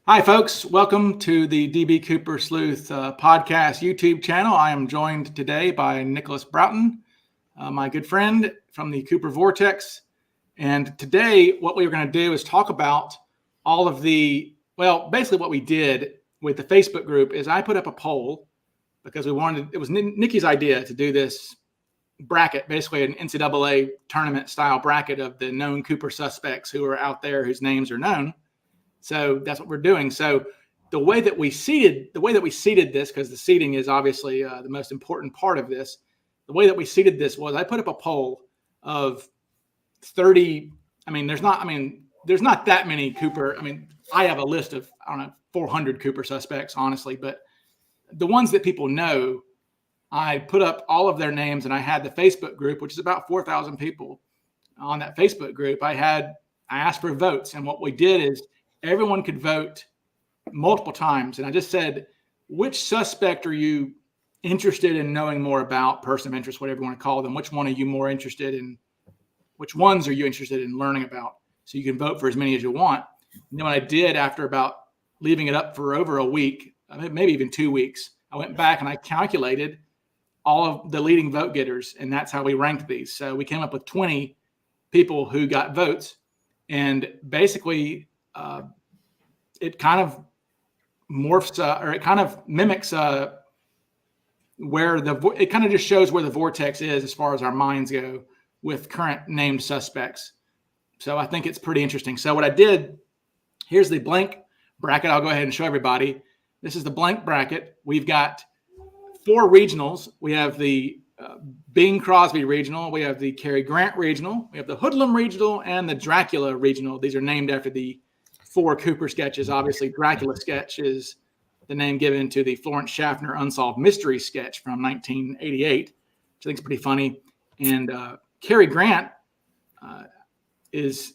Hi, folks. Welcome to the DB Cooper Sleuth podcast YouTube channel. I am joined today by Nicholas Broughton, my good friend from the Cooper Vortex. And today, what we were going to do is talk about all of basically what we did with the Facebook group is I put up a poll because it was Nicky's idea to do this bracket, basically an NCAA tournament style bracket of the known Cooper suspects who are out there whose names are known. So that's what we're doing. So the way that we seeded this, because the seeding is obviously the most important part of this, the way that we seeded this was I put up a poll of 30. There's not that many Cooper. I have a list of, 400 Cooper suspects, honestly, but the ones that people know, I put up all of their names, and I had the Facebook group, which is about 4,000 people on that Facebook group. I asked for votes, and what we did is everyone could vote multiple times. And I just said, which suspect are you interested in knowing more about, person of interest, whatever you want to call them? Which one are you more interested in? Which ones are you interested in learning about? So you can vote for as many as you want. And then what I did after about leaving it up for over a week, maybe even 2 weeks, I went back and I calculated all of the leading vote getters. And that's how we ranked these. So we came up with 20 people who got votes. And basically, it kind of morphs or it kind of mimics it kind of just shows where the vortex is as far as our minds go with current named suspects. So I think it's pretty interesting. So what I did, here's the blank bracket. I'll go ahead and show everybody. This is the blank bracket. We've got 4 regionals. We have the Bing Crosby regional. We have the Carrie Grant regional. We have the Hoodlum regional and the Dracula regional. These are named after the 4 Cooper sketches. Obviously, Dracula sketch is the name given to the Florence Schaffner Unsolved Mystery sketch from 1988, which I think is pretty funny. And Carrie Grant is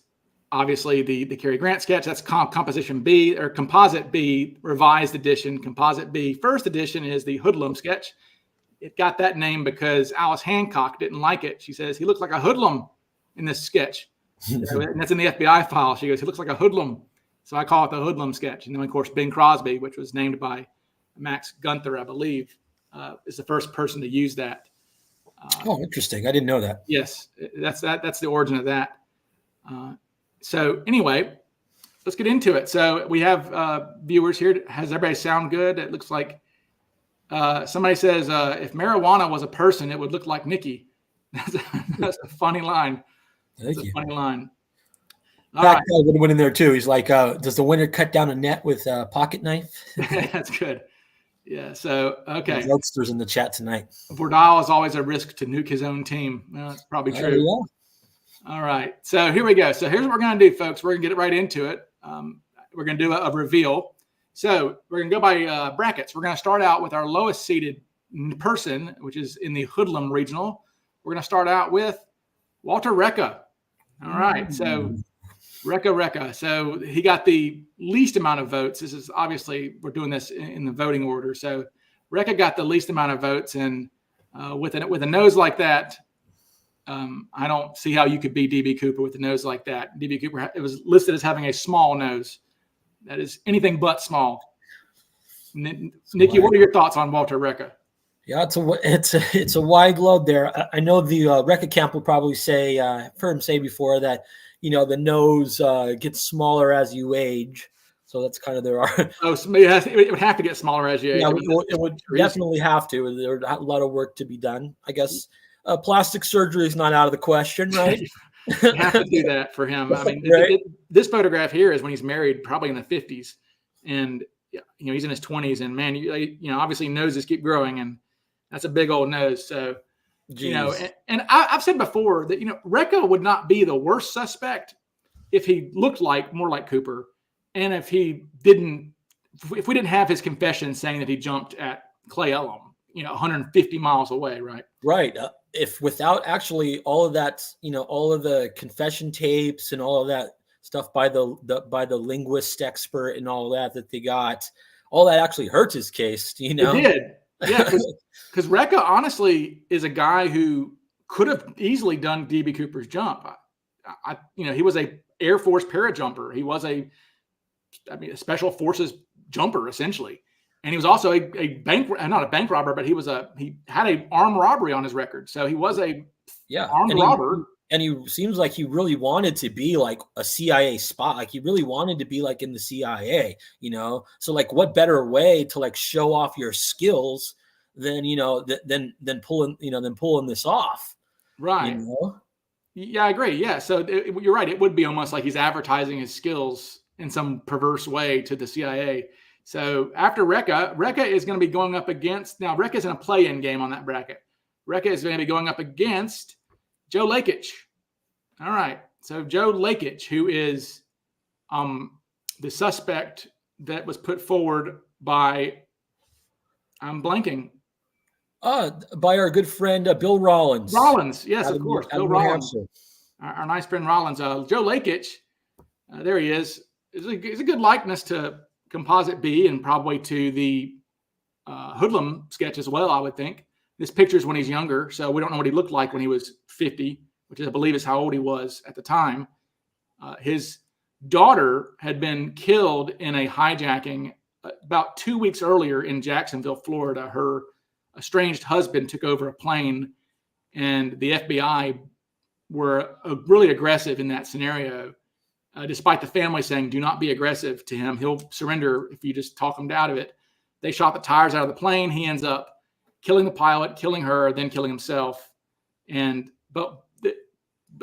obviously the Carrie Grant sketch. That's Composition B, or Composite B, revised edition. Composite B, first edition, is the Hoodlum sketch. It got that name because Alice Hancock didn't like it. She says, he looks like a hoodlum in this sketch. And that's in the FBI file. She goes, he looks like a hoodlum. So I call it the Hoodlum sketch. And then, of course, Bing Crosby, which was named by Max Gunther, I believe, is the first person to use that. Interesting. I didn't know that. Yes, that's the origin of that. So anyway, let's get into it. So we have viewers here. Has everybody sound good? It looks like somebody says, if marijuana was a person, it would look like Nicky. That's a funny line. That's a funny line. That guy would win in there too. He's like, does the winner cut down a net with a pocket knife? That's good. Yeah. So, okay. Jokesters in the chat tonight. Verdal is always a risk to nuke his own team. Well, that's probably true. Yeah. All right. So here we go. So here's what we're going to do, folks. We're going to get right into it. We're going to do a reveal. So we're going to go by brackets. We're going to start out with our lowest seeded person, which is in the Hoodlum regional. We're going to start out with Walter Recca. All right. So Recca. So he got the least amount of votes. This is obviously, we're doing this in the voting order. So Recca got the least amount of votes. And with a nose like that, I don't see how you could be DB Cooper with a nose like that. DB Cooper, it was listed as having a small nose. That is anything but small. Nicky, what are your thoughts on Walter Recca? Yeah, it's a wide load there. I know the Recca camp will probably say, I've heard him say before that, the nose gets smaller as you age. So that's kind of Oh, so it would have to get smaller as you age. Yeah, it would definitely have to. There's a lot of work to be done. I guess plastic surgery is not out of the question, right? You have to do that for him. Right? This photograph here is when he's married, probably in the 50s. And, he's in his 20s. And, man, obviously noses keep growing. And that's a big old nose. So, and I've said before that, Recca would not be the worst suspect if he looked more like Cooper. And if we didn't have his confession saying that he jumped at Clay Ellum, 150 miles away, right? Right. If without actually all of that, all of the confession tapes and all of that stuff by the linguist expert and all that they got, all that actually hurts his case, It did. Yeah, because Recca honestly is a guy who could have easily done DB Cooper's jump. He was a Air Force parajumper. He was a a special forces jumper essentially. And he was also not a bank robber, but he had a armed robbery on his record. So he was a armed robber. And he seems like he really wanted to be like a CIA spy. Like he really wanted to be like in the CIA, So like what better way to like show off your skills than, than pulling this off. Right. Yeah, I agree. Yeah. So you're right. It would be almost like he's advertising his skills in some perverse way to the CIA. So after Rekka is going to be going up against, now Rekka's in a play-in game on that bracket. Rekka is going to be going up against Joe Lakich. All right. So Joe Lakich, who is the suspect that was put forward by, I'm blanking. By our good friend, Bill Rollins. Rollins. Yes, of course. Bill Rollins. Our nice friend Rollins. Joe Lakich, there he is. Is a good likeness to Composite B and probably to the Hoodlum sketch as well, I would think. This picture is when he's younger, so we don't know what he looked like when he was 50, which I believe is how old he was at the time. His daughter had been killed in a hijacking about 2 weeks earlier in Jacksonville, Florida. Her estranged husband took over a plane, and the FBI were really aggressive in that scenario. Despite the family saying, do not be aggressive to him. He'll surrender if you just talk him out of it. They shot the tires out of the plane. He ends up killing the pilot, killing her, then killing himself. And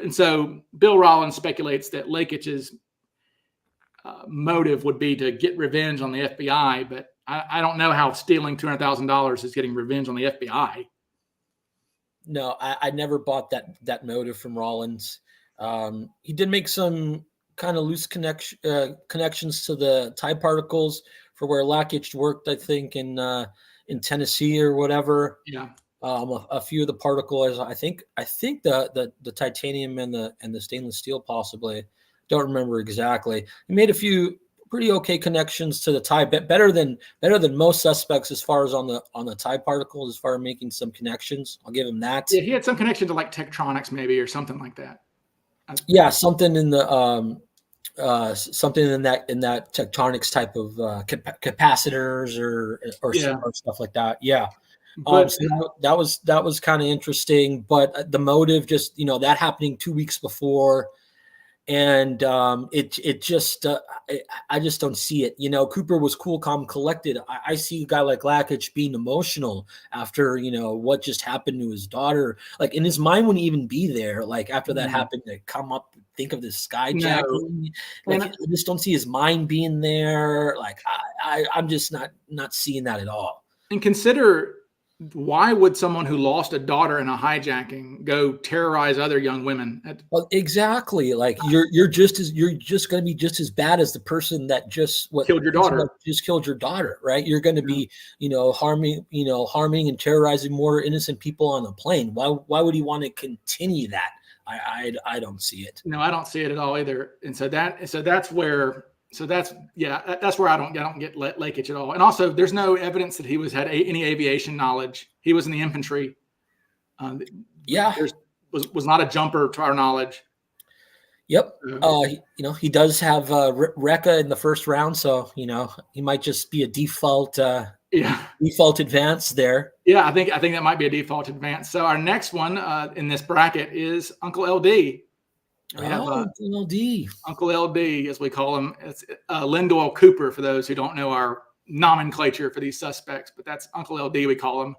so Bill Rollins speculates that Lakich's motive would be to get revenge on the FBI, but I don't know how stealing $200,000 is getting revenge on the FBI. No, I never bought that motive from Rollins. He did make some kind of loose connections to the tie particles for where Lakich worked, I think, in Tennessee or whatever. Yeah. A few of the particles, I think the titanium and the stainless steel possibly. Don't remember exactly. He made a few pretty okay connections to the tie, better than most suspects as far as on the tie particles, as far as making some connections. I'll give him that. Yeah, he had some connection to like Tektronix maybe or something like that. Yeah, something in the something in that Tektronix type of capacitors or stuff like that. Yeah. But so that was kind of interesting, but the motive, just that happening 2 weeks before, and it just I just don't see it. Cooper was cool, calm, collected. I see a guy like Lakich being emotional after what just happened to his daughter. Like, in his mind wouldn't even be there. Like, after that happened, to come up, think of this skyjacking. No. Like, I just don't see his mind being there. Like, I'm just not seeing that at all. And consider, why would someone who lost a daughter in a hijacking go terrorize other young women? Well, exactly. Like, you're just going to be just as bad as the person that killed your daughter. Just killed your daughter, right? You're going to be, harming and terrorizing more innocent people on a plane. Why would he want to continue that? I don't see it. No, I don't see it at all either. And that's where I don't get Lakich at all. And also, there's no evidence that he had any aviation knowledge. He was in the infantry. Was not a jumper to our knowledge. Yep. He does have Rekka in the first round, so he might just be a default advance there. Yeah, I think that might be a default advance. So our next one in this bracket is Uncle LD. We have Uncle LD. Uncle LD, as we call him. It's Lindell Cooper, for those who don't know our nomenclature for these suspects, but that's Uncle LD, we call him.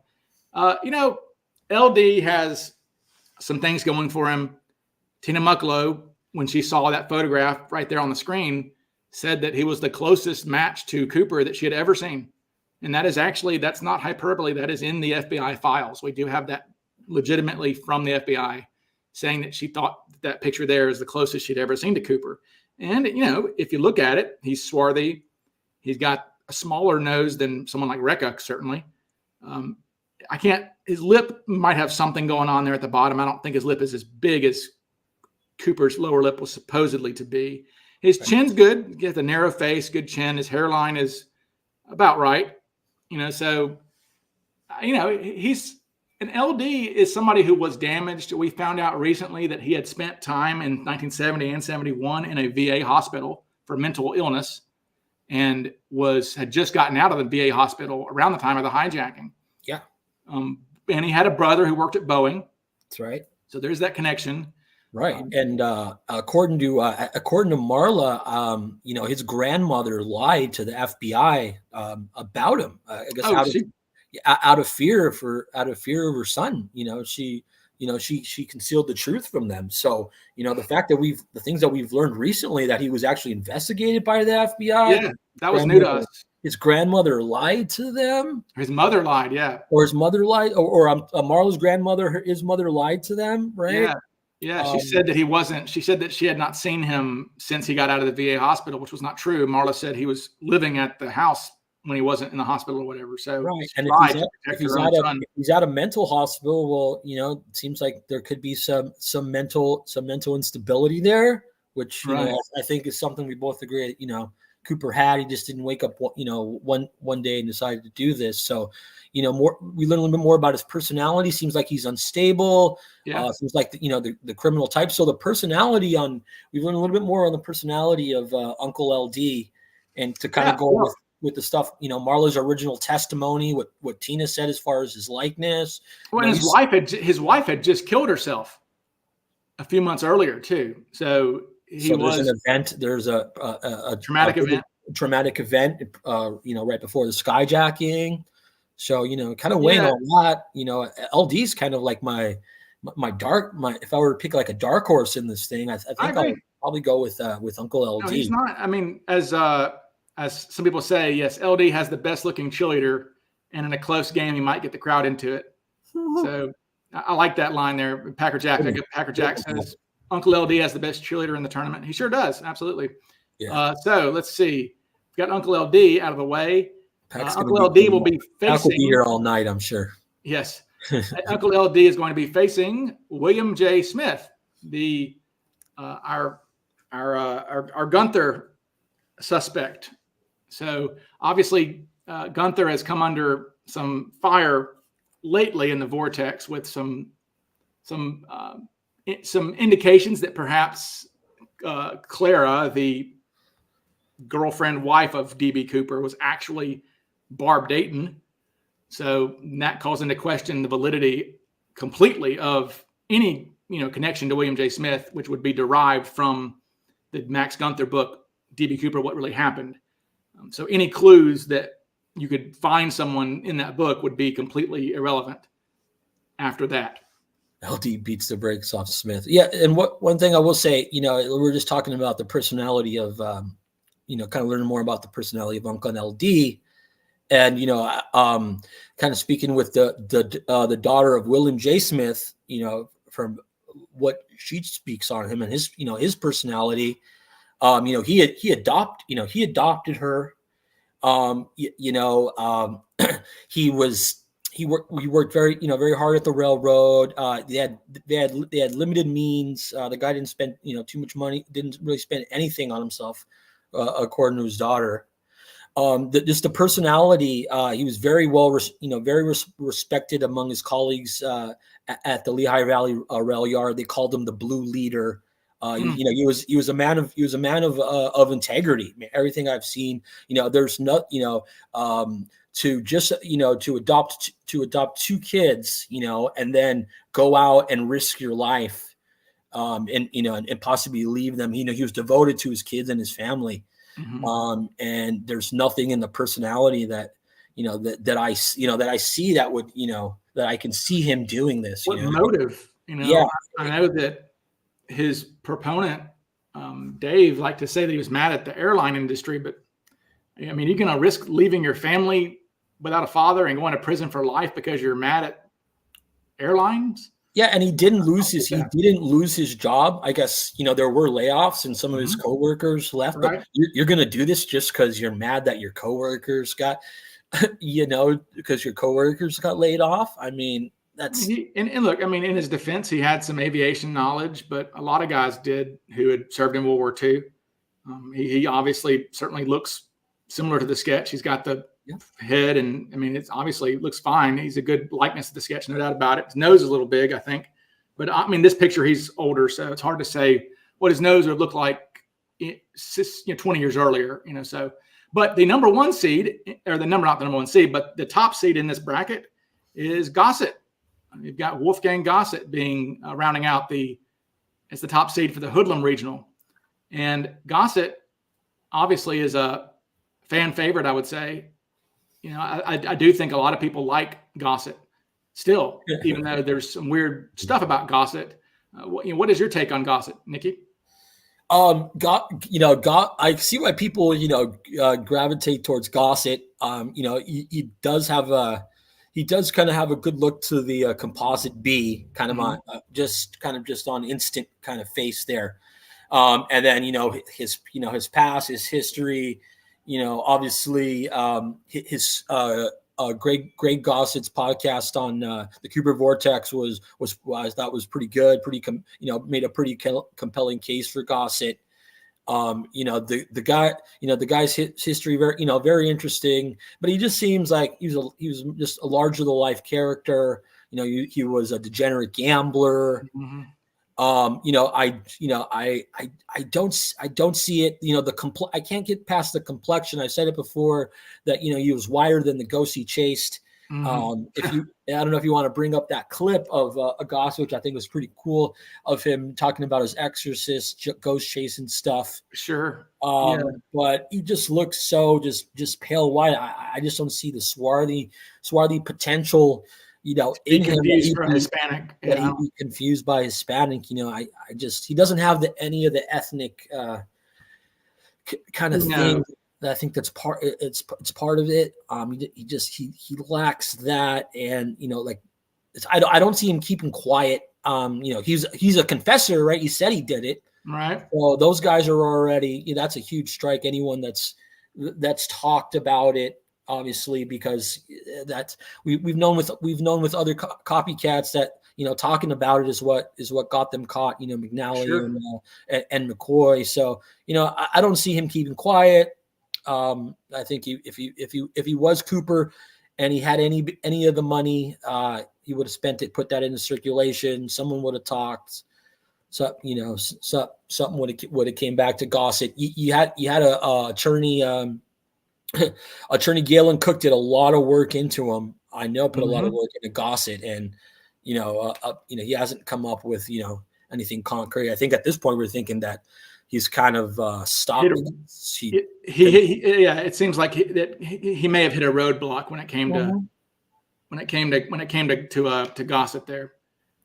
LD has some things going for him. Tina Mucklow, when she saw that photograph right there on the screen, said that he was the closest match to Cooper that she had ever seen. And that's not hyperbole. That is in the FBI files. We do have that legitimately from the FBI, saying that she thought that picture there is the closest she'd ever seen to Cooper. And, if you look at it, he's swarthy. He's got a smaller nose than someone like Rekka, certainly. His lip might have something going on there at the bottom. I don't think his lip is as big as Cooper's lower lip was supposedly to be. His chin's good. He has a narrow face, good chin. His hairline is about right. An LD is somebody who was damaged. We found out recently that he had spent time in 1970 and 71 in a VA hospital for mental illness. and had just gotten out of the VA hospital around the time of the hijacking. Yeah. And he had a brother who worked at Boeing. That's right. So there's that connection. Right. And according to Marla, his grandmother lied to the FBI about him. I guess out of fear of her son. She concealed the truth from them. So, the fact that the things that we've learned recently, that he was actually investigated by the FBI. Yeah, that was new to us. His grandmother lied to them. His mother lied, yeah. Or his mother lied, or Marla's grandmother, his mother lied to them, right? Yeah. She said that he wasn't. She said that she had not seen him since he got out of the VA hospital, which was not true. Marla said he was living at the house when he wasn't in the hospital or whatever. So right. And if he's at a mental hospital, well, it seems like there could be some mental instability there, which I think is something we both agree. Cooper had. He just didn't wake up, one day and decided to do this. So, we learn a little bit more about his personality. Seems like he's unstable. Yeah. Seems like the criminal type. So the personality we learn a little bit more on the personality of Uncle LD, and to kind of go with the stuff, Marla's original testimony, what Tina said as far as his likeness. Well, his wife had just killed herself a few months earlier too. So there's an event. There's a traumatic event, right before the skyjacking. So, kind of weighing on that, LD's kind of like if I were to pick like a dark horse in this thing, I think I would probably go with Uncle LD. No, he's not. I mean, as some people say, yes, LD has the best looking cheerleader, and in a close game, he might get the crowd into it. So I like that line there. Packer Jack says Uncle LD has the best cheerleader in the tournament. He sure does. Absolutely. Yeah. So let's see. We've got Uncle LD out of the way. Uncle LD will be facing. I'll be here all night, I'm sure. Yes. Uncle LD is going to be facing William J. Smith, our Gunther suspect. So obviously, Gunther has come under some fire lately in the vortex with some indications that perhaps Clara, the girlfriend wife of DB Cooper, was actually Barb Dayton. So that calls into question the validity completely of any connection to William J. Smith, which would be derived from the Max Gunther book, DB Cooper, What Really Happened. So any clues that you could find someone in that book would be completely irrelevant after that. LD beats the brakes off Smith. Yeah, and one thing I will say, we're just talking about the personality of, kind of learning more about the personality of Uncle LD, and kind of speaking with the daughter of William J. Smith, from what she speaks on him and his personality. He adopted her. He worked very, very hard at the railroad. They had limited means. The guy didn't spend, too much money, didn't really spend anything on himself, according to his daughter. The personality, he was very respected among his colleagues at the Lehigh Valley Rail Yard. They called him the Blue Leader. He was a man of integrity. I mean, everything I've seen, there's not, to adopt two kids, and then go out and risk your life, and possibly leave them. He was devoted to his kids and his family. Mm-hmm. And there's nothing in the personality that that I see that would, that I can see him doing this. What motive? Yeah, I know that his proponent, Dave, liked to say that he was mad at the airline industry, but I mean, you're going to risk leaving your family without a father and going to prison for life because you're mad at airlines? Yeah, and he didn't lose his job. I guess, there were layoffs and some of his coworkers left. Right. But you're going to do this just because you're mad that your coworkers got, because your coworkers got laid off. I mean, that's and look, I mean, in his defense, he had some aviation knowledge, but a lot of guys did who had served in World War II. He obviously certainly looks similar to the sketch. He's got the head, and I mean, it's obviously looks fine. He's a good likeness to the sketch, no doubt about it. His nose is a little big, I think, but I mean, this picture he's older, so it's hard to say what his nose would look like 20 years earlier. So, But the number one seed, or not the number one seed, but the top seed in this bracket is Gossett. You've got Wolfgang Gossett being rounding out as the top seed for the Hoodlum Regional. And Gossett obviously is a fan favorite, I would say. I do think a lot of people like Gossett still, even though there's some weird stuff about Gossett. What is your take on Gossett, Nicky? I see why people, gravitate towards Gossett. He does kind of have a good look to the composite B, kind of on just on instant kind of face there. And then, his past, his history, obviously, his Greg Gossett's podcast on the Cooper Vortex was pretty good, made a pretty compelling case for Gossett. The guy's history, very interesting, but he just seems like he was just a larger than life character. He was a degenerate gambler. Mm-hmm. I don't see it. I can't get past the complexion. I said it before that, he was whiter than the ghost he chased. Mm-hmm. I don't know if you want to bring up that clip of a Gossett, which I think was pretty cool, of him talking about his exorcist ghost chasing stuff. Sure. But he just looks so just pale white. I just don't see the swarthy potential, in him. Hispanic. That he'd be confused by Hispanic. He doesn't have any of the ethnic kind of thing. I think that's it's part of it. He lacks that, and I don't see him keeping quiet. He's a confessor, right? He said he did it, right? So those guys are already. That's a huge strike. Anyone that's talked about it, obviously, because we've known with other copycats that talking about it is what got them caught. McNally sure. and McCoy. So I don't see him keeping quiet. I think if he was Cooper and he had any of the money, he would have spent it, put that into circulation. Someone would have talked. So something would have came back to Gossett. You had a attorney. Attorney Galen Cook did a lot of work into him. I know put a lot of work into Gossett, and he hasn't come up with anything concrete. I think at this point we're thinking that he's kind of stopped. It seems like he may have hit a roadblock when it came to Gossett there.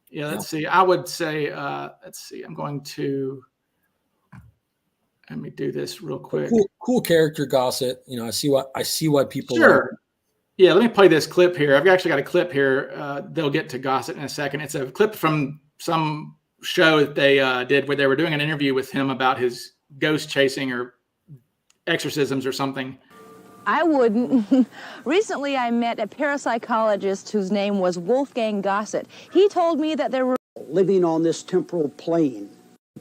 Yeah, let's see. I would say let's see. I'm going to let me do this real quick. Cool character, Gossett. I see why people. Sure. Yeah, let me play this clip here. I've actually got a clip here. They'll get to Gossett in a second. It's a clip from some show that they did where they were doing an interview with him about his ghost chasing or exorcisms or something. I wouldn't. Recently, I met a parapsychologist whose name was Wolfgang Gossett. He told me that there were living on this temporal plane,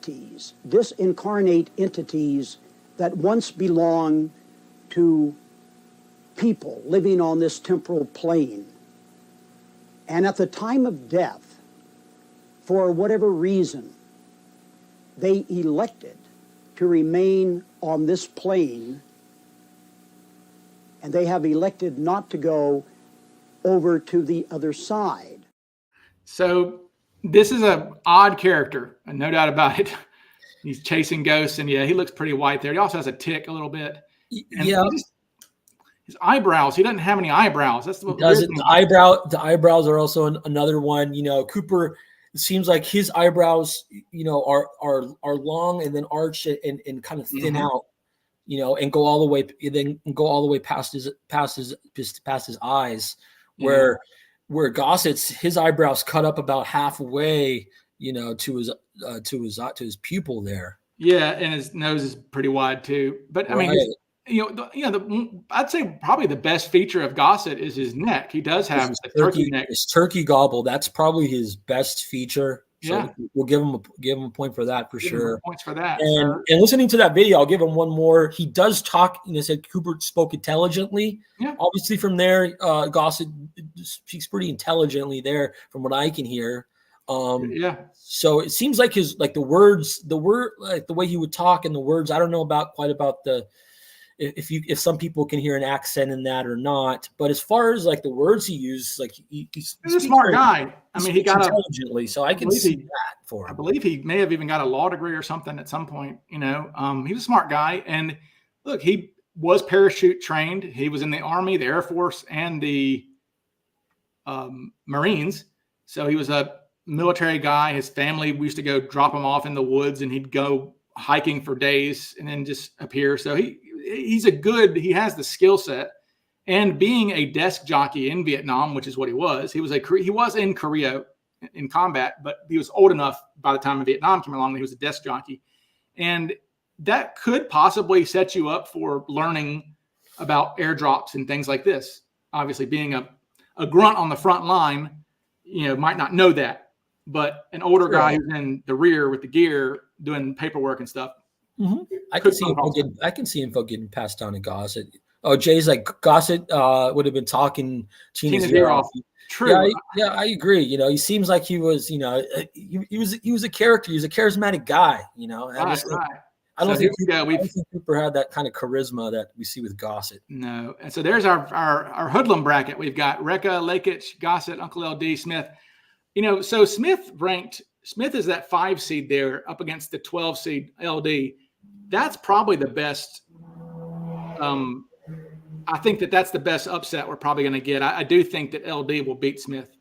disincarnate entities that once belonged to people living on this temporal plane. And at the time of death, for whatever reason, they elected to remain on this plane, and they have elected not to go over to the other side. So this is an odd character, and no doubt about it. He's chasing ghosts, and he looks pretty white there. He also has a tick a little bit. And his eyebrows. He doesn't have any eyebrows. That's the The eyebrows are also another one. Cooper. It seems like his eyebrows, are long and then arch and kind of thin out, and go all the way past his eyes. Where Gossett's, his eyebrows cut up about halfway, to his pupil there. Yeah, and his nose is pretty wide too. But I mean, I'd say probably the best feature of Gossett is his neck. He does have a turkey neck. His turkey gobble. That's probably his best feature. So we'll give him a point for that for sure. Points for that. And listening to that video, I'll give him one more. He does talk. Said Cooper spoke intelligently. Yeah. Obviously, from there, Gossett speaks pretty intelligently there, from what I can hear. So it seems like the way he would talk and the words. I don't know quite about the if some people can hear an accent in that or not. But as far as like the words he uses, like he's a smart guy. I mean, he got intelligently, so I can see that for him. I believe he may have even got a law degree or something at some point. He was a smart guy, and look, he was parachute trained. He was in the Army, the Air Force, and the Marines. So he was a military guy. His family, we used to go drop him off in the woods, and he'd go hiking for days and then just appear. So he has the skill set. And being a desk jockey in Vietnam, which is what he was in Korea in combat, but he was old enough by the time Vietnam came along that he was a desk jockey. And that could possibly set you up for learning about airdrops and things like this. Obviously, being a grunt on the front line, might not know that, but an older guy who's in the rear with the gear doing paperwork and stuff. Mm-hmm. I can see info getting passed down to Gossett. Oh, Jay's like Gossett would have been talking Tina's ear off. True. Yeah, I agree. He seems like he was, he was a character. He was a charismatic guy. I don't think Cooper had that kind of charisma that we see with Gossett. No. And so there's our hoodlum bracket. We've got Rekka, Lakich, Gossett, Uncle LD, Smith. So Smith is that 5 seed there up against the 12 seed LD. That's probably the best. I think that's the best upset we're probably going to get. I do think that LD will beat Smith.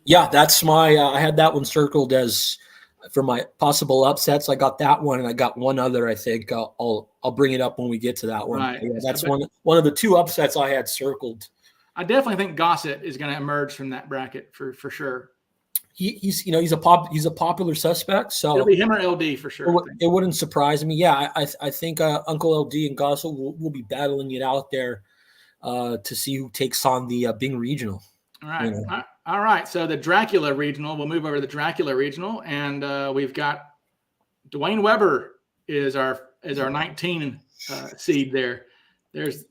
Yeah, that's my. I had that one circled as for my possible upsets. I got that one, and I got one other. I think I'll bring it up when we get to that one. Right. Yeah, that's one of the 2 upsets I had circled. I definitely think Gossett is going to emerge from that bracket for sure. He's a popular suspect, so it'll be him or LD for sure. It wouldn't surprise me. Yeah, I think Uncle LD and Gossett will be battling it out there to see who takes on the Bing Regional. All right, all right. So the Dracula Regional, we'll move over to the Dracula Regional, and we've got Dwayne Weber is our 19 seed there. There's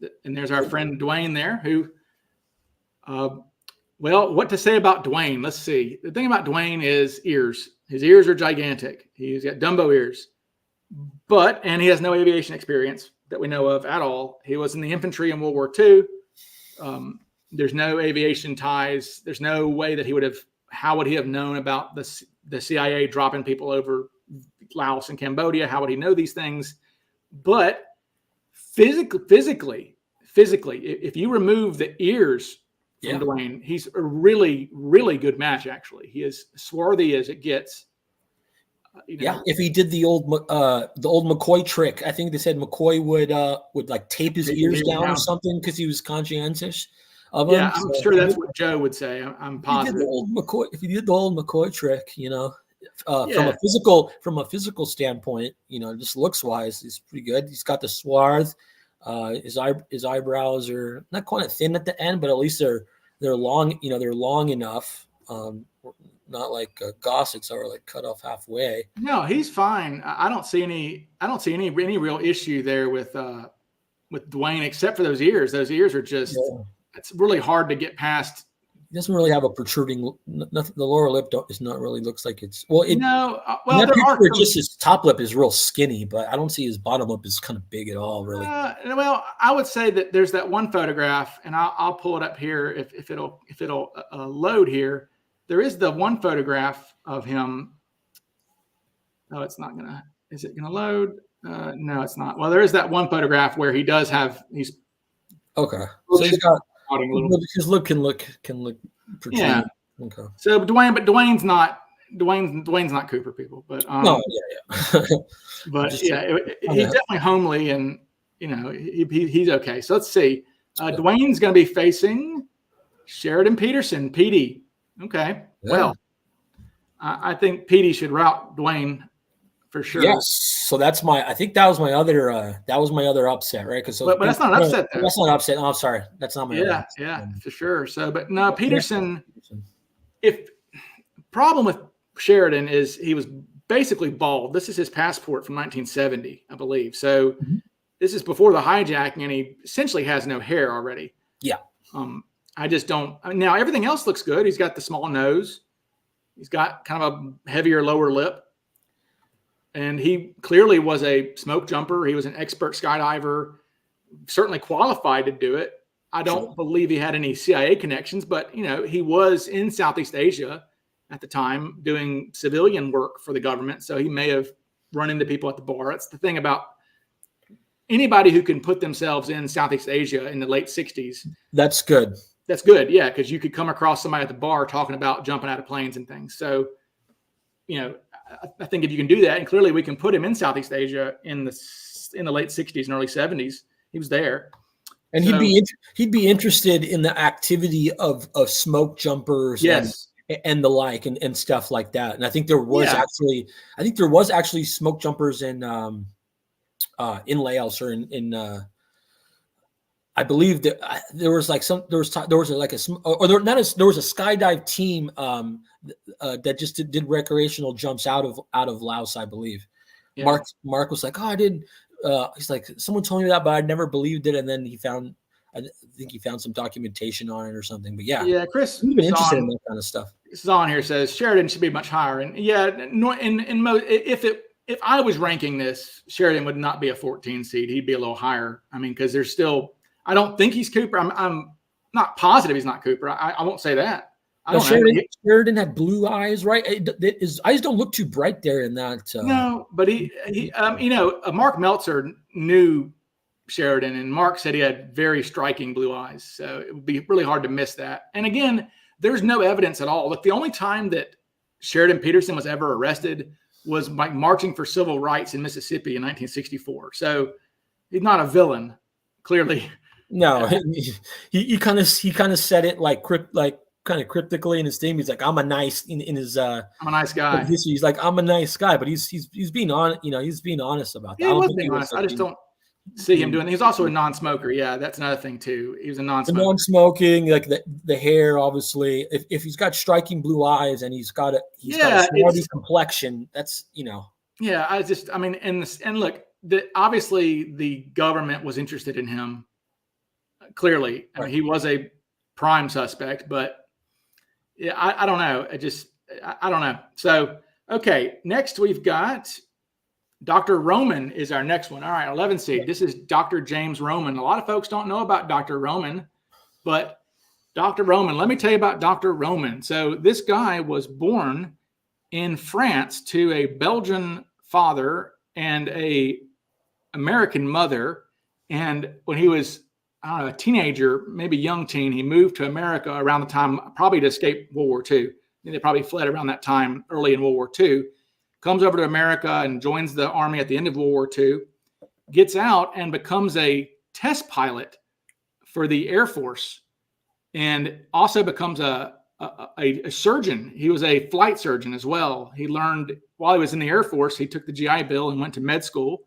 our friend Dwayne there who. Well, what to say about Dwayne? Let's see. The thing about Dwayne is ears. His ears are gigantic. He's got Dumbo ears, and he has no aviation experience that we know of at all. He was in the infantry in World War II. There's no aviation ties. There's no way that how would he have known about the CIA dropping people over Laos and Cambodia? How would he know these things? But physically, if you remove the ears from Dwayne, he's a really, really good match. Actually, he is swarthy as it gets. If he did the old McCoy trick, I think they said McCoy would like tape his ears down or something because he was conscientious of them. I'm sure that's what Joe would say. I'm positive. If he did the old McCoy trick, from a physical standpoint, just looks wise, he's pretty good. He's got the swarth. His eyebrows are not quite thin at the end, but at least they're long. They're long enough. Not like Gossett's are like cut off halfway. No, he's fine. I don't see any real issue there with Dwayne, except for those ears. Those ears are just it's really hard to get past. He doesn't really have a protruding. Nothing. The lower lip looks like it's. Well, just his top lip is real skinny, but I don't see his bottom lip is kind of big at all, really. I would say that there's that one photograph, and I'll pull it up here if it'll load here. There is the one photograph of him. Oh, it's not gonna. Is it gonna load? No, it's not. Well, there is that one photograph where he does have. He's okay. So he's got. His look can look protrude. Yeah. Okay. So Dwayne's not Cooper, people. But but he's definitely homely, and he's okay. So let's see. Dwayne's going to be facing Sheridan Peterson, PD. Okay. Yeah. Well, I think PD should rout Dwayne for sure. Yes. So I think that was my other upset, right? But that's not an upset. That's not an upset. Oh, I'm sorry. That's not my other upset. Yeah, for sure. So, but no, Peterson, if problem with Sheridan is he was basically bald. This is his passport from 1970, I believe. So this is before the hijacking, and he essentially has no hair already. Yeah. I just don't. Now everything else looks good. He's got the small nose. He's got kind of a heavier lower lip. And he clearly was a smoke jumper. He was an expert skydiver, certainly qualified to do it. I don't believe he had any CIA connections, but, you know, he was in Southeast Asia at the time doing civilian work for the government. So he may have run into people at the bar. That's the thing about anybody who can put themselves in Southeast Asia in the late 60s. That's good. That's good. Yeah. Because you could come across somebody at the bar talking about jumping out of planes and things. So, you know, I think if you can do that, and clearly we can put him in Southeast Asia in the late 60s and early 70s, he was there. And so, he'd be interested in the activity of smoke jumpers, yes, and the like, and stuff like that. And I think there was actually smoke jumpers in Laos, or in I believe that there was a skydive team that just did recreational jumps out of Laos, I believe. Yeah. Mark was like, oh, I did. He's like, someone told me that, but I never believed it. And then I think he found some documentation on it or something. But yeah, Chris, he's been interested in that kind of stuff. Zahn here says Sheridan should be much higher, and if I was ranking this, Sheridan would not be a 14 seed. He'd be a little higher. I mean, because there's still, I don't think he's Cooper. I'm not positive he's not Cooper. I won't say that. Sheridan had blue eyes, right? His eyes don't look too bright there in that. No, but he Mark Meltzer knew Sheridan, and Mark said he had very striking blue eyes. So it would be really hard to miss that. And again, there's no evidence at all. Look, the only time that Sheridan Peterson was ever arrested was like marching for civil rights in Mississippi in 1964. So he's not a villain, clearly. No, he kind of said it kind of cryptically in his thing. He's like, I'm a nice I'm a nice guy. He's like, I'm a nice guy, but he's being on, he's being honest about that. Yeah, he was being honest. I just don't see him doing. He's also a non-smoker. Yeah, that's another thing too. He was a non-smoker. The non-smoking, like the hair, obviously. If he's got striking blue eyes and he's got a swarthy complexion, that's Yeah, and look, obviously the government was interested in him. Clearly, I mean, he was a prime suspect, but yeah, I don't know. I don't know. So, okay, next we've got Dr. Roman is our next one. All right, 11 seed. This is Dr. James Roman. A lot of folks don't know about Dr. Roman, but Dr. Roman, let me tell you about Dr. Roman. So this guy was born in France to a Belgian father and a American mother. And when he was, I don't know, a teenager, maybe young teen, he moved to America around the time, probably to escape World War II. They probably fled around that time, early in World War II. Comes over to America and joins the Army at the end of World War II. Gets out and becomes a test pilot for the Air Force, and also becomes a surgeon. He was a flight surgeon as well. He learned while he was in the Air Force, he took the GI Bill and went to med school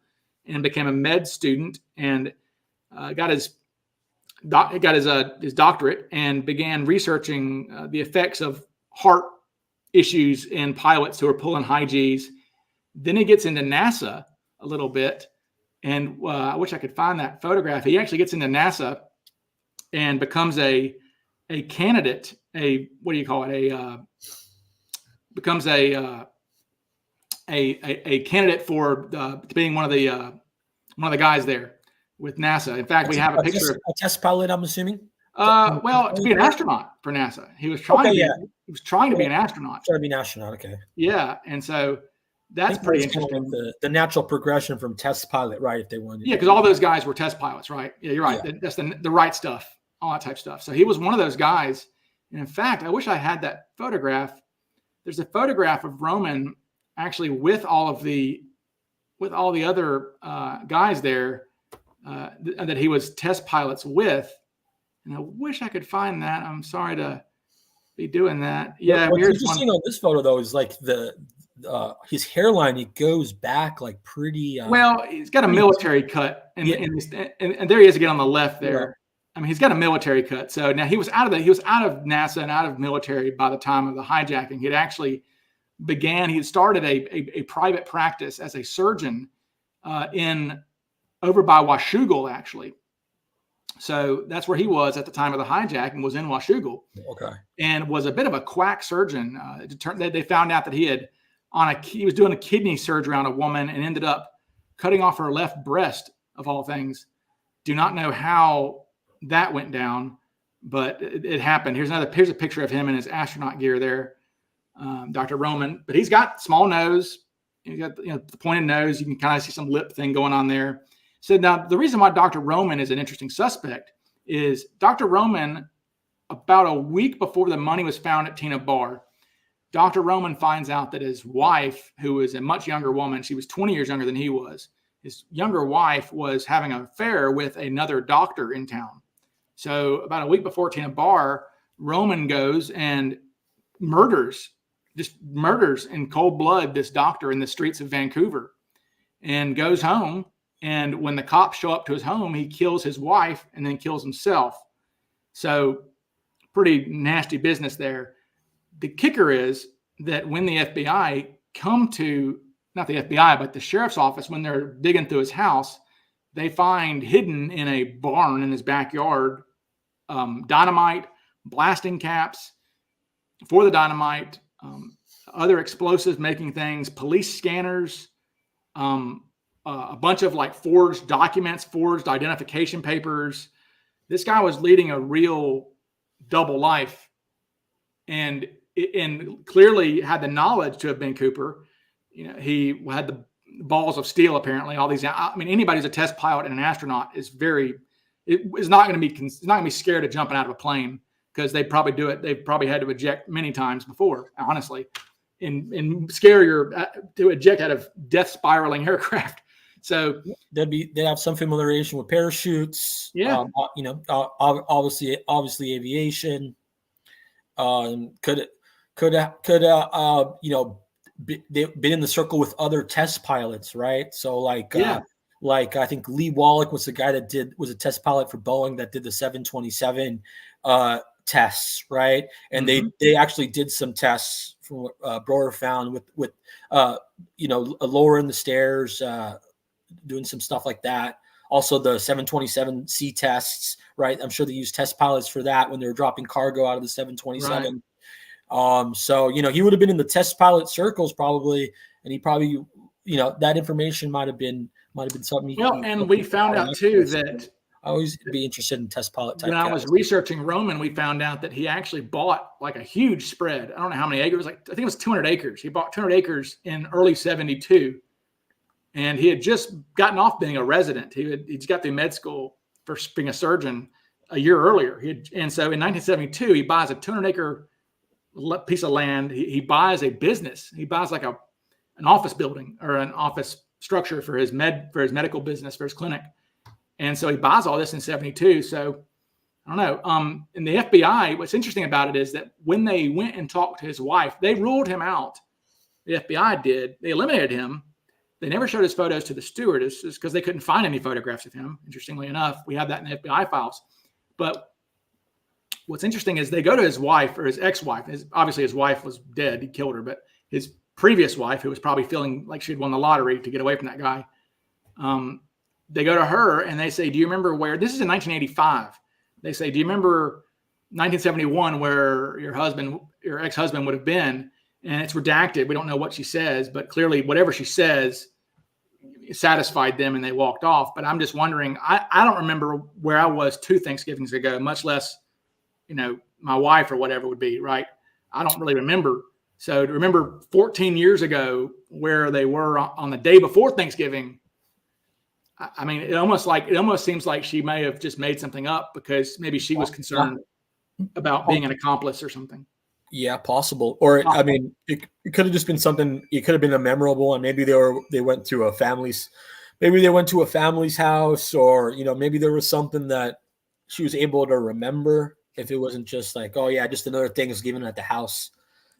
and became a med student, and got his doctorate and began researching the effects of heart issues in pilots who are pulling high Gs. Then he gets into NASA a little bit, and I wish I could find that photograph. He actually gets into NASA and becomes a candidate. Becomes a candidate for being one of the guys there with NASA. In fact, we have a picture of a test pilot, I'm assuming. Well, to be an astronaut for NASA. He was trying he was trying to be an astronaut. Trying to be an astronaut, okay. Yeah, and so that's pretty interesting. Kind of the natural progression from test pilot, right? If they wanted. Yeah, because all those guys were test pilots, right? Yeah, you're right. Yeah. That's the right stuff, all that type of stuff. So he was one of those guys. And in fact, I wish I had that photograph. There's a photograph of Roman actually with all the other guys there that he was test pilots with. And I wish I could find that. I'm sorry to be doing that. Yeah. What's interesting on this photo though is like his hairline. It goes back like pretty. Well, he's got a military cut, and there he is again on the left there. Yeah. I mean, he's got a military cut. So now he was out of NASA and out of military by the time of the hijacking. He'd actually he started a private practice as a surgeon over by Washougal, actually. So that's where he was at the time of the hijacking, was in Washougal. Okay. And was a bit of a quack surgeon. They found out that he had he was doing a kidney surgery on a woman and ended up cutting off her left breast, of all things. Do not know how that went down, but it happened. Here's a picture of him in his astronaut gear there, Dr. Roman. But he's got small nose. He's got the pointed nose. You can kind of see some lip thing going on there. So now the reason why Dr. Roman is an interesting suspect is Dr. Roman, about a week before the money was found at Tina Bar, Dr. Roman finds out that his wife, who is a much younger woman, she was 20 years younger than he was. His younger wife was having an affair with another doctor in town. So about a week before Tina Bar, Roman goes and murders in cold blood this doctor in the streets of Vancouver, and goes home. And when the cops show up to his home, he kills his wife and then kills himself. So pretty nasty business there. The kicker is that when the FBI come to, not the FBI, but the sheriff's office, when they're digging through his house, they find hidden in a barn in his backyard dynamite, blasting caps for the dynamite, other explosives making things, police scanners, a bunch of like forged documents, forged identification papers. This guy was leading a real double life, and clearly had the knowledge to have been Cooper. He had the balls of steel. Apparently, all these. I mean, anybody who's a test pilot and an astronaut is not going to be scared of jumping out of a plane, because they probably do it. They've probably had to eject many times before, honestly, and scarier to eject out of death spiraling aircraft. So they have some familiarization with parachutes. Yeah. Obviously aviation. Could been in the circle with other test pilots, right? So like I think Lee Wallach was the guy that was a test pilot for Boeing that did the 727 tests, right? And they actually did some tests from what Broer found with lowering the stairs, doing some stuff like that. Also the 727C tests, right? I'm sure they used test pilots for that when they were dropping cargo out of the 727. Right. So, he would have been in the test pilot circles probably, and he probably, that information might have been something. And we found out too that I always be interested in test pilot type. When I was researching Roman, we found out that he actually bought like a huge spread. I don't know how many acres, I think it was 200 acres. He bought 200 acres in early 72. And he had just gotten off being a resident. He'd got through med school for being a surgeon a year earlier. And so in 1972, he buys a 200-acre piece of land. He buys a business. He buys like an office building or an office structure for his medical business, for his clinic. And so he buys all this in 72. So I don't know. In the FBI, what's interesting about it is that when they went and talked to his wife, they ruled him out. The FBI did. They eliminated him. They never showed his photos to the stewardess because they couldn't find any photographs of him. Interestingly enough, we have that in the FBI files. But what's interesting is they go to his wife or his ex-wife. Obviously, his wife was dead. He killed her. But his previous wife, who was probably feeling like she'd won the lottery to get away from that guy, they go to her and they say, do you remember where – this is in 1985. They say, do you remember 1971 where your ex-husband would have been? And it's redacted. We don't know what she says, but clearly whatever she says satisfied them and they walked off. But I'm just wondering, I don't remember where I was 2 Thanksgivings ago, much less, my wife or whatever would be, right? I don't really remember. So to remember 14 years ago where they were on the day before Thanksgiving, I mean, it almost seems like she may have just made something up because maybe she was concerned about being an accomplice or something. Yeah, possible. Or I mean, it could have just been something. It could have been a memorable one. Maybe they went to a family's house, or maybe there was something that she was able to remember. If it wasn't just like, oh yeah, just another Thanksgiving at the house.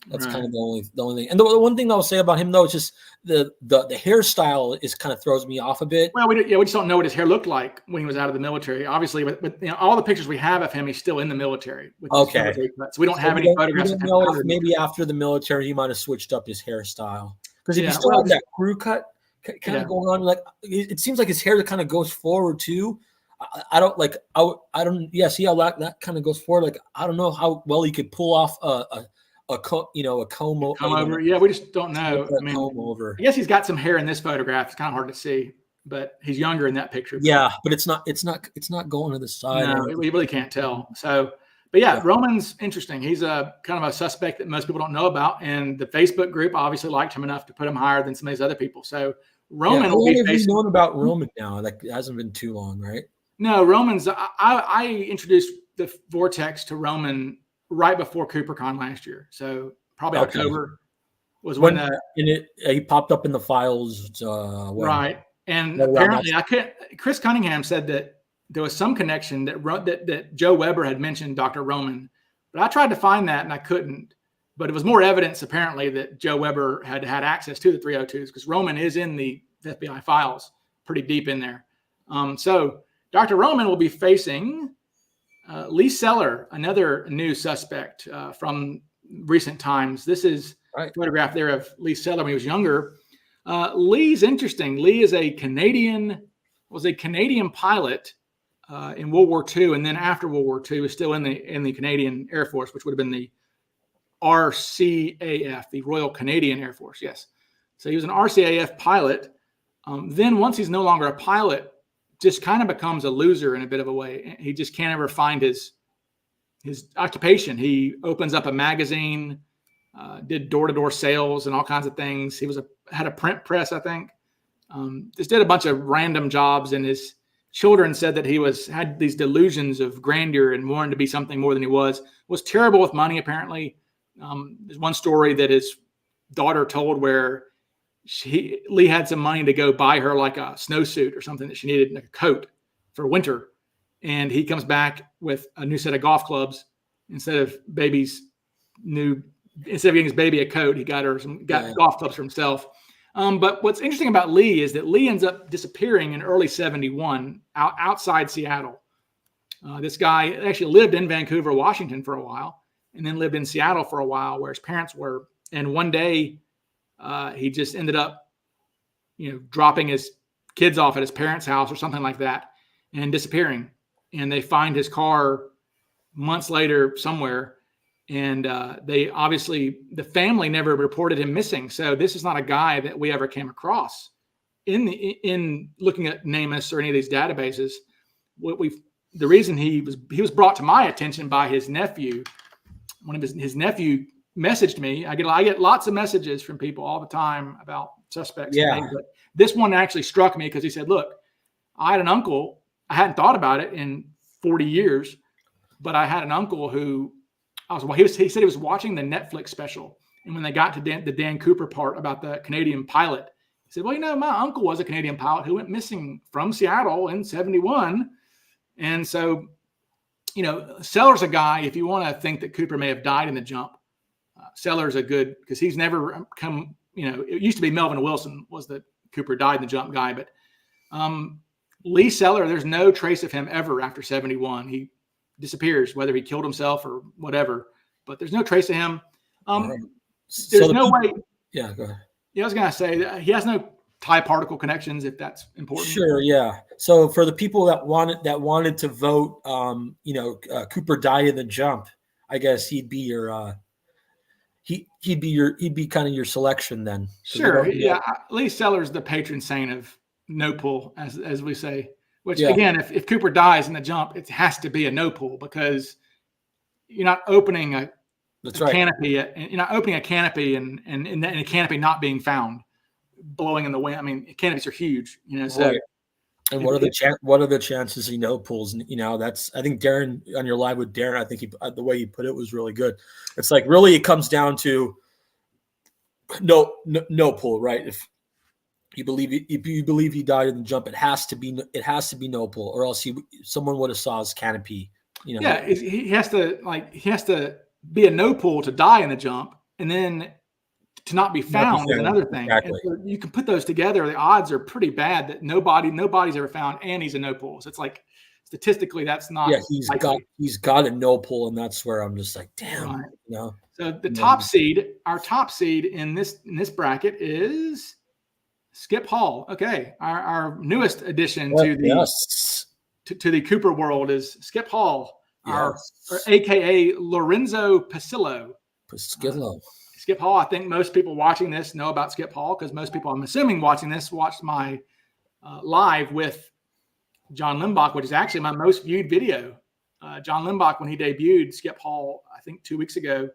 That's kind of the only thing. And the one thing I'll say about him though is just the hairstyle kind of throws me off a bit. Well, we just don't know what his hair looked like when he was out of the military. Obviously, but all the pictures we have of him, he's still in the military. Okay, so we don't have any photographs. We don't know if maybe after the military he might have switched up his hairstyle, because if he still had that crew cut kind of going on, like it seems like his hair kind of goes forward too. I don't like. I don't. Yeah, see how that kind of goes forward. Like I don't know how well he could pull off a comb Come over. Yeah, we just don't know. I mean, comb over. I guess he's got some hair in this photograph. It's kind of hard to see, but he's younger in that picture. Yeah, but it's not going to the side. No, we really can't tell. So, but yeah, Roman's interesting. He's a kind of a suspect that most people don't know about, and the Facebook group obviously liked him enough to put him higher than some of these other people. So Roman will be facing. How long have you known about Roman now? Like, it hasn't been too long, right? No, Roman's. I introduced the Vortex to Roman right before CooperCon last year. So probably October was when he popped up in the files. Right. And apparently Chris Cunningham said that there was some connection that Joe Weber had mentioned Dr. Roman, but I tried to find that and I couldn't. But it was more evidence apparently that Joe Weber had access to the 302s, because Roman is in the FBI files pretty deep in there. So Dr. Roman will be facing Lee Seller, another new suspect from recent times. This is a photograph there of Lee Seller when he was younger. Lee's interesting. Lee is was a Canadian pilot in World War II, and then after World War II was still in the Canadian Air Force, which would have been the RCAF, the Royal Canadian Air Force. Yes. So he was an RCAF pilot. Then once he's no longer a pilot, just kind of becomes a loser in a bit of a way. He just can't ever find his occupation. He opens up a magazine, did door-to-door sales and all kinds of things. He had a print press, I think. Just did a bunch of random jobs, and his children said that he had these delusions of grandeur and wanted to be something more than he was terrible with money, apparently. There's one story that his daughter told where Lee had some money to go buy her like a snowsuit or something that she needed, like a coat for winter. And he comes back with a new set of golf clubs instead of getting his baby a coat. He got her golf clubs for himself. But what's interesting about Lee is that Lee ends up disappearing in early 71 outside Seattle. This guy actually lived in Vancouver, Washington for a while, and then lived in Seattle for a while where his parents were. And one day he just ended up, dropping his kids off at his parents' house or something like that and disappearing. And they find his car months later somewhere. And the family never reported him missing. So this is not a guy that we ever came across in looking at NamUs or any of these databases. The reason he was brought to my attention by his nephew. One of his nephew messaged me. I get lots of messages from people all the time about suspects. Yeah. But this one actually struck me because he said, "Look, I had an uncle. I hadn't thought about it in 40 years, but I had an uncle who." He said he was watching the Netflix special, and when they got to the Dan Cooper part about the Canadian pilot, he said, "Well, my uncle was a Canadian pilot who went missing from Seattle in 71." And so, Seller's a guy, if you want to think that Cooper may have died in the jump, Seller's a good, because he's never come, it used to be Melvin Wilson was the Cooper died in the jump guy, but Lee Seller, there's no trace of him ever after 71. He disappears, whether he killed himself or whatever, but there's no trace of him. There's no way. Yeah, go ahead. Yeah, I was going to say that he has no tie particle connections, if that's important. Sure. Yeah. So for the people that wanted to vote, Cooper died in the jump, I guess he'd be your, he'd be kind of your selection then. Sure. Yeah. Lee Seller's the patron saint of no pull, as we say. Which again, if Cooper dies in the jump, it has to be a no pull, because you're not opening a canopy. You're not opening a canopy and a canopy not being found, blowing in the wind. I mean, canopies are huge, So, right. And what are the chances he no pulls? That's, I think Darren, on your live with Darren, I think the way he put it was really good. It's like, really, it comes down to no pull, right? If you believe he died in the jump, it has to be no pull, or else someone would have saw his canopy. Yeah, he has to be a no pull to die in the jump, and then to not be found is another thing. Exactly. So you can put those together. The odds are pretty bad that nobody's ever found, and he's a no pull. So it's like, statistically, that's not. Yeah, he's got a no pull, and that's where I'm just like, damn. Right. So the top seed, our top seed in this bracket is Skip Hall. Okay, our newest addition to the Cooper world is Skip Hall, our AKA Lorenzo Pasillo. Skip low. Skip Hall. I think most people watching this know about Skip Hall because most people, I'm assuming, watching this watched my live with John Limbach, which is actually my most viewed video. John Limbach, when he debuted Skip Hall, I think 2 weeks ago,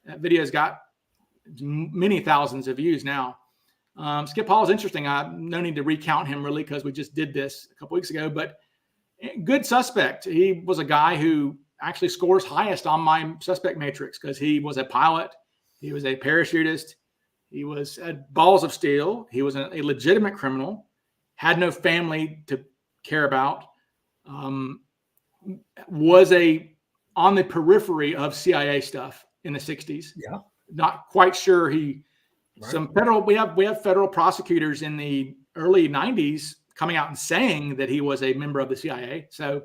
that video's got many thousands of views now. Skip Hall is interesting. No need to recount him really because we just did this a couple weeks ago, but good suspect. He was a guy who actually scores highest on my suspect matrix because he was a pilot. He was a parachutist. He was had balls of steel. He was a legitimate criminal, had no family to care about, was on the periphery of CIA stuff in the 60s. Yeah. Not quite sure some federal, we have federal prosecutors in the early 90s coming out and saying that he was a member of the CIA. So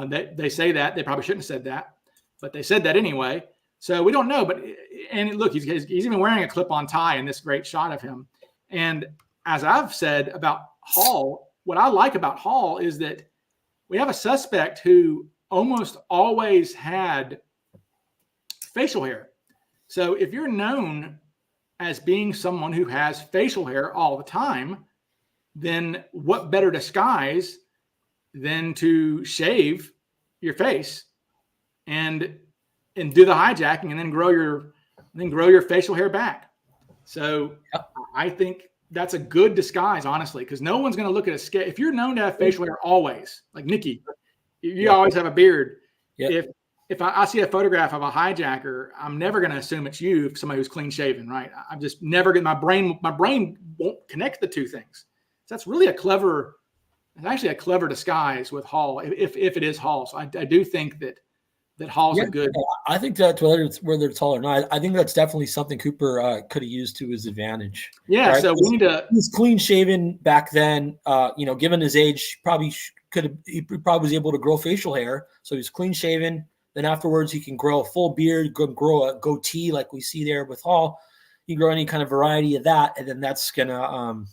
they say that. They probably shouldn't have said that, but they said that anyway. So we don't know. But and look, he's even wearing a clip-on tie in this great shot of him. And as I've said about Hall, what I like about Hall is that we have a suspect who almost always had facial hair. So if you're known as being someone who has facial hair all the time, then what better disguise than to shave your face and do the hijacking and then grow your facial hair back. So I think that's a good disguise, honestly, because no one's going to look at a scale. If you're known to have facial hair always, like Nicky, you always have a beard. Yeah. If I see a photograph of a hijacker, I'm never going to assume it's you, somebody who's clean shaven, right? I'm just never going. My brain won't connect the two things. So that's really it's actually a clever disguise with Hall, if it is Hall. So I do think that Hall's a good. I think that whether it's Hall or not, I think that's definitely something Cooper could have used to his advantage. Yeah, right? So we need to. He was clean shaven back then. Given his age, he probably was able to grow facial hair. So he was clean shaven. Then afterwards, he can grow a full beard, grow a goatee like we see there with Hall. You grow any kind of variety of that, and then that's gonna,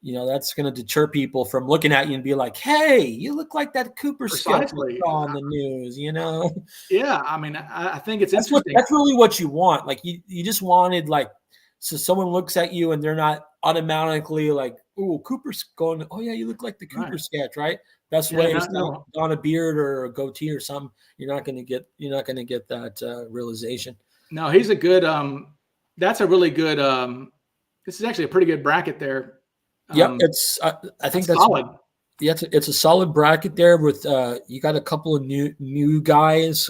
that's gonna deter people from looking at you and be like, "Hey, you look like that Cooper sketch on the news," Yeah, I mean, I think it's interesting. That's really what you want. Like you just wanted so someone looks at you and they're not automatically like, "Oh, Cooper's going. Oh yeah, you look like the Cooper sketch, right?" Best way is on a beard or a goatee or something. You're not going to get that realization. No, he's a good. That's a really good. This is actually a pretty good bracket there. It's. I think that's solid. It's a solid bracket there with. You got a couple of new guys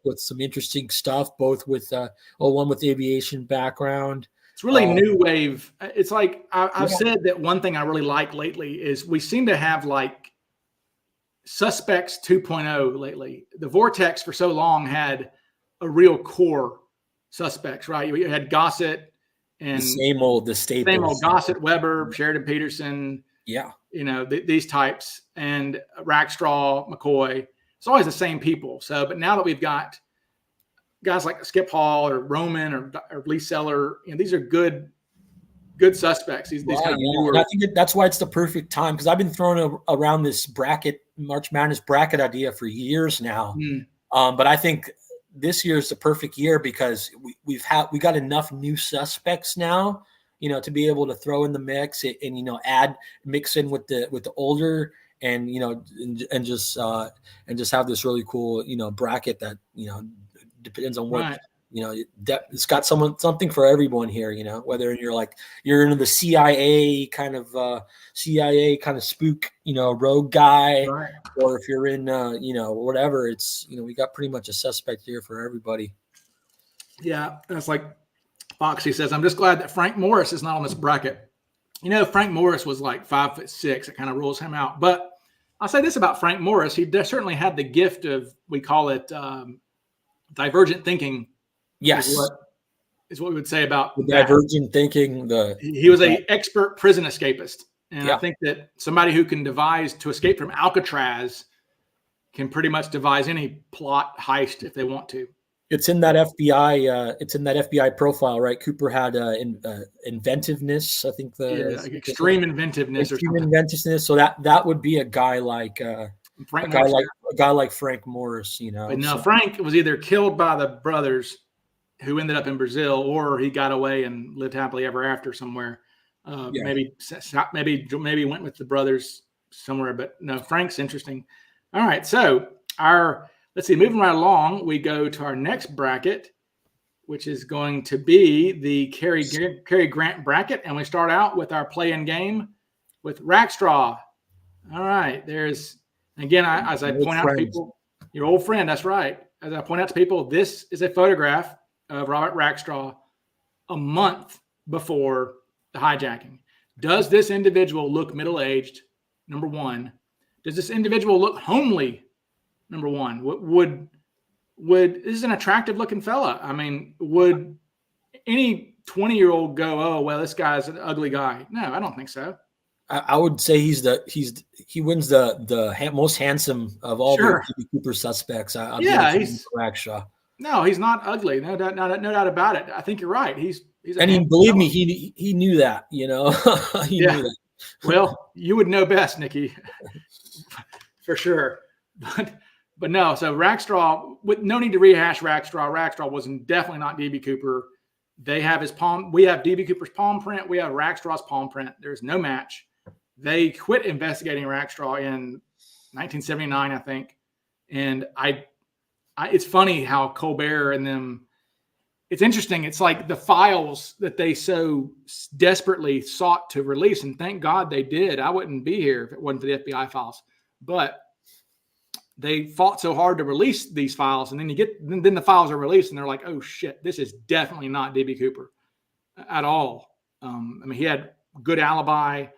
with some interesting stuff. Both with one with aviation background. It's really new wave. It's like I've said that one thing I really like lately is we seem to have like Suspects 2.0 lately. The Vortex for so long had a real core suspects, right? You had Gossett and the same old Gossett, Weber, Sheridan Peterson. Yeah. These types and Rackstraw, McCoy. It's always the same people. So, but now that we've got guys like Skip Hall or Roman or Lee Seller, these are good suspects. These kind of newer. I think that's why it's the perfect time because I've been throwing around this March Madness bracket idea for years now. But I think this year is the perfect year because we got enough new suspects now, to be able to throw in the mix and mix in with the older and and just have this really cool bracket that depends on what. Right. It's got something for everyone here, whether you're into the CIA kind of spook, rogue guy, right. Or if you're in, whatever, it's, we got pretty much a suspect here for everybody. Yeah. That's like Foxy says, I'm just glad that Frank Morris is not on this bracket. Frank Morris was like 5'6". It kind of rules him out. But I'll say this about Frank Morris. He certainly had the gift of, we call it divergent thinking. Yes, is what we would say about the divergent thinking. He was an expert prison escapist, and I think that somebody who can devise to escape from Alcatraz can pretty much devise any plot heist if they want to. It's in that FBI. It's in that FBI profile, right? Cooper had inventiveness. I think extreme inventiveness. Extreme inventiveness. So that would be a guy like Frank Morris. But no, Frank was either killed by the brothers who ended up in Brazil, or he got away and lived happily ever after somewhere. Maybe went with the brothers somewhere, but no, Frank's interesting. All right, so let's see, moving right along, we go to our next bracket, which is going to be the Carrie Grant bracket, and we start out with our play-in game with Rackstraw. All right, again, as I point out to people, your old friend, that's right. As I point out to people, this is a photograph of Robert Rackstraw a month before the hijacking. Does this individual look middle-aged? Number one. Does this individual look homely? Number one. This is an attractive-looking fella. I mean, would any 20-year-old go, oh, well, this guy's an ugly guy? No, I don't think so. I would say he wins the most handsome of all the DB Cooper suspects. He's Rackstraw. No, he's not ugly. No doubt about it. I think you're right. Believe me, he knew that. You know, he knew that. Well, you would know best, Nicky, for sure. But no. So Rackstraw, with no need to rehash Rackstraw. Rackstraw was definitely not DB Cooper. They have his palm. We have DB Cooper's palm print. We have Rackstraw's palm print. There's no match. They quit investigating Rackstraw in 1979, I think. And it's funny how Colbert and them, it's interesting. It's like the files that they so desperately sought to release, and thank God they did. I wouldn't be here if it wasn't for the FBI files. But they fought so hard to release these files, and then the files are released, and they're like, oh shit, this is definitely not DB Cooper at all. I mean, he had good alibi.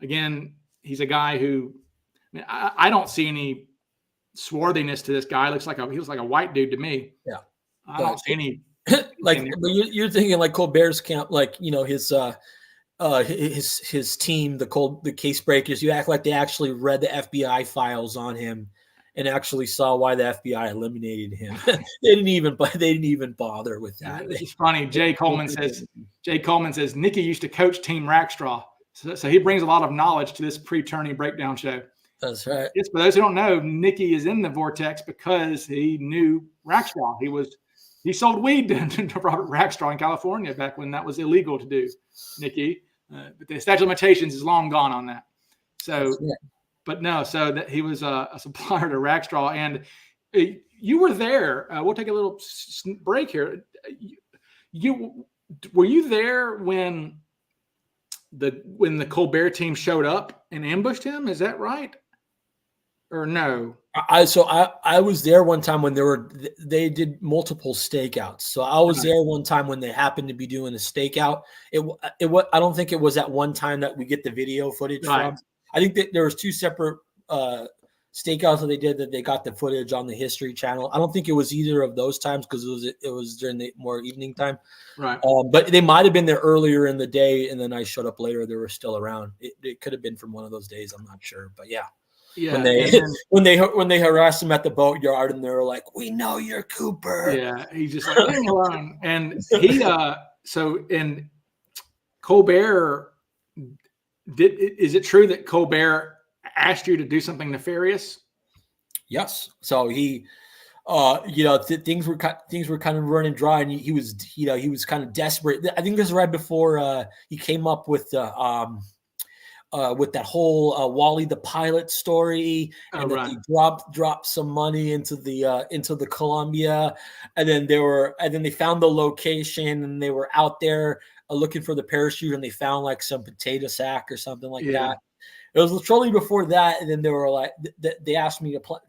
Again, he's a guy who, I don't see any swarthiness to this guy. He looks like a white dude to me. Yeah, I don't see any. But you're thinking like Colbert's camp, like, you know, his team, the case breakers. You act like they actually read the FBI files on him and actually saw why the FBI eliminated him. They didn't even bother with that. It's funny. Jay Coleman says Nicky used to coach Team Rackstraw, so he brings a lot of knowledge to this pre-tourney breakdown show. That's right. Yes, for those who don't know, Nicky is in the vortex because he knew Rackstraw. He sold weed to Robert Rackstraw in California back when that was illegal to do, Nicky. But the statute of limitations is long gone on that. So, but no, so that he was a supplier to Rackstraw, and you were there. We'll take a little break here. Were you there when the Colbert team showed up and ambushed him? Is that right? Or no? I was there one time when they did multiple stakeouts. So I was there one time when they happened to be doing a stakeout. I don't think it was at one time that we get the video footage from. I think that there was two separate stakeouts that they did that they got the footage on the History Channel. I don't think it was either of those times because it was during the more evening time. Right. But they might have been there earlier in the day, and then I showed up later. They were still around. It could have been from one of those days. I'm not sure, but yeah. Yeah, when they harassed him at the boatyard and they were like, "We know you're Cooper." Yeah, he's just like, leave me alone. And he and Colbert is it true that Colbert asked you to do something nefarious? Yes. So he things were kind of running dry, and he was kind of desperate. I think this was right before he came up with that whole Wally the pilot story, and that he dropped some money into the Columbia, and then they found the location, and they were out there looking for the parachute, and they found like some potato sack or something like that. It was shortly before that, and then they were like, they asked me to plant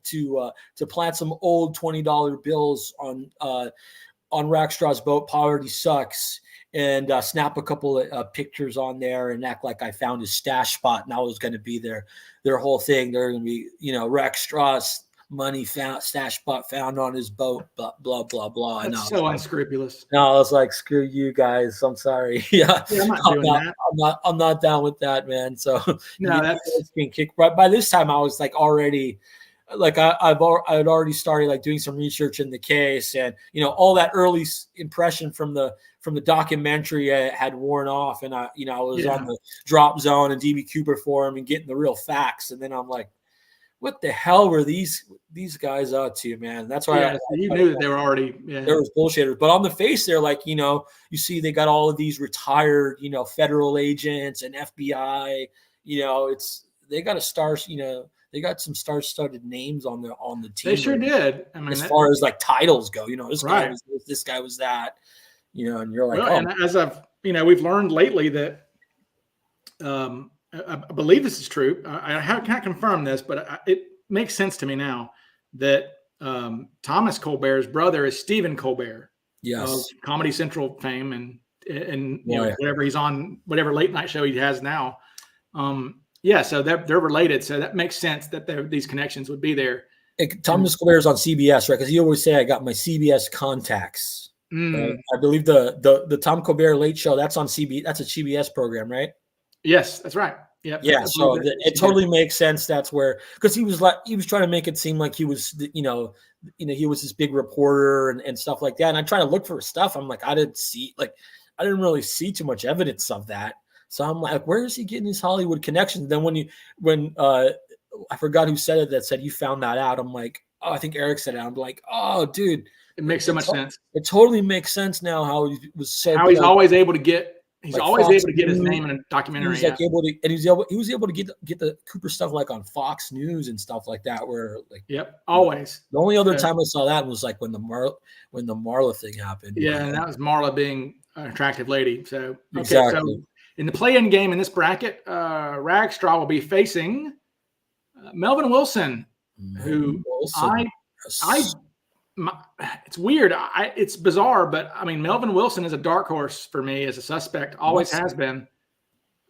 some old $20 bills on Rackstraw's boat. Poverty Sucks. And snap a couple of pictures on there and act like I found his stash spot, and I was going to be their whole thing. They're going to be, Rackstraw's money stash spot found on his boat, blah blah blah blah. That's so unscrupulous. No, I was like, screw you guys. I'm sorry. Yeah, I'm not doing that. I'm not down with that, man. So no, that's being kicked. But by this time, I was like already. Like I had already started like doing some research in the case, and all that early impression from the documentary had worn off, and I was on the Drop Zone and DB Cooper forum and getting the real facts, and then I'm like, what the hell were these guys up to, man? That's why Yeah, so you knew that they were already there was bullshitters. But on the face, they're like, you see they got all of these retired, federal agents and FBI. They got they got some star-studded names on the team. They sure did. I mean, as far as like titles go, this right. guy was this guy was that, and you're like, well, and as we've learned lately that, I believe this is true. I can't confirm this, but it makes sense to me now that Thomas Colbert's brother is Stephen Colbert, yes, of Comedy Central fame, and Right. whatever he's on, whatever late night show he has now. So they're related. So that makes sense that these connections would be there. Thomas Colbert is on CBS, right? Because he always say, "I got my CBS contacts." I believe the Tom Colbert Late Show, that's on CBS. That's a CBS program, right? Yes, that's right. Yep. Yeah. So it totally makes sense. That's where, because he was trying to make it seem like he was, he was this big reporter and stuff like that. And I try to look for stuff. I'm like, I didn't really see too much evidence of that. So I'm like, where is he getting his Hollywood connections? Then when I forgot who said it, that said you found that out. I'm like, oh, I think Eric said it. I'm like, oh, dude, it makes so much sense. It totally makes sense now how he was so. How he's always able to get. He's like always Fox able to get his News. name in a documentary. He was able to, and he was able to get the Cooper stuff like on Fox News and stuff like that. Where like, yep, always. The only other time I saw that was like when the Marla thing happened. Yeah, and that was Marla being an attractive lady. So exactly. So in the play-in game in this bracket, Ragstraw will be facing Melvin Wilson, it's weird. It's bizarre, but I mean, Melvin Wilson is a dark horse for me as a suspect, always has been,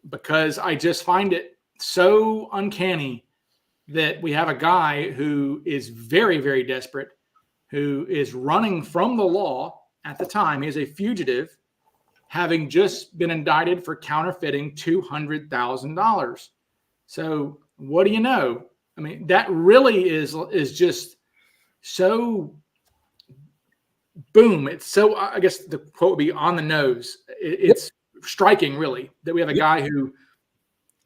because I just find it so uncanny that we have a guy who is very, very desperate, who is running from the law at the time. He is a fugitive, having just been indicted for counterfeiting $200,000. So what do you know? I mean, that really is just so boom. It's so, I guess the quote would be on the nose. It's striking, really, that we have a guy who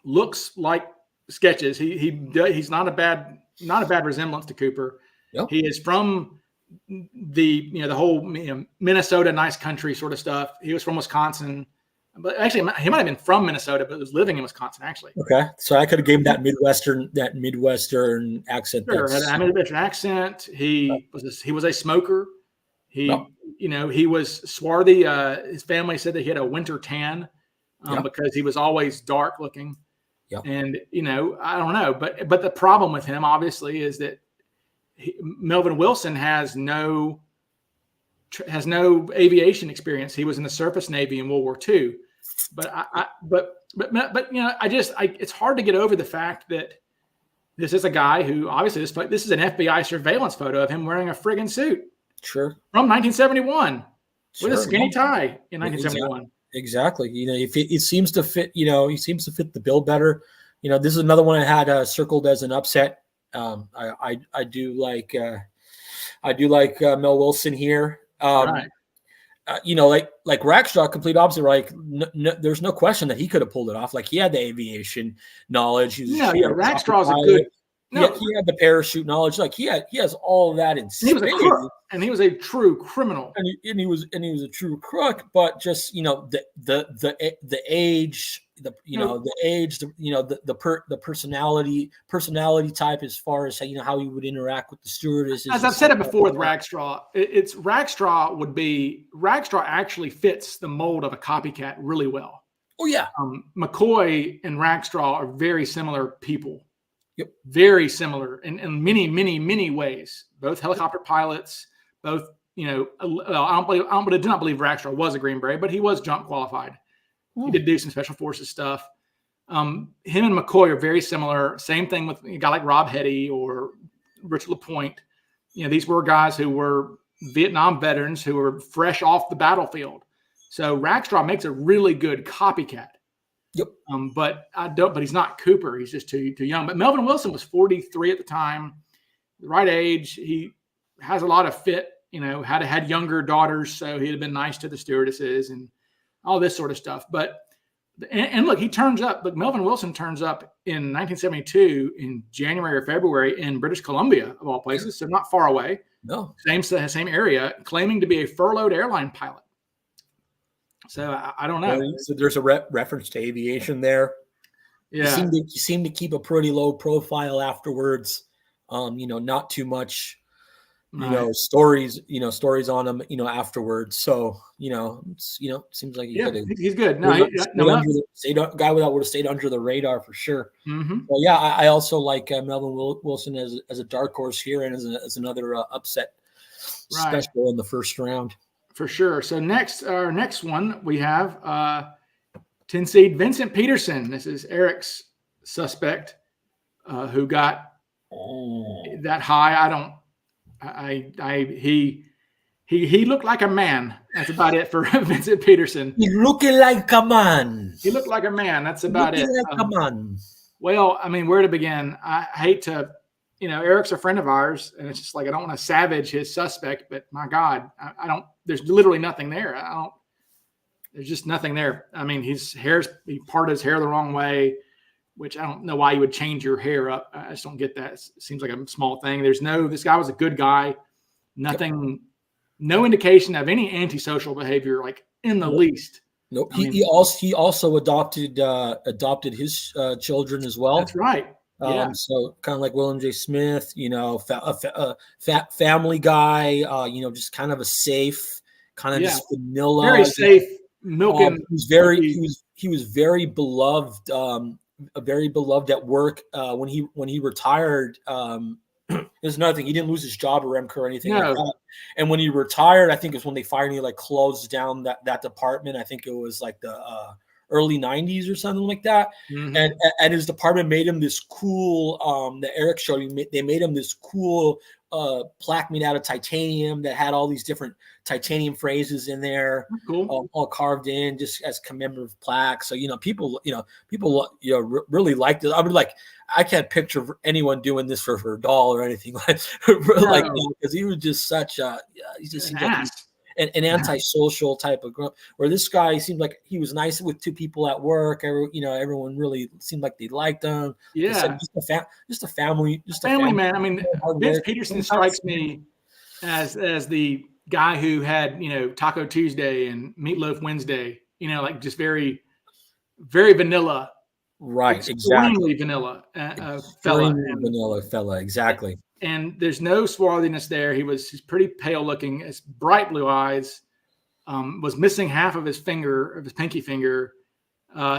looks like sketches. He's not a bad resemblance to Cooper. Yep. He is from the whole Minnesota nice country sort of stuff. He was from Wisconsin, but actually he might have been from Minnesota, but was living in Wisconsin actually. Okay, so I could have gave him that Midwestern accent. Sure, had a Midwestern accent. He was a smoker. He was swarthy. His family said that he had a winter tan because he was always dark looking. Yep. And I don't know, but the problem with him obviously is that Melvin Wilson has no aviation experience. He was in the surface Navy in World War II, but it's hard to get over the fact that this is a guy who obviously this is an FBI surveillance photo of him wearing a friggin' suit. Sure. From 1971 with a skinny tie in 1971. Exactly. If it seems to fit, he seems to fit the bill better. This is another one I had circled as an upset. I do like Mel Wilson here. Right. Like Rackstraw, complete opposite. Like there's no question that he could have pulled it off. Like he had the aviation knowledge. Rackstraw's a good. He had the parachute knowledge. Like he has all of that in he was a crook, and he was a true criminal. And he was a true crook. But just the age, the personality type as far as how he would interact with the stewardesses. As I've said it before with Rackstraw, Rackstraw actually fits the mold of a copycat really well. Oh yeah, McCoy and Rackstraw are very similar people. Yep. Very similar in many, many, many ways. Both helicopter pilots, both, I do not believe Rackstraw was a Green Beret, but he was jump qualified. He did do some special forces stuff. Him and McCoy are very similar. Same thing with a guy like Rob Hetty or Richard LaPointe. These were guys who were Vietnam veterans who were fresh off the battlefield. So Rackstraw makes a really good copycat. Yep. But he's not Cooper. He's just too young. But Melvin Wilson was 43 at the time, the right age. He has a lot of fit, had younger daughters, so he'd have been nice to the stewardesses and all this sort of stuff. But and look, he turns up. Look, Melvin Wilson turns up in 1972 in January or February in British Columbia, of all places, so not far away. No, same area, claiming to be a furloughed airline pilot. So I don't know. so there's a reference to aviation there. Yeah, He seemed to keep a pretty low profile afterwards. Not too much, stories on him, afterwards. So, seems like he's good. No, guy that would have stayed under the radar for sure. Mm-hmm. Well, yeah, I also like Melvin Wilson as a dark horse here and as another upset special in the first round. For sure. So our next one we have 10 seed Vincent Peterson. This is Eric's suspect who got that high. He looked like a man. That's about it for Vincent Peterson. He looking like a man. He looked like a man. That's about it. Like a man. Well, I mean, where to begin? I hate to, Eric's a friend of ours, and it's just like I don't want to savage his suspect, but my God, I don't. There's literally nothing there. There's just nothing there. I mean, he parted his hair the wrong way, which I don't know why you would change your hair up. I just don't get that. It seems like a small thing. This guy was a good guy. Nothing, no indication of any antisocial behavior, like in the least. Nope. He also adopted his children as well. That's right. Yeah. So kind of like William J. Smith, family guy, just kind of a safe, kind of just vanilla, very safe, milking. He was very beloved, very beloved at work. When he retired, there's another thing. He didn't lose his job or Remco or anything like that. And when he retired, I think it's when they finally closed down that department. I think it was like the early 90s or something like that. Mm-hmm. And his department made him this cool, that Eric showed me, they made him this cool plaque made out of titanium that had all these different titanium phrases in there, cool. All carved in just as commemorative plaques. So, people really liked it. I mean, I can't picture anyone doing this for Verdal or anything like that, because he was just such a, he just seemed like an antisocial type of grunt, where this guy seemed like he was nice with two people at work. Everyone really seemed like they liked him. Yeah. Just a family man. I mean, Vince Peterson strikes me as the guy who had, Taco Tuesday and Meatloaf Wednesday, just very, very vanilla. Right. Extremely vanilla fella. Vanilla fella. Exactly. And there's no swarthiness there. He's pretty pale looking. It's bright blue eyes. Was missing half of his pinky finger.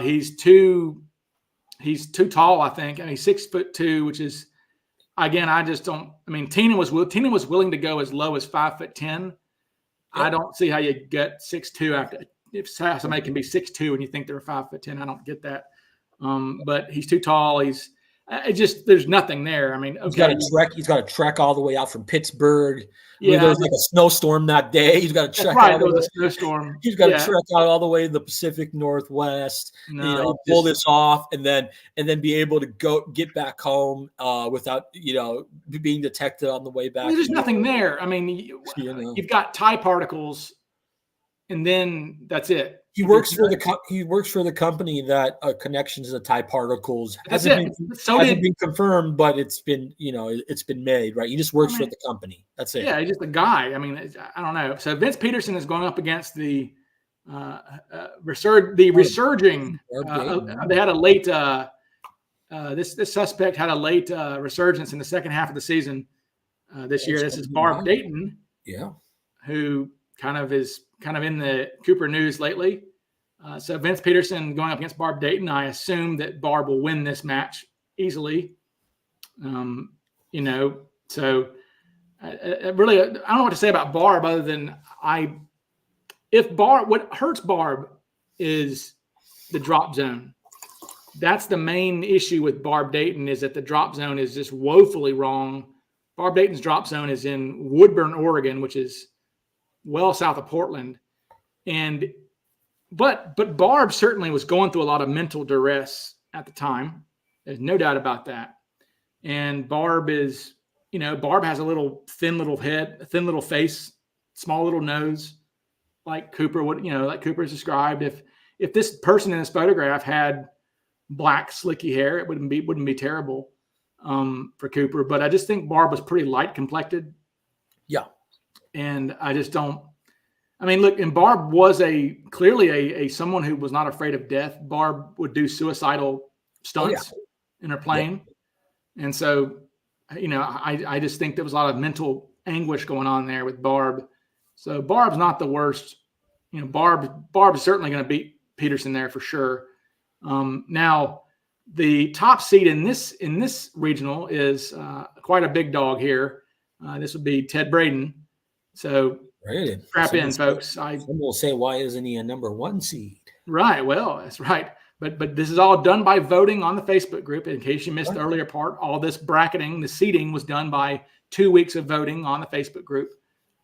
He's too tall, I think. I mean, 6'2", which is, again, I just don't. I mean, Tina was willing to go as low as 5'10". Yep. I don't see how you get 6'2" after. If somebody can be 6'2" and you think they're 5'10", I don't get that. But he's too tall. There's nothing there. I mean, okay. He's got to trek all the way out from Pittsburgh. Yeah, there was a snowstorm that day. He's got to trek out. There was a snowstorm. He's got to trek out all the way to the Pacific Northwest. Pull this off, and then be able to get back home without being detected on the way back. There's nothing there. I mean, you've got tie particles, and then that's it. He works for the company that connections to tie particles hasn't been confirmed, but it's been made, right? He just works for the company. That's it. Yeah, he's just a guy. I mean, I don't know. So Vince Peterson is going up against the resurging. They had a late. This suspect had a late resurgence in the second half of the season this year. This is Barb Dayton. Yeah, who is in the Cooper news lately. So Vince Peterson going up against Barb Dayton. I assume that Barb will win this match easily. So I don't know what to say about Barb other than what hurts Barb is the drop zone. That's the main issue with Barb Dayton, is that the drop zone is just woefully wrong. Barb Dayton's drop zone is in Woodburn, Oregon, which is well south of Portland. But Barb certainly was going through a lot of mental duress at the time. There's no doubt about that. And Barb has a thin little head, a thin little face, small little nose, like Cooper would, like Cooper's described. if this person in this photograph had black slicky hair, it wouldn't be terrible for Cooper. But I just think Barb was pretty light complected. Yeah. And I just don't. I mean, look, and Barb was clearly a someone who was not afraid of death. Barb would do suicidal stunts in her plane. Yeah. And so, I just think there was a lot of mental anguish going on there with Barb. So Barb's not the worst. Barb's certainly going to beat Peterson there for sure. Now, the top seed in this regional is quite a big dog here. This would be Ted Braden. So strap in, folks. Some will say, why isn't he a number 1 seed? Right. Well, that's right. But this is all done by voting on the Facebook group. In case you missed the earlier part, all this bracketing, the seeding was done by 2 weeks of voting on the Facebook group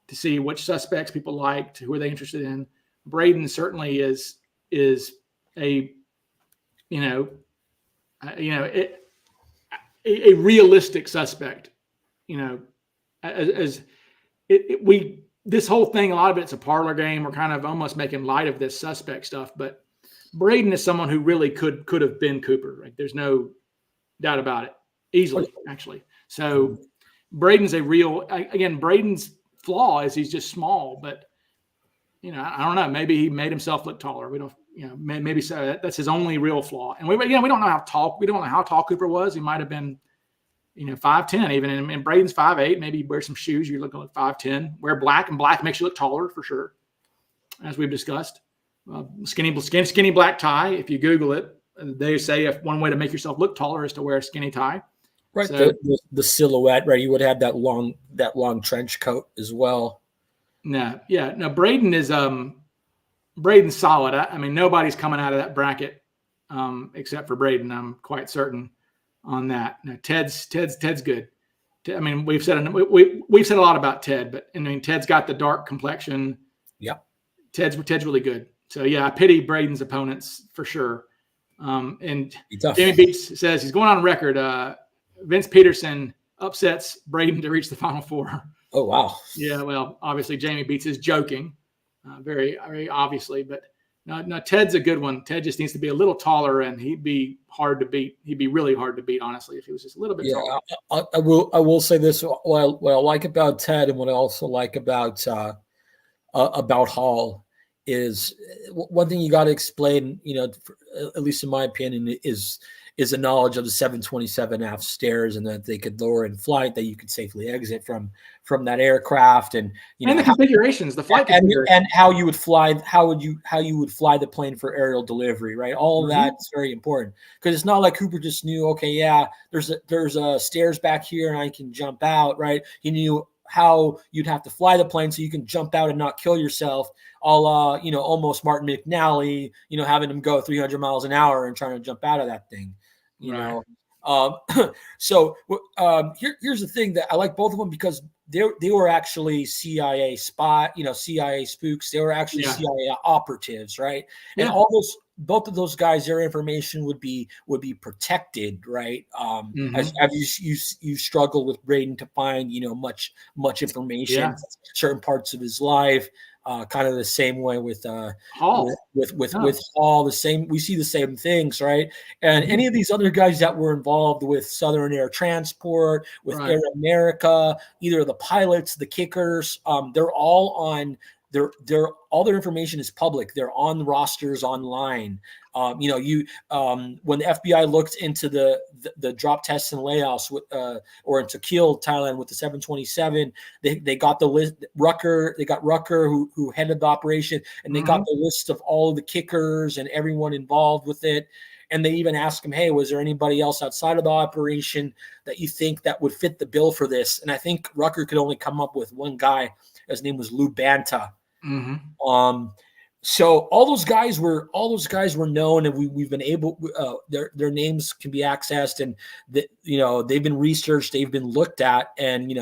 to see which suspects people liked, who are they interested in. Braden certainly is a realistic suspect. This whole thing, a lot of it's a parlor game. We're kind of almost making light of this suspect stuff, but Braden is someone who really could have been Cooper. Right? There's no doubt about it. Easily, actually. So Braden's Braden's flaw is he's just small, but I don't know. Maybe he made himself look taller. We don't, maybe so. That's his only real flaw. And we don't know how tall. We don't know how tall Cooper was. He might have been, 5'10", even. And Braden's 5'8". Maybe wear some shoes. You're looking like 5'10". Wear black, and black makes you look taller for sure, as we've discussed. Skinny black tie. If you Google it, they say if one way to make yourself look taller is to wear a skinny tie. Right. So, the silhouette, right? You would have that long trench coat as well. No, Braden is Braden's solid. I mean, nobody's coming out of that bracket except for Braden. I'm quite certain on that. No, Ted's good. I mean, we've said a lot about Ted, but I mean, Ted's got the dark complexion. Yeah, Ted's really good. So yeah, I pity Braden's opponents for sure. And Jamie Beats says he's going on record. Vince Peterson upsets Braden to reach the Final Four. Oh, wow. Yeah, well, obviously Jamie Beats is joking, very, very obviously. But no, Ted's a good one. Ted just needs to be a little taller, and he'd be hard to beat. He'd be really hard to beat, honestly, if he was just a little bit taller. I will say this. What I like about Ted, and what I also like about Hall, is one thing you got to explain. At least in my opinion, is a knowledge of the 727 aft stairs, and that they could lower in flight, that you could safely exit from that aircraft, and the configurations, the flight and how you would fly, how you would fly the plane for aerial delivery, right? All of that's very important, because it's not like Cooper just knew, okay, yeah, there's a stairs back here and I can jump out, right? He knew how you'd have to fly the plane so you can jump out and not kill yourself, a la, almost Martin McNally, having him go 300 miles an hour and trying to jump out of that thing. So here's the thing that I like both of them, because they were actually CIA CIA spooks. They were actually CIA operatives, right? And both of those guys, their information would be protected, right? As you struggle with Braden to find much information, certain parts of his life. Kind of the same way with Hall. With Hall, the same. We see the same things, right? And any of these other guys that were involved with Southern Air Transport, with Air America, either the pilots, the kickers, they're all on. All their information is public. They're on rosters online. When the FBI looked into the drop tests and layouts or into Kiel, Thailand, with the 727, they got the list. They got Rucker who headed the operation, and they got the list of all of the kickers and everyone involved with it. And they even asked him, hey, was there anybody else outside of the operation that you think that would fit the bill for this? And I think Rucker could only come up with one guy. His name was Lou Banta. So all those guys were known, and we've been able, their names can be accessed, and they've been researched, they've been looked at, and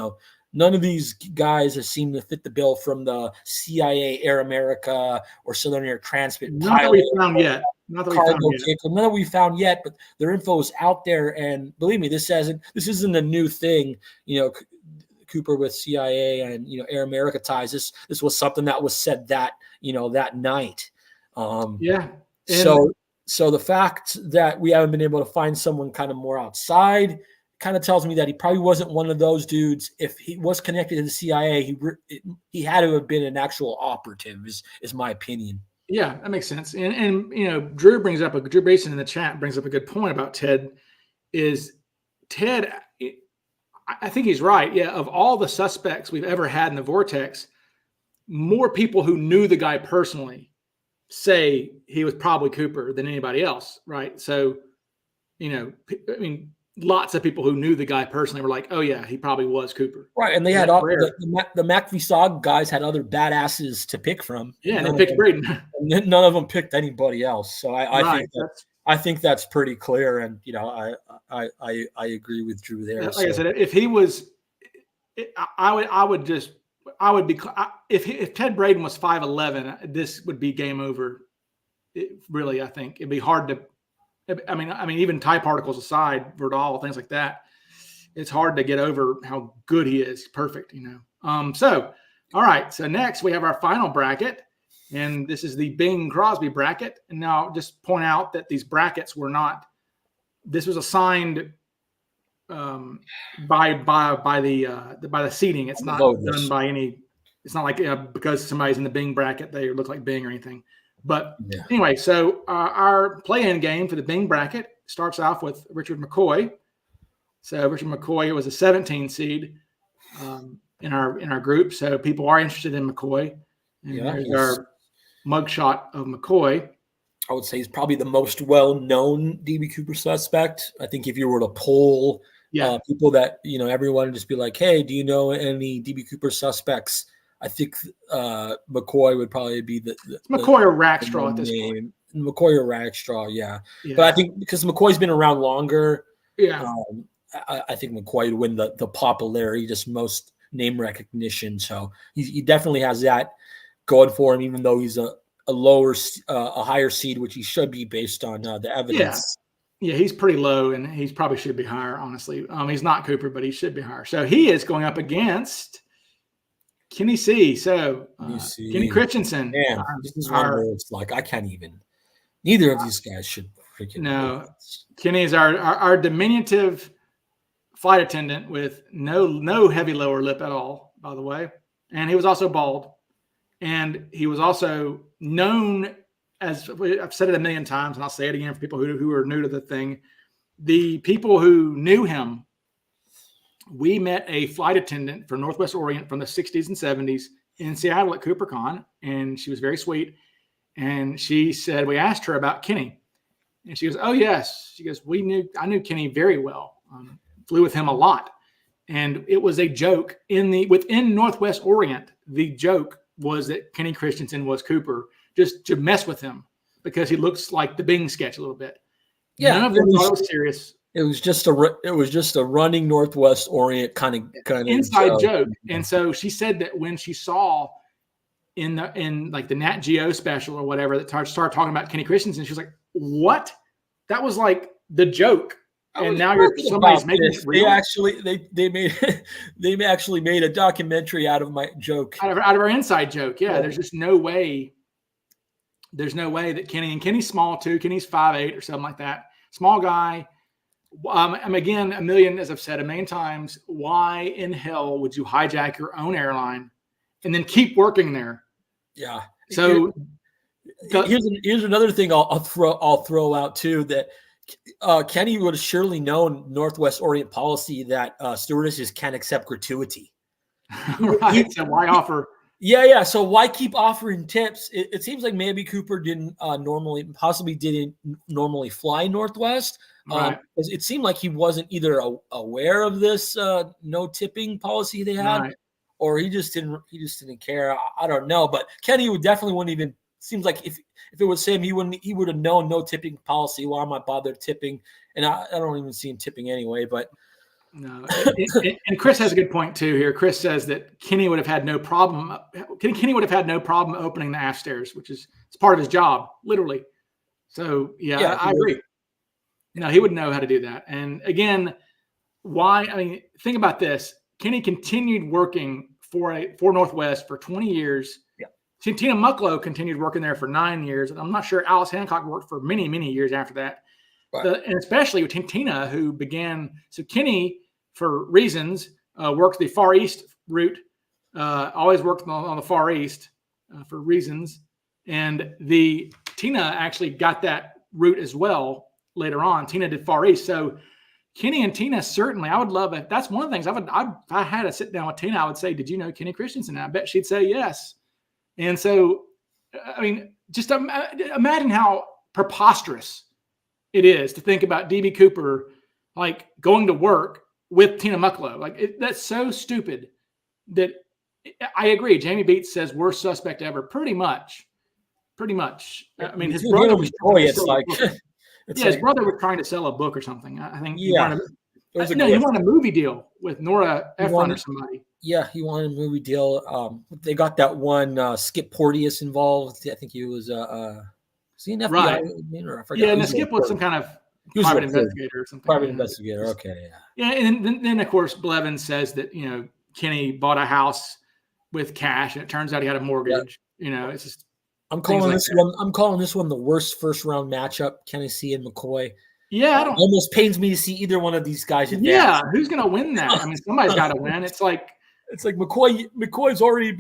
none of these guys have seemed to fit the bill from the CIA, Air America, or Southern Air Transport. Not that we found yet. None that we found yet, but their info is out there, and believe me, this isn't a new thing. Cooper with CIA and Air America ties. This was something that was said that that night. So the fact that we haven't been able to find someone kind of more outside kind of tells me that he probably wasn't one of those dudes. If he was connected to the CIA, he had to have been an actual operative, is my opinion. Yeah, that makes sense. And you know, Drew Basin in the chat brings up a good point about Ted. Is Ted? I think he's right. Yeah, of all the suspects we've ever had in the Vortex, more people who knew the guy personally say he was probably Cooper than anybody else, right? So, you know, I mean, lots of people who knew the guy personally were like, "Oh yeah, he probably was Cooper." Right, and they had all the MacVisog guys had other badasses to pick from. Yeah, and they picked Braden. None of them picked anybody else. So I think that's pretty clear, and you know, I agree with Drew there. Like I said, if he was, I would be if Ted Braden was 5'11", this would be game over. Really, I think it'd be hard to. I mean, even tie particles aside, Verdal, things like that, it's hard to get over how good he is. Perfect, you know. So, all right. So next we have our final bracket, and this is the Bing Crosby bracket. And now just point out that these brackets were not. This was assigned by the seating. It's not done by any. It's not like because somebody's in the Bing bracket they look like Bing or anything. But anyway, so our play-in game for the Bing bracket starts off with Richard McCoy. So Richard McCoy was a 17 seed in our group. So people are interested in McCoy. And there's our mugshot of McCoy. I would say he's probably the most well-known DB Cooper suspect. I think if you were to poll people that, you know, everyone would just be like, hey, do you know any DB Cooper suspects? I think McCoy would probably be the McCoy or Rackstraw at this point. McCoy or Rackstraw, yeah. But I think because McCoy's been around longer, I think McCoy would win the popularity, just most name recognition. So he definitely has that going for him, even though he's a higher seed, which he should be based on the evidence. Yeah, he's pretty low, and he probably should be higher, honestly. He's not Cooper, but he should be higher. So he is going up against Kenny C. So Kenny Christensen. Man, this is one where it's like I can't even. Neither of these guys should freaking. No, Kenny is our diminutive flight attendant with no heavy lower lip at all, by the way, and he was also bald, and he was also known as I've said it a million times, and I'll say it again for people who are new to the thing. The people who knew him. We met a flight attendant for Northwest Orient from the 60s and 70s in Seattle at CooperCon, and she was very sweet. And she said, we asked her about Kenny, and she goes, "Oh yes." She goes, I knew Kenny very well. Flew with him a lot, and it was a joke within Northwest Orient. The joke was that Kenny Christensen was Cooper, just to mess with him because he looks like the Bing sketch a little bit. Yeah, none of them thought it was serious. It was just a running Northwest Orient kind of inside joke. And so she said that when she saw in like the Nat Geo special or whatever that started talking about Kenny Christensen, she was like, "What? That was like the joke." And now somebody's making it real. They actually made a documentary out of my joke. Out of our inside joke. Yeah, there's just no way. There's no way that Kenny's small too. Kenny's 5'8" or something like that. Small guy. Again, as I've said a million times, why in hell would you hijack your own airline and then keep working there? Yeah. So here's another thing I'll throw out too, that Kenny would have surely known Northwest Orient policy that stewardesses can't accept gratuity. Right. So why offer? Yeah. So why keep offering tips? It seems like maybe Cooper didn't normally fly Northwest. Right. It seemed like he wasn't either aware of this no tipping policy they had, right. or he just didn't care. I don't know, but Kenny wouldn't even. Seems like if it was him, he would have known no tipping policy. Why am I bother tipping? And I don't even see him tipping anyway. But no, and Chris has a good point too here. Chris says that Kenny would have had no problem. Kenny would have had no problem opening the aft stairs, which is it's part of his job, literally. So yeah, I agree. No, he would know how to do that. And again, why? I mean, think about this. Kenny continued working for Northwest for 20 years. Yeah. Tina Mucklow continued working there for 9 years. And I'm not sure Alice Hancock worked for many, many years after that. Right. And especially with Tina, who began. So Kenny, for reasons, worked the Far East route. Always worked on the Far East for reasons. And Tina actually got that route as well later on. Tina did Far East. So Kenny and Tina, certainly, I would love it. That's one of the things if I had to sit down with Tina, I would say, did you know Kenny Christensen? And I bet she'd say yes. And so, I mean, just imagine how preposterous it is to think about DB Cooper, like going to work with Tina Mucklow. Like that's so stupid that I agree. Jamie Beats says worst suspect ever. Pretty much. I mean, his brother was his brother was trying to sell a book or something. I think he wanted a movie deal with Nora Ephron or somebody. Yeah, he wanted a movie deal. They got that one Skip Porteous involved. I think he was is he an FBI? Right. Or I forgot. Yeah, and Skip was some kind of private investigator or something. Private investigator. Okay. Yeah, and then of course Blevins says that Kenny bought a house with cash, and it turns out he had a mortgage. Yeah. It's just. I'm calling this one the worst first round matchup. Kenny and McCoy. Yeah, it almost pains me to see either one of these guys advance. Yeah, who's going to win that? I mean, somebody's got to win. It's like McCoy's already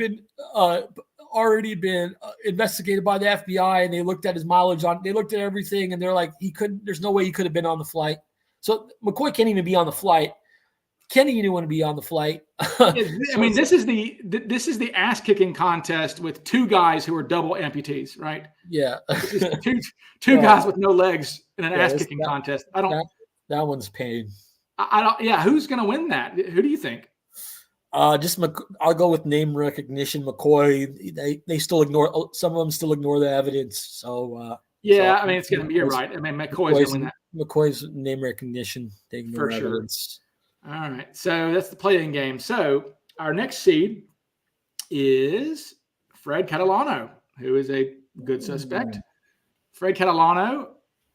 been investigated by the FBI, and they looked at his mileage they looked at everything, and they're like, there's no way he could have been on the flight. So McCoy can't even be on the flight. Kenny didn't want to be on the flight. I mean, this is the ass kicking contest with two guys who are double amputees, right? Yeah, two guys with no legs in an ass kicking contest. That one's pain. I don't. Yeah, who's going to win that? Who do you think? I'll go with name recognition. McCoy. They still ignore. Some of them still ignore the evidence. So I mean, it's going to be. You're right. I mean, McCoy's going to win that. McCoy's name recognition. They ignore for sure. Evidence. All right, so that's the play-in game. So our next seed is Fred Catalano, who is a good suspect. Fred Catalano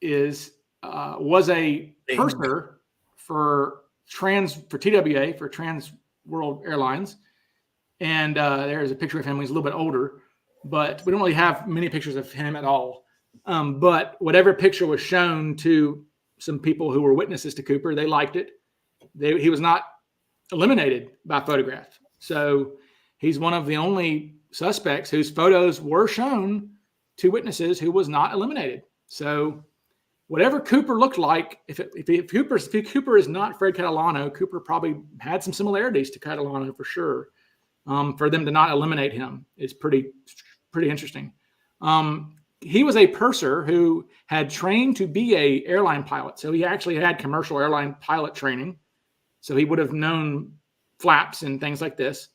was a purser for TWA, for Trans World Airlines, and there's a picture of him. He's a little bit older, but we don't really have many pictures of him at all. But whatever picture was shown to some people who were witnesses to Cooper, they liked it. He was not eliminated by photograph. So he's one of the only suspects whose photos were shown to witnesses who was not eliminated. So whatever Cooper looked like, if Cooper is not Fred Catalano, Cooper probably had some similarities to Catalano for sure. For them to not eliminate him is pretty interesting. He was a purser who had trained to be a airline pilot. So he actually had commercial airline pilot training. So he would have known flaps and things like this.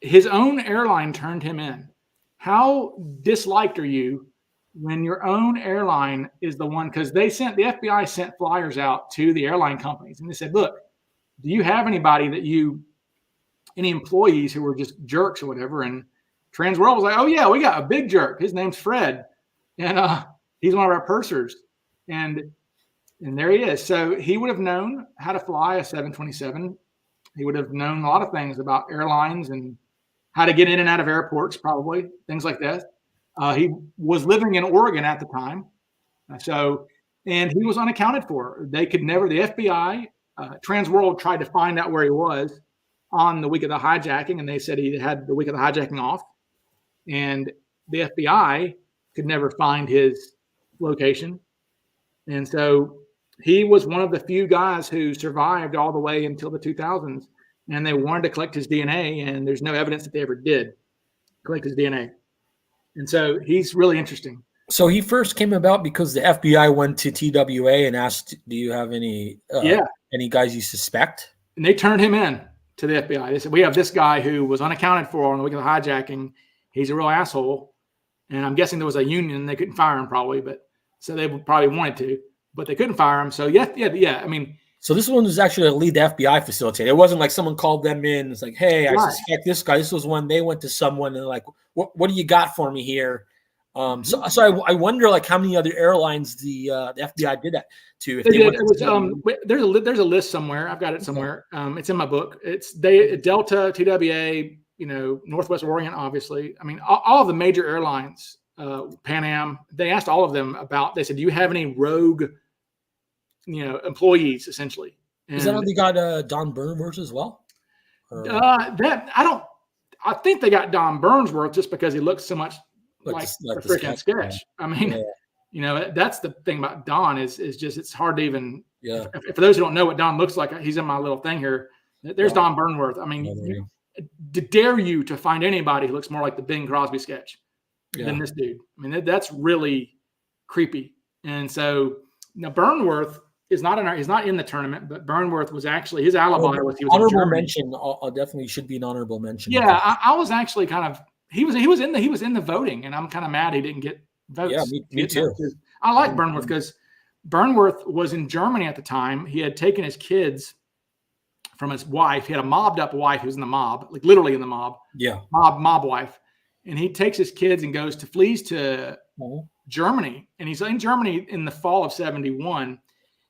His own airline turned him in. How disliked are you when your own airline is the one? Because the FBI sent flyers out to the airline companies, and they said, look, do you have any employees who were just jerks or whatever? And Transworld was like, oh yeah, we got a big jerk. His name's Fred, and he's one of our pursers. And there he is. So he would have known how to fly a 727. He would have known a lot of things about airlines and how to get in and out of airports, probably, things like that. He was living in Oregon at the time. And he was unaccounted for. The FBI, Transworld tried to find out where he was on the week of the hijacking, and they said he had the week of the hijacking off. And the FBI could never find his location. And so he was one of the few guys who survived all the way until the 2000s, and they wanted to collect his DNA, and there's no evidence that they ever did collect his DNA. And so he's really interesting. So he first came about because the FBI went to TWA and asked, do you have any guys you suspect? And they turned him in to the FBI. They said, we have this guy who was unaccounted for on the week of the hijacking. He's a real asshole. And I'm guessing there was a union. They couldn't fire him probably, so they probably wanted to, but they couldn't fire him. So yeah. I mean, so this one was actually a lead FBI facilitator. It wasn't like someone called them in. It's like, hey, I suspect this guy. This was when they went to someone and like, what do you got for me here? So I wonder like how many other airlines the FBI did that to. If they did. It was, there's a list somewhere. I've got it somewhere. It's in my book. It's Delta, TWA, Northwest Orient, obviously. I mean, all of the major airlines, Pan Am, they asked all of them they said, do you have any rogue, employees, essentially? And Is that how they got Don Burnworth as well? I think they got Don Burnsworth just because he looks so much like the freaking sketch. I mean, that's the thing about Don is just, it's hard to even, for those who don't know what Don looks like, he's in my little thing here. There's Don Burnworth. I mean, dare you to find anybody who looks more like the Bing Crosby sketch than this dude. I mean, that's really creepy. And so now Burnworth is he's not in the tournament, but Burnworth was actually, his alibi was he was honorable in Germany. mention. I'll definitely should be an honorable mention. Yeah, I was actually kind of, he was in the voting, and I'm kind of mad he didn't get votes. Yeah, me too. I like Burnworth because Burnworth was in Germany at the time. He had taken his kids from his wife. He had a mobbed up wife who was in the mob, like literally in the mob. Yeah. Mob wife. And he takes his kids and flees to Germany. And he's in Germany in the fall of 71.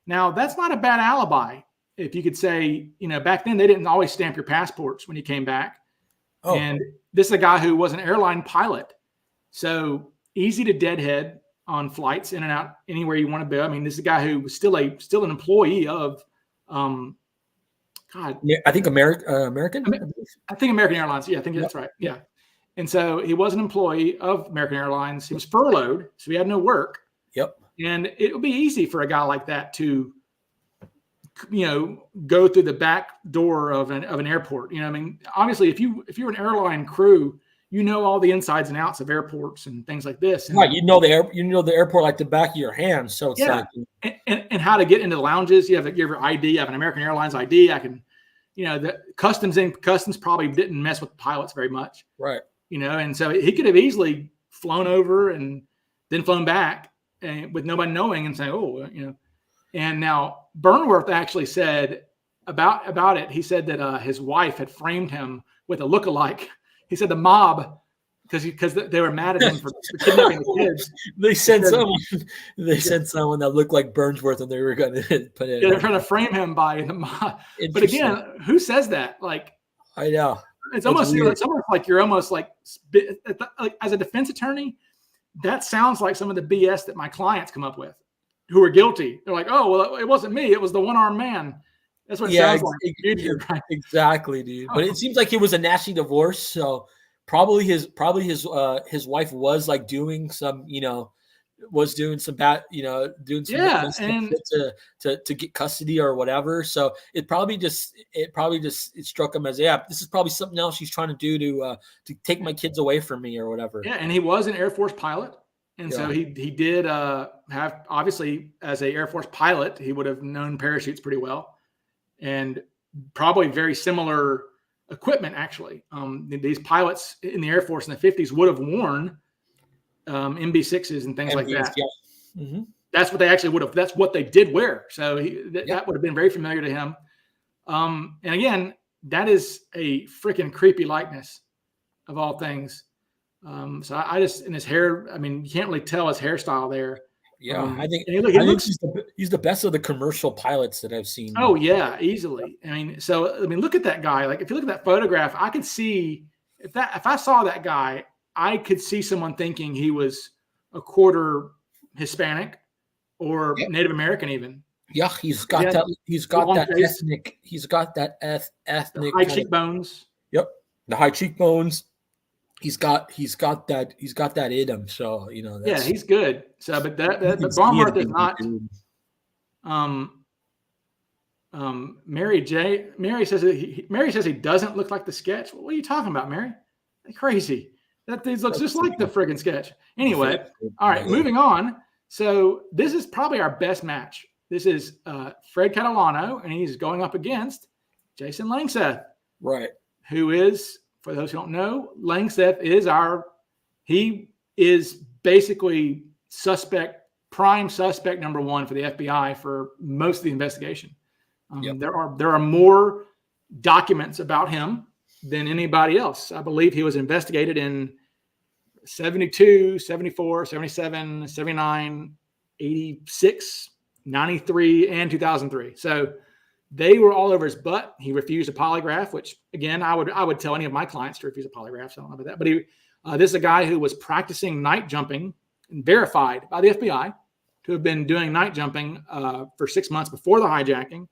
Now, that's not a bad alibi. If you could say, back then they didn't always stamp your passports when you came back. Oh. And this is a guy who was an airline pilot. So easy to deadhead on flights in and out anywhere you want to be. I mean, this is a guy who was still an employee of, I think American. I think American Airlines. Yeah, I think that's right. Yeah. And so he was an employee of American Airlines. He was furloughed, so he had no work. Yep. And it would be easy for a guy like that to, go through the back door of an airport. I mean, obviously, if you're an airline crew, all the insides and outs of airports and things like this. And, right. The airport like the back of your hand. So it's like, and how to get into the lounges. You have your ID. You have an American Airlines ID. I can, the customs probably didn't mess with the pilots very much. Right. And so he could have easily flown over and then flown back with nobody knowing and saying, And now Burnworth actually said about it. He said that his wife had framed him with a lookalike. He said the mob, because they were mad at him for kidnapping the kids. They sent someone that looked like Burnsworth, and they were going to put it. Yeah, they're trying to frame him by the mob. But again, who says that? Like, I know. It's almost like you're almost like as a defense attorney, that sounds like some of the BS that my clients come up with who are guilty. They're like, oh, well, it wasn't me. It was the one-armed man. That's what it sounds like. Exactly, dude. But it seems like it was a nasty divorce. So probably his wife was like doing some, was doing some bad, doing some to get custody or whatever. So it probably just struck him as, this is probably something else she's trying to do to take my kids away from me or whatever. Yeah, and he was an Air Force pilot. And so he did have, obviously, as a Air Force pilot, he would have known parachutes pretty well, and probably very similar equipment, actually. These pilots in the Air Force in the 50s would have worn MB6s and things like that. Yeah. Mm-hmm. That's what they actually would have. That's what they did wear. So that would have been very familiar to him. And again, that is a freaking creepy likeness of all things. So I just, in his hair, I mean, you can't really tell his hairstyle there. Yeah, I think looks, he's the best of the commercial pilots that I've seen. Oh yeah, easily. I mean, look at that guy. Like, if you look at that photograph, I could see if I saw that guy, I could see someone thinking he was a quarter Hispanic or Native American even. Yeah, he's got that ethnic high cheekbones. Yep, the high cheekbones. He's got that in him. So he's good. So, but the Burnworth is not. Mary says he doesn't look like the sketch. What are you talking about, Mary? Crazy. That thing looks just like the friggin' sketch. Anyway, all right, moving on. So this is probably our best match. This is Fred Catalano, and he's going up against Jason Langseth. Right. Who is, for those who don't know, Langseth he is basically prime suspect number one for the FBI for most of the investigation. There are more documents about him than anybody else. I believe he was investigated in 72, 74, 77, 79, 86, 93, and 2003. So They were all over his butt. He refused a polygraph, which again, I would tell any of my clients to refuse a polygraph. So I don't know about that. But this is a guy who was practicing night jumping and verified by the FBI to have been doing night jumping for 6 months before the hijacking.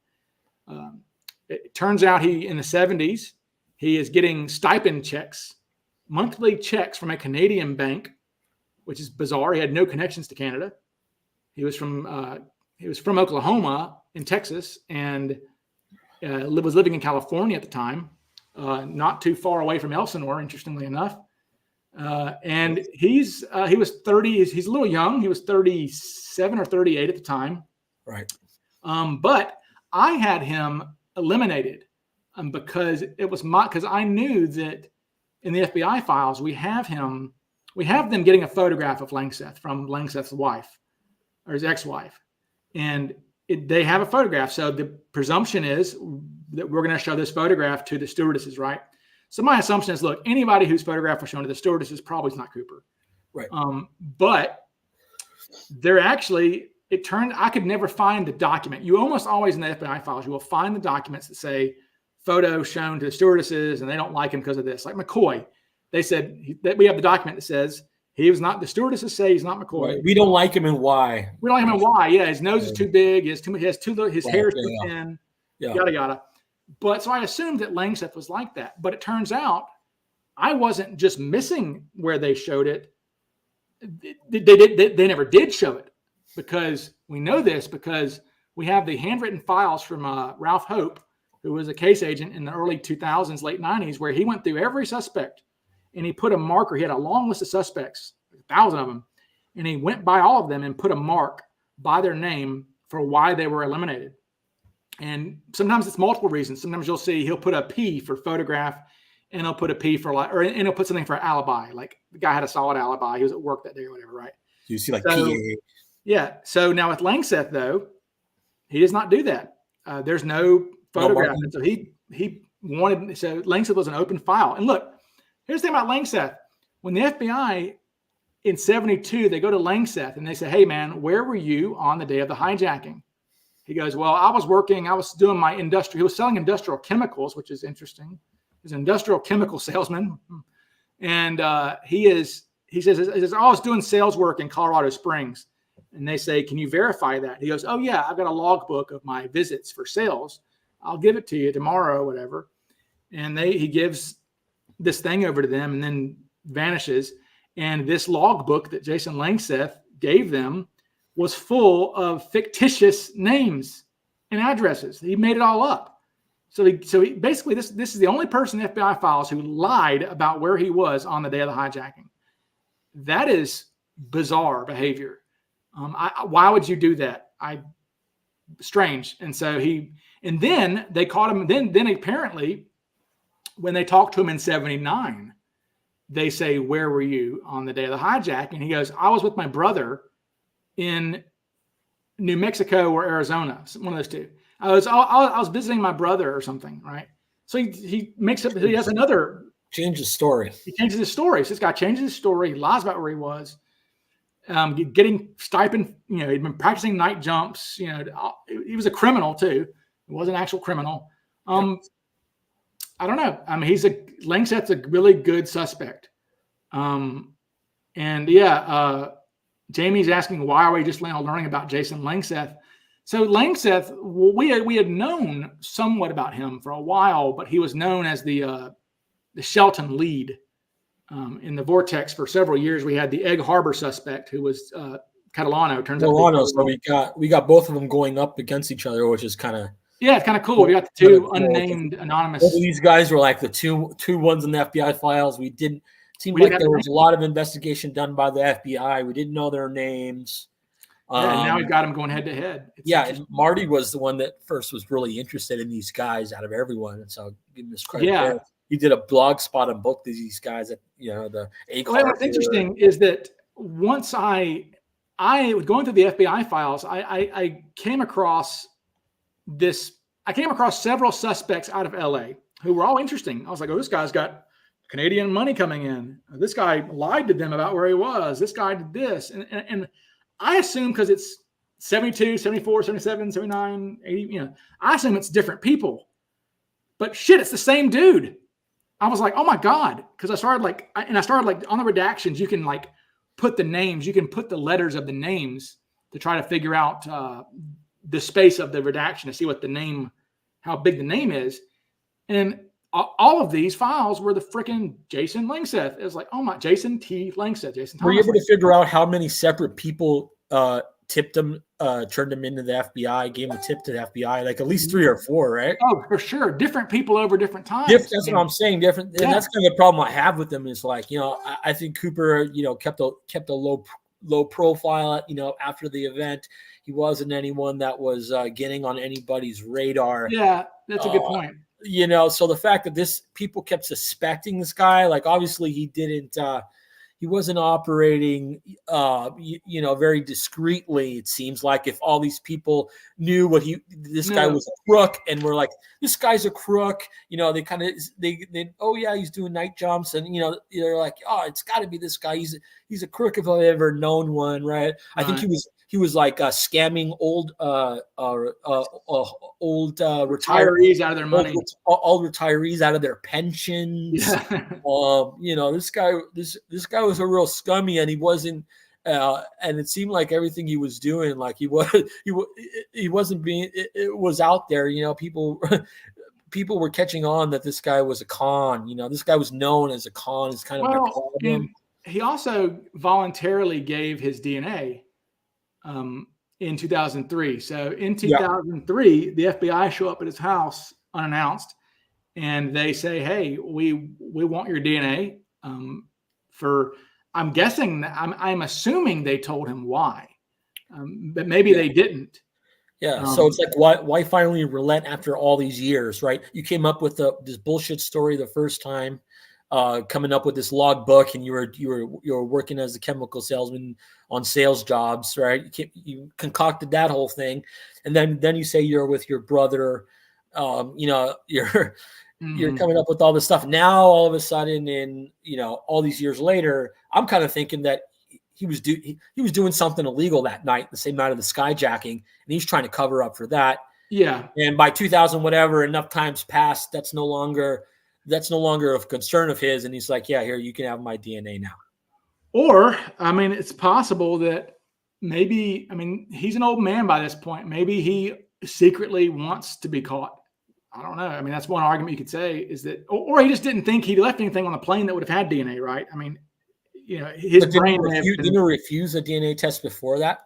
It turns out in the 70s, he is getting stipend checks, monthly checks from a Canadian bank, which is bizarre. He had no connections to Canada. He was from Oklahoma in Texas and was living in California at the time, not too far away from Elsinore, interestingly enough. And he was 30. He's a little young. He was 37 or 38 at the time. Right. But I had him eliminated because because I knew that in the FBI files we have them getting a photograph of Langseth from Langseth's wife or his ex-wife, and they have a photograph. So the presumption is that we're going to show this photograph to the stewardesses, right? So my assumption is, look, anybody whose photograph was shown to the stewardesses probably is not Cooper, right? But they're actually. I could never find the document. You almost always in the FBI files, you will find the documents that say photo shown to the stewardesses and they don't like him because of this. Like McCoy, they said that we have the document that says he was not, the stewardesses say he's not McCoy. Right. We don't like him and why. We don't like him and why. Yeah. His nose is too big. His hair is too thin, yada, yada. But so I assumed that Langseth was like that. But it turns out I wasn't just missing where they showed it. They never did show it. Because we know this because we have the handwritten files from Ralph Hope, who was a case agent in the early 2000s, late 90s, where he went through every suspect and he put a marker. He had a long list of suspects, 1,000 of them, and he went by all of them and put a mark by their name for why they were eliminated. And sometimes it's multiple reasons. Sometimes you'll see he'll put a P for photograph and he'll put a P for and he'll put something for alibi. Like the guy had a solid alibi. He was at work that day or whatever, right? You see like PA. Yeah. So now with Langseth, though, he does not do that. There's no photograph. And so so Langseth was an open file. And look, here's the thing about Langseth. When the FBI in 72, they go to Langseth and they say, hey, man, where were you on the day of the hijacking? He goes, well, I was doing my he was selling industrial chemicals, which is interesting. He's an industrial chemical salesman. And he says, I was doing sales work in Colorado Springs. And they say, can you verify that? He goes, oh, yeah, I've got a logbook of my visits for sales. I'll give it to you tomorrow or whatever. And he gives this thing over to them and then vanishes. And this logbook that Jason Langseth gave them was full of fictitious names and addresses. He made it all up. So he basically, this is the only person in FBI files who lied about where he was on the day of the hijacking. That is bizarre behavior. Why would you do that? Strange. And so then they caught him. Then apparently when they talked to him in 79, they say, where were you on the day of the hijack? And he goes, I was with my brother in New Mexico or Arizona. One of those two. I was visiting my brother or something. Right. So he makes up, he has another. Change the story. He changes his story. So this guy changes his story. He lies about where he was. Getting stipend, he'd been practicing night jumps. He was a criminal too. He was an actual criminal. I don't know. I mean, Langseth's a really good suspect. Jamie's asking, why are we just now learning about Jason Langseth? So Langseth, we had known somewhat about him for a while, but he was known as the Shelton lead. In the Vortex for several years, we had the Egg Harbor suspect who was Catalano. Turns out, so we got both of them going up against each other, which is kind of it's kind of cool. We got the two unnamed anonymous. Both of these guys were like the two ones in the FBI files. We didn't seem like there was a lot of investigation done by the FBI. We didn't know their names. And now we've got them going head to head. And Marty was the one that first was really interested in these guys out of everyone, and so I'll give him this credit. Yeah. There. He did a blog spot on both of these guys at the Egg Harbor. What's interesting is that once I was going through the FBI files, I came across several suspects out of LA who were all interesting. I was like, oh, this guy's got Canadian money coming in. This guy lied to them about where he was. This guy did this. And I assume because it's 72, 74, 77, 79, 80, you know, I assume it's different people. But shit, it's the same dude. I was like, oh my God. Because I started like on the redactions, you can like put the names, you can put the letters of the names to try to figure out the space of the redaction to see what the name, how big the name is. And all of these files were the freaking Jason Langseth. It was like, oh my, Jason T. Langseth, Jason Thomas. Were you able to figure out how many separate people tipped him, turned him into the FBI, gave him a tip to the FBI? Like at least 3 or 4, right? Oh, for sure. Different people over different times. That's what I'm saying. Different. And that's kind of the problem I have with them is like, you know, I think Cooper, you know, kept a low profile, you know, after the event. He wasn't anyone that was getting on anybody's radar. Yeah, that's a good point. You know, so the fact that people kept suspecting this guy, like obviously he wasn't operating, you know, very discreetly. It seems like if all these people knew this guy was a crook, and we're like, this guy's a crook, you know, they oh yeah, he's doing night jumps, and you know, they're like, oh, it's got to be this guy. He's a crook if I've ever known one, right? I think he was like scamming old retirees out of their money, all retirees out of their pensions. Yeah. You know, this guy was a real scummy, and he wasn't. And it seemed like everything he was doing, like he wasn't being. It was out there. You know, people were catching on that this guy was a con. You know, this guy was known as a con. Is kind of a problem. He also voluntarily gave his DNA. In 2003. So in 2003, the FBI show up at his house unannounced, and they say, "Hey, we want your DNA." I'm guessing, I'm assuming they told him why, but maybe they didn't. Yeah. So it's like, why finally relent after all these years, right? You came up with this bullshit story the first time, coming up with this log book, and you were working as a chemical salesman on sales jobs, right? You concocted that whole thing, and then you say you're with your brother. You know, you're coming up with all this stuff. Now all of a sudden, in you know, all these years later, I'm kind of thinking that he was doing something illegal that night, the same night of the skyjacking, and he's trying to cover up for that. Yeah. And by 2000, whatever, enough times passed, that's no longer a concern of his. And he's like, yeah, here, you can have my DNA now. Or, I mean, it's possible that maybe, I mean, he's an old man by this point. Maybe he secretly wants to be caught. I don't know. I mean, that's one argument you could say, is that, or he just didn't think he left anything on the plane that would have had DNA, right? I mean, you know, his brain. Didn't he refuse a DNA test before that?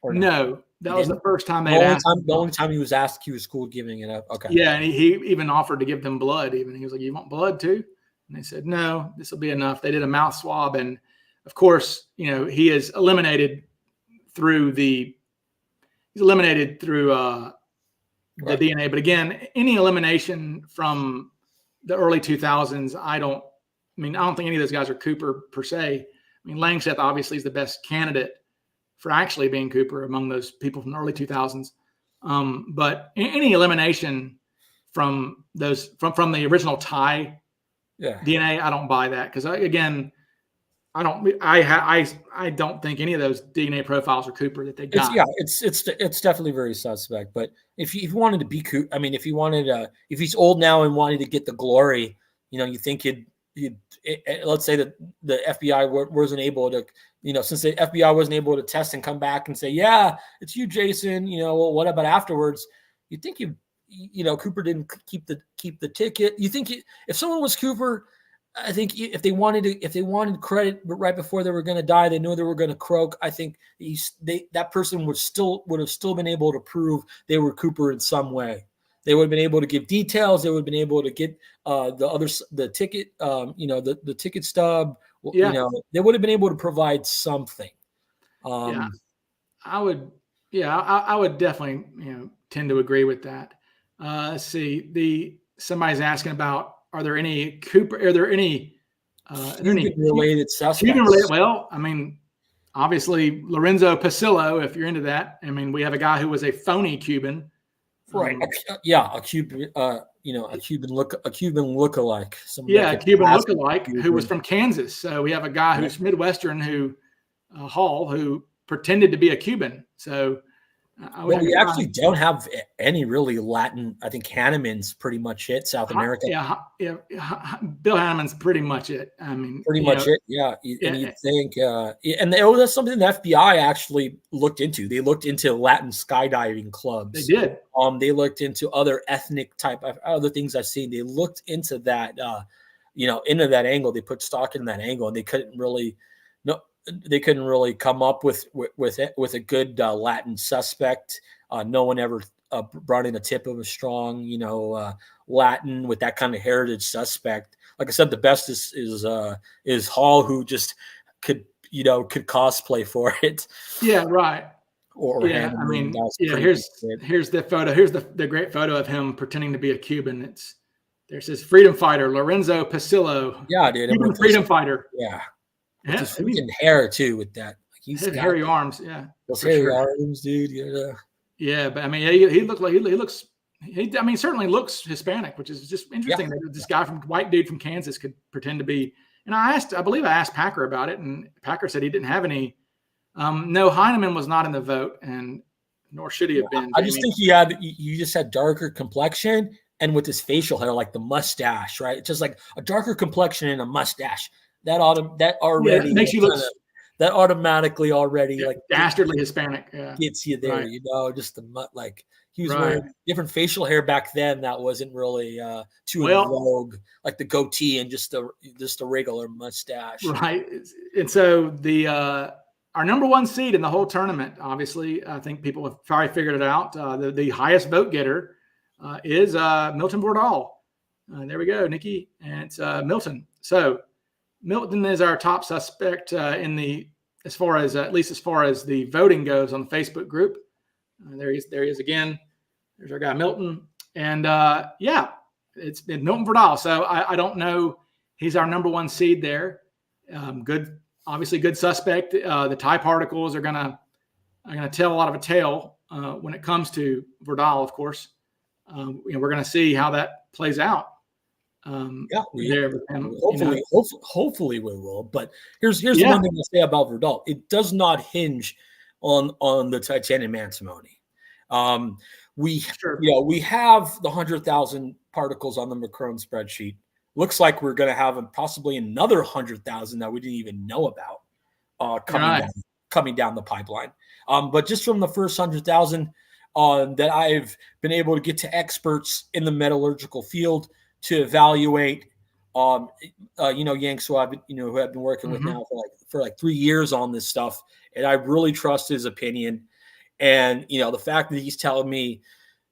Or no, that was the first time they asked. The only time he was asked, he was cool giving it up. Okay. Yeah, and he even offered to give them blood. Even he was like, "You want blood too?" And they said, "No, this will be enough." They did a mouth swab, and of course, you know, he is eliminated through the Right. DNA. But again, any elimination from the early 2000s, I don't think any of those guys are Cooper per se. I mean, Langseth obviously is the best candidate for actually being Cooper among those people from the early 2000s. But any elimination from those from the original tie DNA, I don't buy that, because I don't think any of those DNA profiles are Cooper that they got. It's definitely very suspect. But if you wanted to be Cooper, I mean, if he's old now and wanted to get the glory, you know, you think let's say that the FBI wasn't able to, you know, since the FBI wasn't able to test and come back and say, yeah, it's you, Jason, you know, well, what about afterwards? You think you know, Cooper didn't keep the ticket. You think if someone was Cooper, I think if they wanted credit right before they were going to die, they knew they were going to croak. I think that person would have still been able to prove they were Cooper in some way. They would have been able to give details. They would have been able to get the ticket, you know, the ticket stub. Yeah. You know, they would have been able to provide something. I would definitely, you know, tend to agree with that. Let's see. Somebody's asking about, are there any related suspects? Well, I mean, obviously Lorenzo Pasillo, if you're into that. I mean, we have a guy who was a phony Cuban. Right. A Cuban, you know, a Cuban lookalike. A Cuban lookalike who was from Kansas. So we have a guy who's Midwestern Hall, who pretended to be a Cuban. So Well, we actually don't have any really Latin. I think Hanneman's pretty much it. South America. Yeah. Bill Hanneman's pretty much it. I mean, pretty much it. Yeah. And you think, and that's something the FBI actually looked into. They looked into Latin skydiving clubs. They did. They looked into other ethnic type of other things I've seen. They looked into that, into that angle. They put stock in that angle, and they couldn't really come up with a good Latin suspect. No one ever brought in a tip of a strong, Latin with that kind of heritage suspect. Like I said, the best is Hall, who just could cosplay for it. Yeah, right. Here's the photo. Here's the great photo of him pretending to be a Cuban. There's his freedom fighter, Lorenzo Pasillo. Yeah, dude. Cuban freedom fighter. Yeah. With his freaking hair too, with that. Like he's got hairy arms, yeah. Those hairy arms, dude. Yeah. Yeah, but I mean, he looks certainly looks Hispanic, which is just interesting that this guy white dude from Kansas could pretend to be. And I believe I asked Packer about it, and Packer said he didn't have any. No, Heineman was not in the vote, and nor should he have been. I just think you just had darker complexion, and with his facial hair, like the mustache, right? It's just like a darker complexion and a mustache. That already makes you look. That automatically already like dastardly Hispanic. Yeah, gets you there. Right. Just he was wearing different facial hair back then. That wasn't really too in vogue, like the goatee and just a regular mustache. Right. And so our number one seed in the whole tournament, obviously, I think people have probably figured it out. The highest vote getter is Milton Verdal. There we go, Nikki, and it's Milton. So Milton is our top suspect as far as the voting goes on the Facebook group. There he is again. There's our guy Milton, and it's been Milton Verdal. So I don't know. He's our number one seed there. Obviously good suspect. The tie particles are gonna tell a lot of a tale when it comes to Verdal, of course. We're gonna see how that plays out. Hopefully we will. But here's the one thing to say about Verdal. It does not hinge on the titanium antimony. We have the 100,000 particles on the Macron spreadsheet. Looks like we're going to have possibly another 100,000 that we didn't even know about coming down the pipeline. But just from the first 100,000 that I've been able to get to experts in the metallurgical field to evaluate, Yanks who I've been working with now for 3 years on this stuff, and I really trust his opinion. And the fact that he's telling me,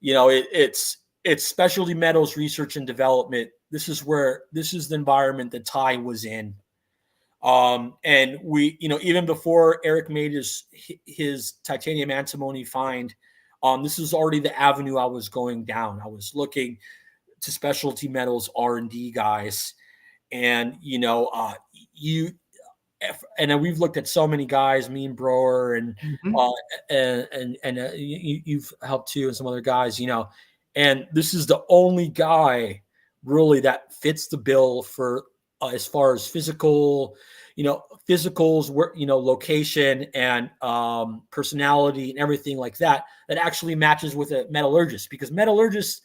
it's specialty metals research and development. This is the environment that Ty was in. And we, even before Eric made his titanium antimony find, this is already the avenue I was going down. I was looking to specialty metals R&D guys, and we've looked at so many guys, me and Broer, and you've helped too, and some other guys, and this is the only guy really that fits the bill for as far as physicals, where, location and personality and everything like that actually matches with a metallurgist, because metallurgists,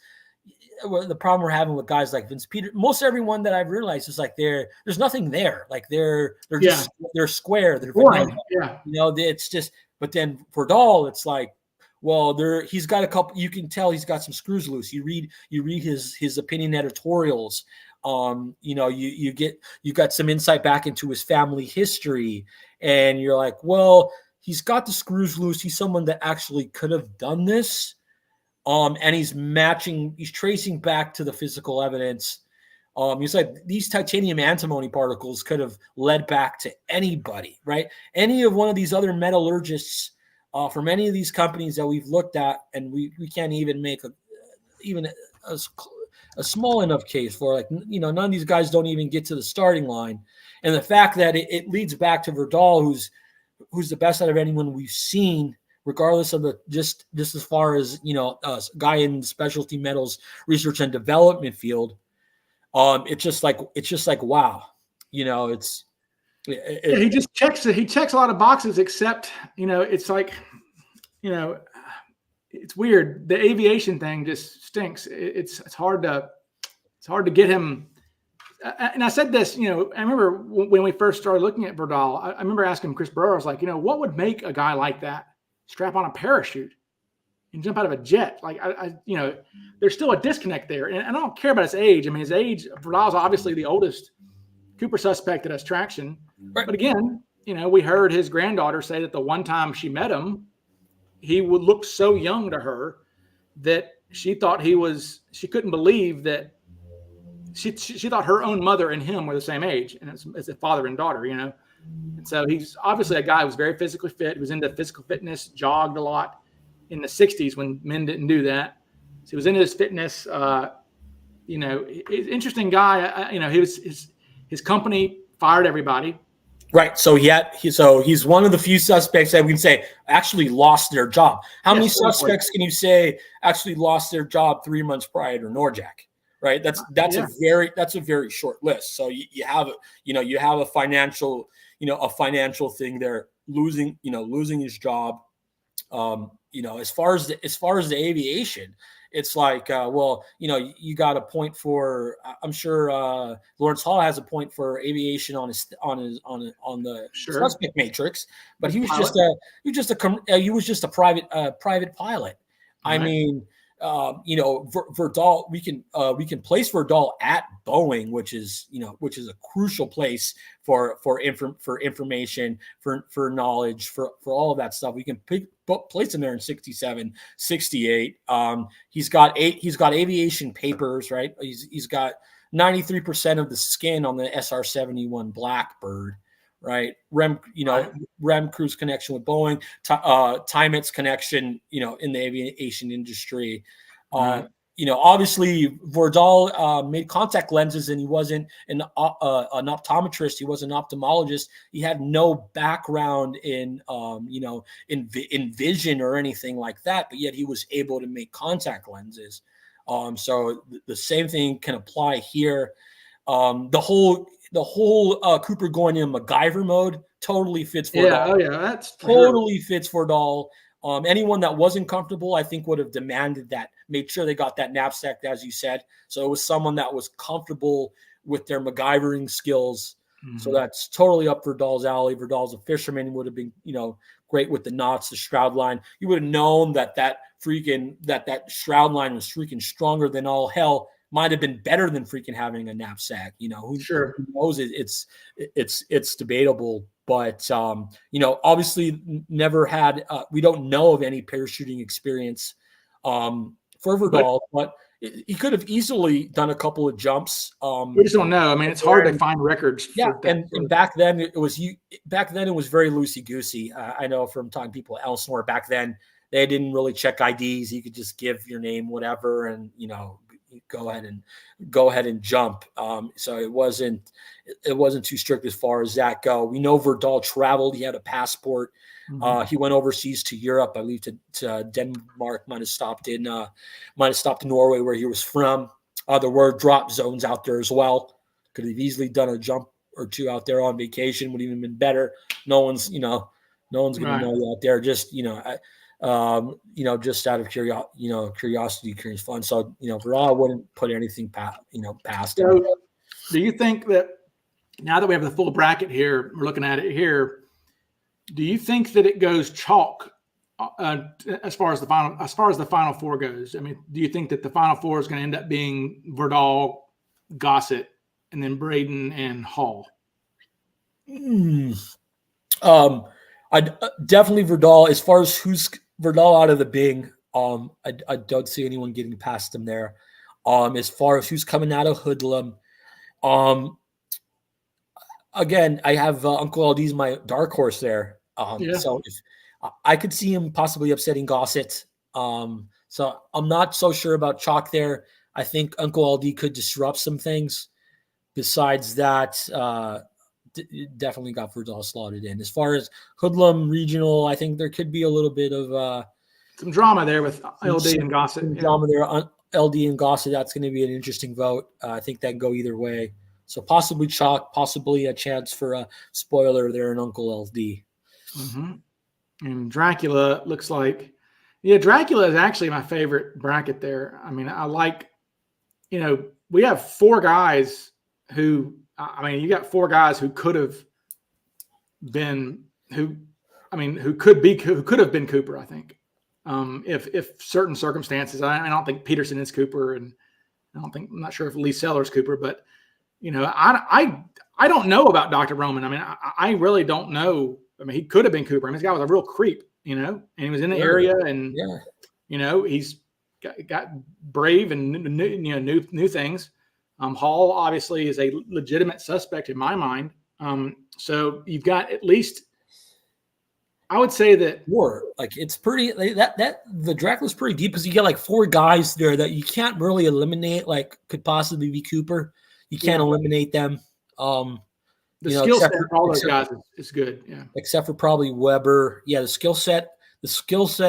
the problem we're having with guys like Vince Peter, most everyone that I've realized is like there's nothing there. Like they're square. They're boring. Yeah. It's just, but then Verdal, it's like, well, he's got a couple, you can tell he's got some screws loose. You read his opinion editorials. You got some insight back into his family history, and you're like, well, he's got the screws loose. He's someone that actually could have done this. And he's tracing back to the physical evidence. He's like, these titanium antimony particles could have led back to anybody, right? Any of one of these other metallurgists from any of these companies that we've looked at, and we can't even make a small enough case for, like, none of these guys don't even get to the starting line. And the fact that it leads back to Verdal, who's the best out of anyone we've seen, regardless of just as far as, a guy in the specialty metals research and development field. It's just like, wow, he checks a lot of boxes, except, it's like, it's weird. The aviation thing just stinks. It's hard to get him. And I said this, I remember when we first started looking at Verdal, I remember asking Chris Brewer, I was like, what would make a guy like that strap on a parachute and jump out of a jet? Like, there's still a disconnect there. And I don't care about his age. I mean, his age, Verdal's obviously the oldest Cooper suspect that has traction. Right. But again, we heard his granddaughter say that the one time she met him, he would look so young to her that she thought she couldn't believe that she thought her own mother and him were the same age, and it's a father and daughter, And so he's obviously a guy who was very physically fit. He was into physical fitness, jogged a lot in the 60s when men didn't do that. So he was into his fitness. Interesting guy. His company fired everybody. Right. So he's one of the few suspects that we can say actually lost their job. How many suspects can you say actually lost their job 3 months prior to Norjack? Right. That's a very short list. So you have a financial thing there, losing his job. As far as the aviation, it's like, you got a point for, I'm sure Lawrence Hall has a point for aviation on the suspect matrix, but he was just a private pilot. Right. I mean, Verdal, we can place Verdal at Boeing, which is a crucial place for information, for knowledge, for all of that stuff. We can place him there in 67, 68. He's got aviation papers, right? He's got 93% of the skin on the SR-71 Blackbird. Right. REM Crew's connection with Boeing, Timet's connection, in the aviation industry. Obviously Verdal made contact lenses, and he wasn't an optometrist. He was an ophthalmologist. He had no background in vision or anything like that, but yet he was able to make contact lenses. So the same thing can apply here. The whole Cooper going in MacGyver mode totally fits Verdal. That's totally fits Verdal. Anyone that wasn't comfortable, I think, would have demanded that, made sure they got that knapsack, as you said. So it was someone that was comfortable with their MacGyvering skills. Mm-hmm. So that's totally up Verdal's alley. Verdal's a fisherman, would have been, great with the knots, the shroud line. You would have known that shroud line was freaking stronger than all hell. Might have been better than freaking having a knapsack. Who knows? It's debatable, but obviously never had. We don't know of any parachuting experience for Verdal, but he could have easily done a couple of jumps. We just don't know. I mean, it's hard to find records. Yeah, and back then it was very loosey goosey. I know from talking to people at Elsinore back then, they didn't really check IDs. You could just give your name, whatever, and go ahead and jump. So it wasn't too strict as far as that go. We know Verdal traveled. He had a passport. Mm-hmm. He went overseas to Europe, I believe to Denmark. Might have stopped in Norway, where he was from. There were drop zones out there as well. Could have easily done a jump or two out there on vacation. Would even been better. No one's going to know you out there. Just just out of curiosity, curious fun. So, Verdal, I wouldn't put anything past him. So, do you think that now that we have the full bracket here, we're looking at it here, do you think that it goes chalk as far as the final four goes? I mean, do you think that the final four is going to end up being Verdal, Gossett, and then Braden and Hall? I definitely Verdal. As far as who's Verdal out of the Bing, I don't see anyone getting past him there. As far as who's coming out of Hoodlum, again, I have Uncle LD's my dark horse there. So if I could see him possibly upsetting Gossett. So I'm not so sure about chalk there. I think Uncle LD could disrupt some things. Besides that, definitely got Verdal slotted in. As far as Hoodlum regional, I think there could be a little bit of some drama there with LD and Gossett. Drama there, LD and Gossett. That's going to be an interesting vote. I think that can go either way. So possibly chalk, possibly a chance for a spoiler there in Uncle LD. Mm-hmm. And Dracula looks like Yeah, Dracula is actually my favorite bracket there. I mean, I like, we have four guys who, you got four guys who could have been, who could have been Cooper, I think. If certain circumstances, I don't think Peterson is Cooper, and I'm not sure if Lee Sellers Cooper, but I don't know about Dr. Roman. I mean, I really don't know. I mean, he could have been Cooper. I mean, this guy was a real creep, and he was in the area, and he's got brave and new things. Hall obviously is a legitimate suspect in my mind. So you've got at least, I would say that it's pretty that the Dracula's pretty deep because you get like four guys there that you can't really eliminate. Like could possibly be Cooper. You can't eliminate them. The skill set for all those guys is good. Yeah. Except for probably Weber. Yeah, the skill set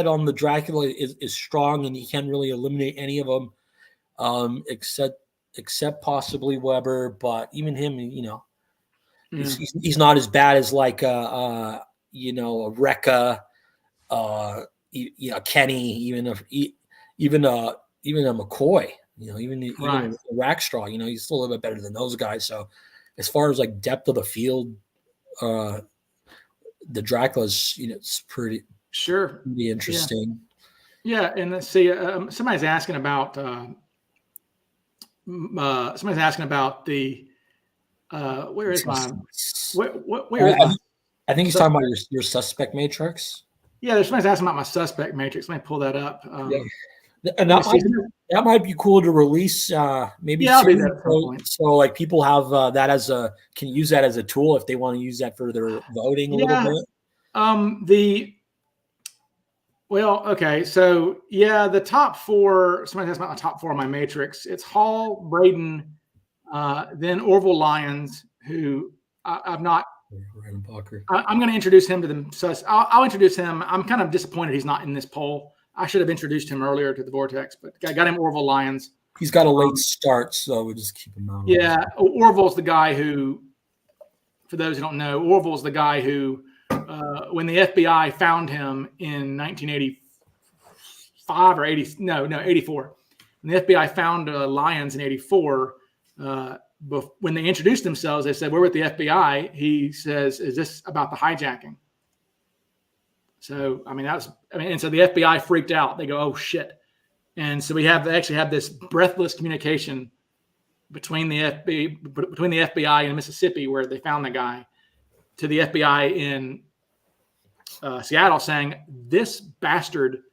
on the Dracula is strong, and you can't really eliminate any of them, except possibly Weber. But even him, he's not as bad as like a Rekka, Kenny, even a McCoy. Even a Rackstraw. He's still a little bit better than those guys. So. As far as like depth of the field, the Dracula's, it's pretty interesting. Yeah, and let's see. Somebody's asking about the. Where is my? Where is my? I think he's talking about your suspect matrix. Yeah, there's somebody's asking about my suspect matrix. Let me pull that up. And that might be cool to release. Maybe I'll do that so like people have can use that as a tool if they want to use that for their voting a little bit. Okay, so the top four. Somebody asked about the top four of my matrix. It's Hall, Braden, then Orville Lyons, who I've not. I'm going to introduce him to them. So I'll introduce him. I'm kind of disappointed he's not in this poll. I should have introduced him earlier to the Vortex, but I got him Orville Lyons. He's got a late start, so we'll just keep him out. Yeah, Orville's the guy who, for those who don't know, Orville's the guy who, when the FBI found him in 1985 or 84, when the FBI found Lyons in 84, when they introduced themselves, they said, "We're with the FBI." He says, "Is this about the hijacking?" So, and so the FBI freaked out. They go, "Oh shit." And so they actually have this breathless communication between the FBI in Mississippi, where they found the guy, to the FBI in Seattle, saying, "This bastard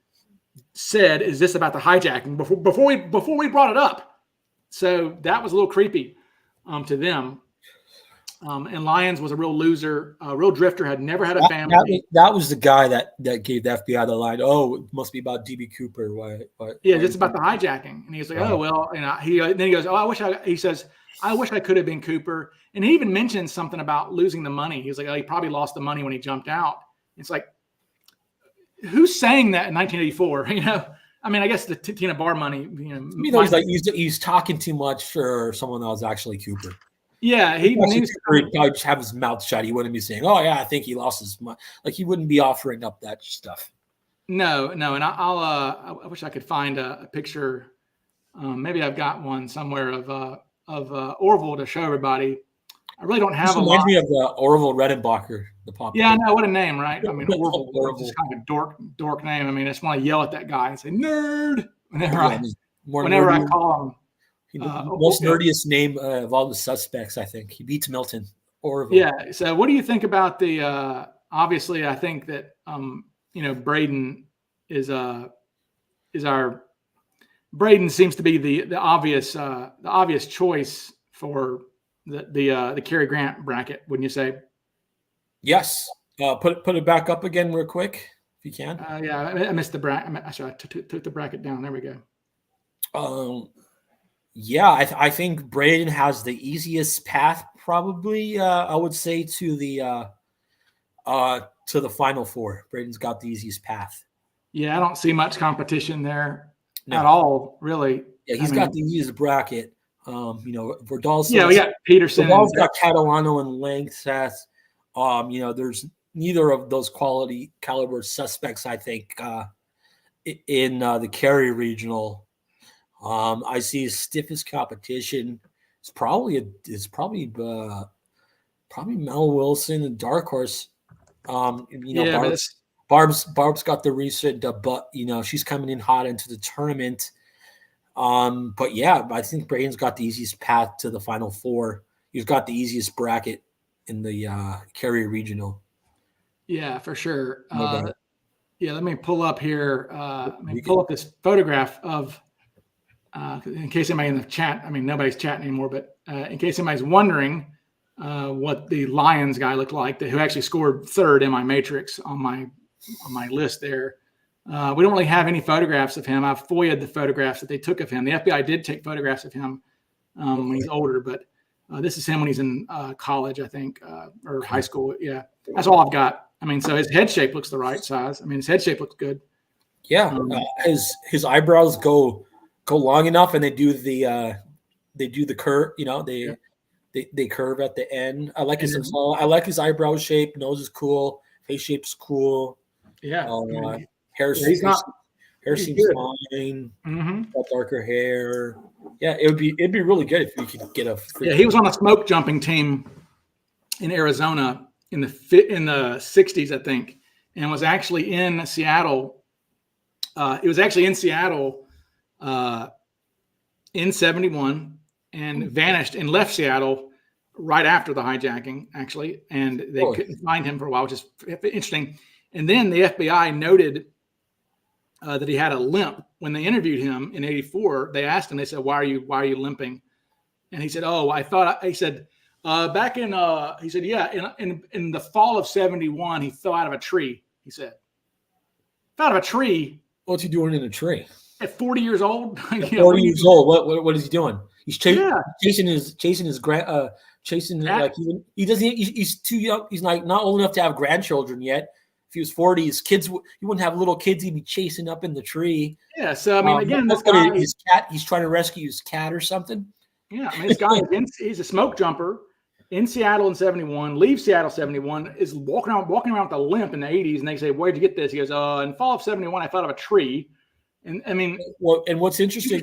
said, is this about the hijacking?" Before we brought it up. So that was a little creepy to them. And Lyons was a real loser, a real drifter, had never had a family. That was the guy that gave the FBI the line, "Oh, it must be about DB Cooper." Just about the hijacking. And he was like, "Oh, well," then he goes, "Oh, he says, I wish I could have been Cooper." And he even mentioned something about losing the money. He was like, "Oh, he probably lost the money when he jumped out." It's like, who's saying that in 1984? I guess the Tina Bar money, he's talking too much for someone that was actually Cooper. Yeah, he'd probably just have his mouth shut. He wouldn't be saying, "Oh yeah, I think he lost his money." Like he wouldn't be offering up that stuff. No, and I wish I could find a picture. Maybe I've got one somewhere of Orville to show everybody. I really don't have a lot. Reminds me of Orville Redenbacher, the pop. Yeah, I know, what a name, right? Orville is kind of a dork name. I just want to yell at that guy and say "nerd" whenever I call him. Most nerdiest name of all the suspects, I think. He beats Milton. Orville. Yeah. So, what do you think about the? Obviously, I think that Braden is our. Braden seems to be the obvious choice for the Cary Grant bracket, wouldn't you say? Yes. Put it back up again, real quick, if you can. I missed the bracket. I took the bracket down. There we go. Yeah, I think Braden has the easiest path, probably. I would say to the Final Four. Braden's got the easiest path. Yeah, I don't see much competition there at all, really. Yeah, he's got the easiest bracket. Verdal. Yeah, we got Peterson. Verdal's got Catalano and Langsath. There's neither of those caliber suspects, I think, in the Carrie regional. I see his stiffest competition. It's probably Mel Wilson and Dark Horse. Yeah, Barb's got the recent, but she's coming in hot into the tournament. But yeah, I think Braden's got the easiest path to the Final Four. He's got the easiest bracket in the Carrie regional. Yeah, for sure. No doubt. Yeah, let me pull up here. Let me pull up this photograph of, in case anybody in the chat, I mean, nobody's chatting anymore, but in case anybody's wondering what the Lions guy looked like, who actually scored third in my matrix on my list there. We don't really have any photographs of him. I've FOIA'd the photographs that they took of him. The FBI did take photographs of him when he's older, but this is him when he's in college, I think, or high school. Yeah, that's all I've got. I mean, so his head shape looks the right size. I mean, his head shape looks good. Yeah, his eyebrows go long enough, and they do the curve. They curve at the end. I like his eyebrow shape. Nose is cool. Face shape's cool. Yeah. Hair seems fine. Mm-hmm. Got darker hair. Yeah, it'd be really good if we could get a. Yeah, he was on a smoke jumping team in Arizona in the 60s, I think, and was actually in Seattle. It was actually in Seattle in 71 and vanished and left Seattle right after the hijacking, actually, and they couldn't find him for a while, which is interesting. And then the FBI noted that he had a limp. When they interviewed him in '84, they asked him, they said, why are you limping? And he said, back in, he said, yeah, in the fall of 71, he fell out of a tree, he said. Fell out of a tree. What's he doing in a tree? At 40 years old? 40 years old. What is he doing? He's chasing his grand, like he doesn't, he's too young. He's not old enough to have grandchildren yet. If he was 40, his kids, he wouldn't have little kids he'd be chasing up in the tree. Yeah. So, I mean, again, this guy, his cat, he's trying to rescue his cat or something. Yeah. I mean, this guy, he's a smoke jumper in Seattle in 71, leaves Seattle 71, is walking around with a limp in the 80s. And they say, where'd you get this? He goes, in fall of 71, I fell out of a tree. And I mean, and what's interesting,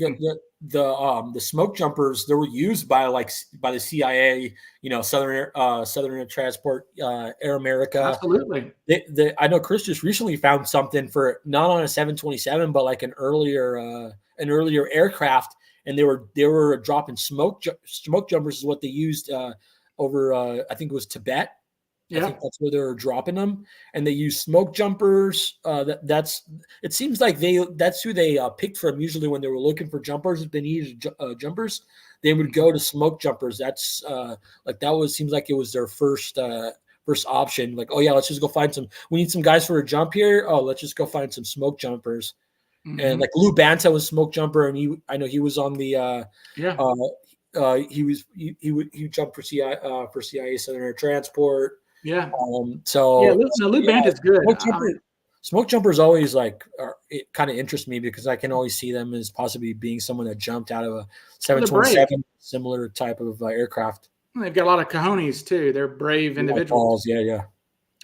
the smoke jumpers, they were used by the CIA, Southern Transport, Air America. Absolutely. I know Chris just recently found something for not on a 727, but like an earlier aircraft, and they were dropping smoke jumpers is what they used over I think it was Tibet. Yeah. I think that's where they're dropping them, and they use smoke jumpers. It seems like that's who they picked from. Usually, when they were looking for jumpers, if they needed jumpers, they would go to smoke jumpers. That's seems like it was their first option. Like, oh yeah, let's just go find some. We need some guys for a jump here. Oh, let's just go find some smoke jumpers. Mm-hmm. And like Lou Banta was smoke jumper, and I know he was on the he jumped for CIA Southern Air Transport. Yeah. Lou Bant is good. Smoke jumpers always it kind of interests me because I can always see them as possibly being someone that jumped out of a 727, similar type of aircraft. They've got a lot of cojones too. They're brave individuals. Yeah.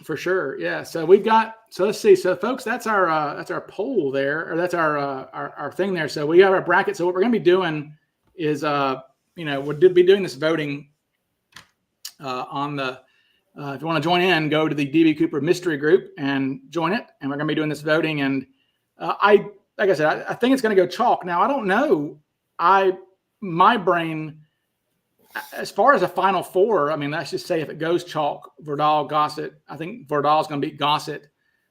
For sure. Yeah. So let's see. So folks, that's our poll there, or that's our thing there. So we have our bracket. So what we're going to be doing is, we'll be doing this voting on the. If you want to join in, go to the DB Cooper Mystery Group and join it. And we're going to be doing this voting. And like I said, I think it's going to go chalk. Now, I don't know. My brain, as far as a Final Four, I mean, let's just say if it goes chalk, Verdal, Gossett, I think Verdal is going to beat Gossett.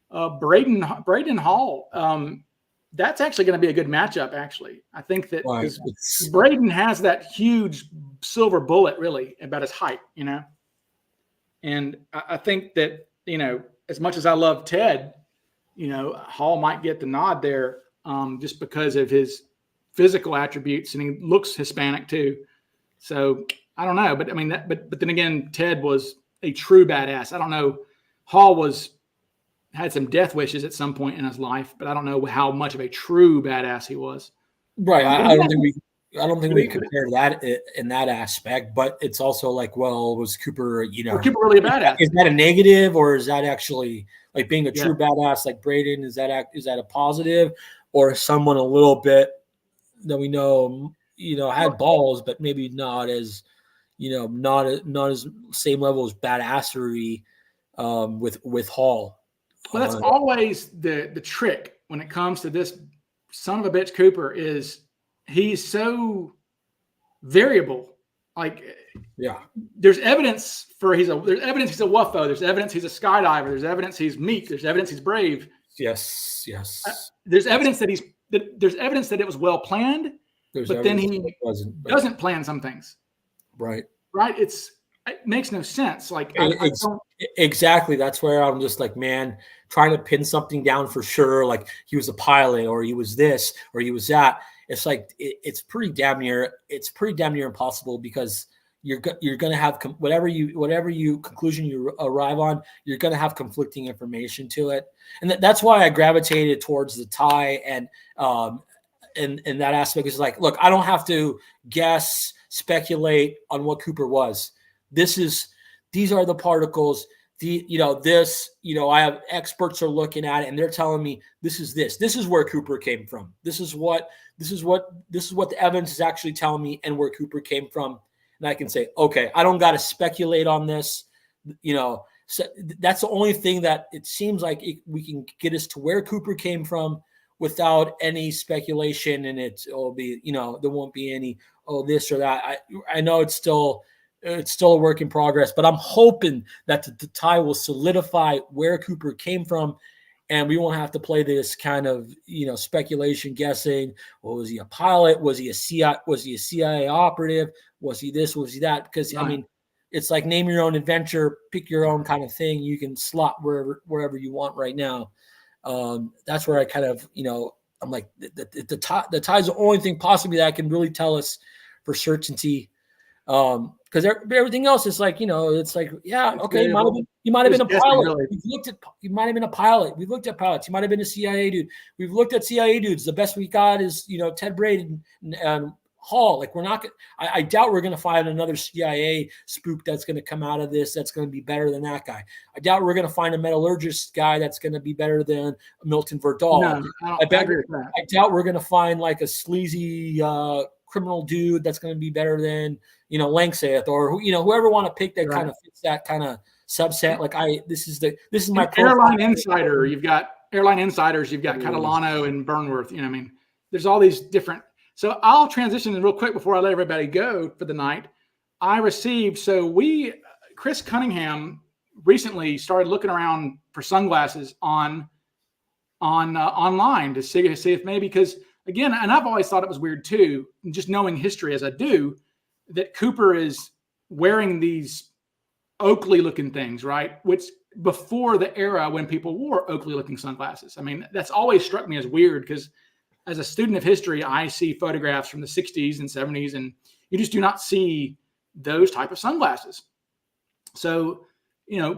Braden Hall, that's actually going to be a good matchup, actually. I think that Braden has that huge silver bullet, really, about his height, And I think that, as much as I love Ted, Hall might get the nod there just because of his physical attributes, and he looks Hispanic too. So I don't know, but I mean, but then again, Ted was a true badass. I don't know. Hall had some death wishes at some point in his life, but I don't know how much of a true badass he was. Right. I don't think I don't think we can compare that in that aspect, but it's also like, well, was Cooper, was Cooper really a badass? Is that a negative, or is that actually like being a true badass like Braden? Is that a positive, or someone a little bit that we know, had balls, but maybe not as, not as same level as badassery with Hall. Well, that's always the trick when it comes to this son of a bitch Cooper, is he's so variable. Like, there's evidence he's a wuffo. There's evidence he's a skydiver. There's evidence he's meek. There's evidence he's brave. Yes. There's evidence that there's evidence that it was well planned, but then he doesn't plan some things. Right. It makes no sense. Like, exactly. That's where I'm just like, man, trying to pin something down for sure. Like he was a pilot, or he was this, or he was that. It's like it's pretty damn near impossible, because you're going to have whatever you conclusion you arrive on, you're going to have conflicting information to it, and that's why I gravitated towards the tie and in that aspect. Is like, look, I don't have to guess, speculate on what Cooper was. These are the particles. I have experts are looking at it, and they're telling me this is where Cooper came from. This is what the evidence is actually telling me, and where Cooper came from. And I can say, okay, I don't got to speculate on this. So that's the only thing that it seems like we can get us to where Cooper came from without any speculation, and it'll be, there won't be any, this or that. I know it's still a work in progress, but I'm hoping that the tie will solidify where Cooper came from, and we won't have to play this kind of, speculation, guessing. Well, was he a pilot? Was he a CIA operative? Was he this? Was he that? Because right. I mean, it's like name your own adventure, pick your own kind of thing. You can slot wherever you want right now. That's where I kind of, I'm like, the tie is the only thing possibly that can really tell us for certainty. Because everything else is like, it's like, yeah, okay, you might have been a pilot. Really. You might have been a pilot. We've looked at pilots. You might have been a CIA dude. We've looked at CIA dudes. The best we got is, Ted Braden and Hall. Like, we're not. I doubt we're going to find another CIA spook that's going to come out of this that's going to be better than that guy. I doubt we're going to find a metallurgist guy that's going to be better than Milton Verdal. No, I doubt we're going to find like a sleazy criminal dude that's going to be better than Langseth, or whoever want to pick that kind of fits that kind of subset. Like this is my airline insider. You've got airline insiders. You've got Catalano and Burnworth. There's all these different. So I'll transition real quick before I let everybody go for the night. Chris Cunningham recently started looking around for sunglasses on online to see if maybe, because again, and I've always thought it was weird too, just knowing history as I do, that Cooper is wearing these Oakley looking things, right? Which before the era when people wore Oakley looking sunglasses. I mean, that's always struck me as weird, because as a student of history, I see photographs from the 60s and 70s, and you just do not see those type of sunglasses. So,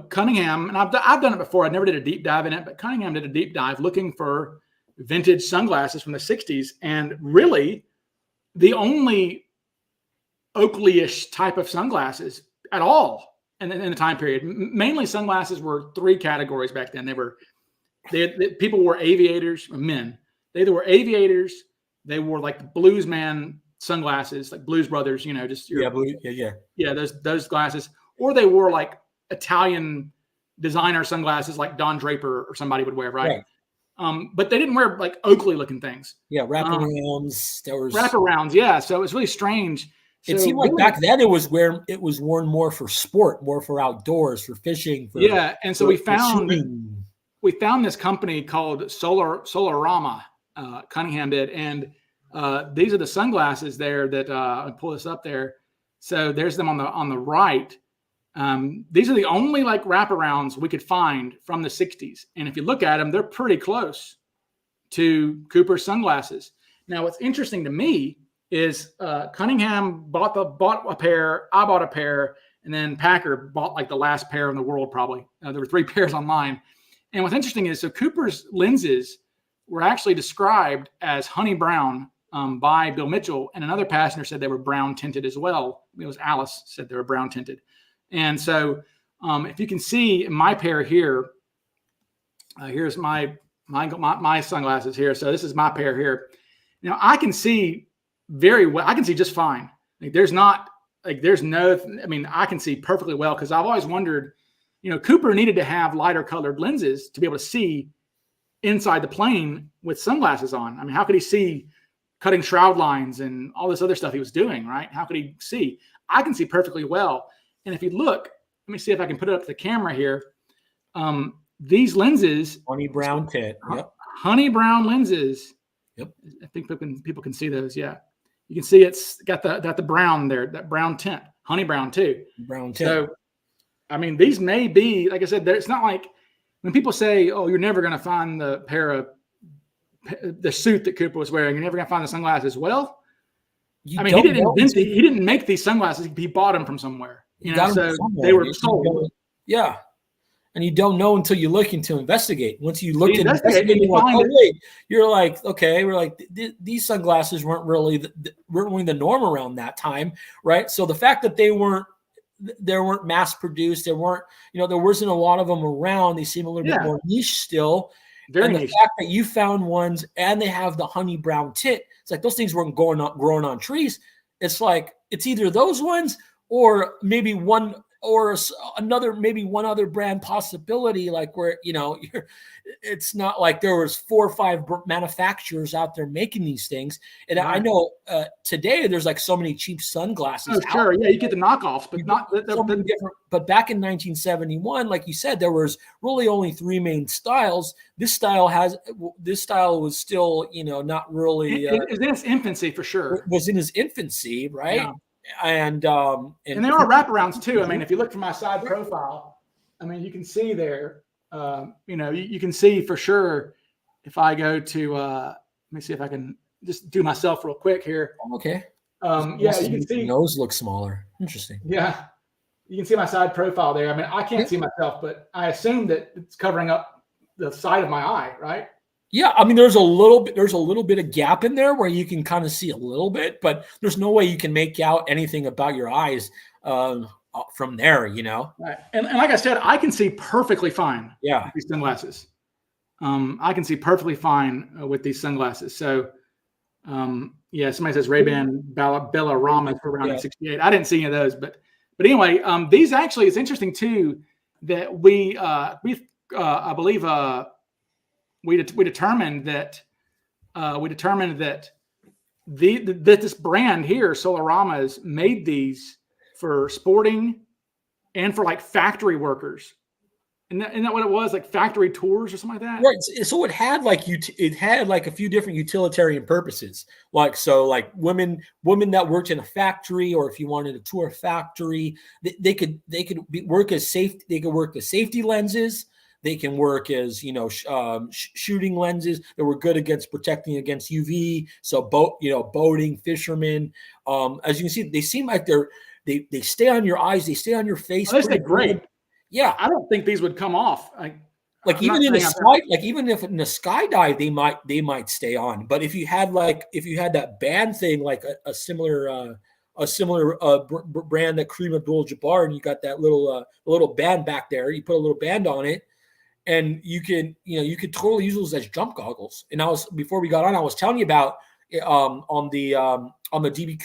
Cunningham, and I've done it before. I never did a deep dive in it, but Cunningham did a deep dive looking for vintage sunglasses from the 60s. And really, the only Oakley-ish type of sunglasses at all in the time period. Mainly sunglasses were three categories back then. People wore aviators, men. They either were aviators, they wore like the blues man sunglasses, like Blues Brothers, those glasses, or they wore like Italian designer sunglasses like Don Draper or somebody would wear, right? But they didn't wear like Oakley looking things. Yeah, wraparounds. Wraparounds, yeah. So it was really strange. It seemed like back then it was worn more for sport, more for outdoors, for fishing. And so we found this company called Solarama. Cunningham did, and these are the sunglasses there that I'll pull this up there. So there's them on the right. These are the only like wraparounds we could find from the 60s, and if you look at them, they're pretty close to Cooper's sunglasses. Now, what's interesting to me is Cunningham bought a pair, I bought a pair, and then Packer bought like the last pair in the world probably. There were 3 pairs online, and what's interesting is so Cooper's lenses were actually described as honey brown by Bill Mitchell, and another passenger said they were brown tinted as well. It was Alice said they were brown tinted. And so if you can see my pair here, here's my sunglasses here. So this is my pair here. You know, I can see very well. I can see just fine. Like there's no, I mean, I can see perfectly well, because I've always wondered, you know, Cooper needed to have lighter colored lenses to be able to see inside the plane with sunglasses on. I mean, how could he see cutting shroud lines and all this other stuff he was doing, right? How could he see? I can see perfectly well. And if you look, let me see if I can put it up to the camera here. These lenses, honey brown tint. Yep. Honey brown lenses. Yep. I think people can see those. Yeah. You can see it's got the brown there, that brown tint, honey brown too. Brown tint. So, I mean, these may be, like I said, it's not like when people say, oh, you're never going to find the suit that Cooper was wearing, you're never going to find the sunglasses. Well, I mean, he didn't make these sunglasses. He bought them from somewhere. You know, so they were sold. Yeah. And you don't know until you look into investigate. Once you look into investigate, you're like, okay, we're like, these sunglasses weren't really the norm around that time, right? So the fact that they weren't mass produced, there wasn't a lot of them around. They seem a little bit more niche still. Very niche. The fact that you found ones and they have the honey brown tint, it's like those things weren't growing on trees. It's like it's either those ones or maybe one other brand possibility, like where, you know, it's not like there was 4 or 5 manufacturers out there making these things. And right. I know today there's like so many cheap sunglasses. Oh, sure. Yeah, you get the knockoffs, but not so many different. But back in 1971, like you said, there was really only 3 main styles. This style was still, you know, not really. It was in its infancy for sure. It was in its infancy, right? Yeah. And there are wraparounds too. I mean, if you look from my side profile, I mean, you can see there, you know, you can see for sure. If I go to, let me see if I can just do myself real quick here. Okay. Yeah, you can see. Nose looks smaller. Interesting. Yeah. You can see my side profile there. I mean, I can't see myself, but I assume that it's covering up the side of my eye, right? Yeah, I mean, there's a little bit of gap in there where you can kind of see a little bit, but there's no way you can make out anything about your eyes from there, you know. Right. And like I said, I can see perfectly fine. Yeah, with these sunglasses. I can see perfectly fine with these sunglasses. So, yeah, somebody says Ray-Ban Bellarama for around 68. I didn't see any of those, but anyway, these actually, it's interesting too that I believe. We determined that this brand here, Solaramas, made these for sporting and for like factory workers. Isn't that what it was? Like factory tours or something like that? Right. So it had like a few different utilitarian purposes. Like women that worked in a factory, or if you wanted to tour a factory, they could work as safety. They could work as safety lenses. They can work as, you know, shooting lenses that were good against protecting against UV. So boating, fishermen. As you can see, they seem like they stay on your eyes. They stay on your face. Oh, they great. Yeah, I don't think these would come off. Even in if in a skydive, they might stay on. But if you had that band thing, like a similar brand that Kareem Abdul-Jabbar, and you got that little band back there, you put a little band on it. And you could totally use those as jump goggles. And before we got on, I was telling you about on the DB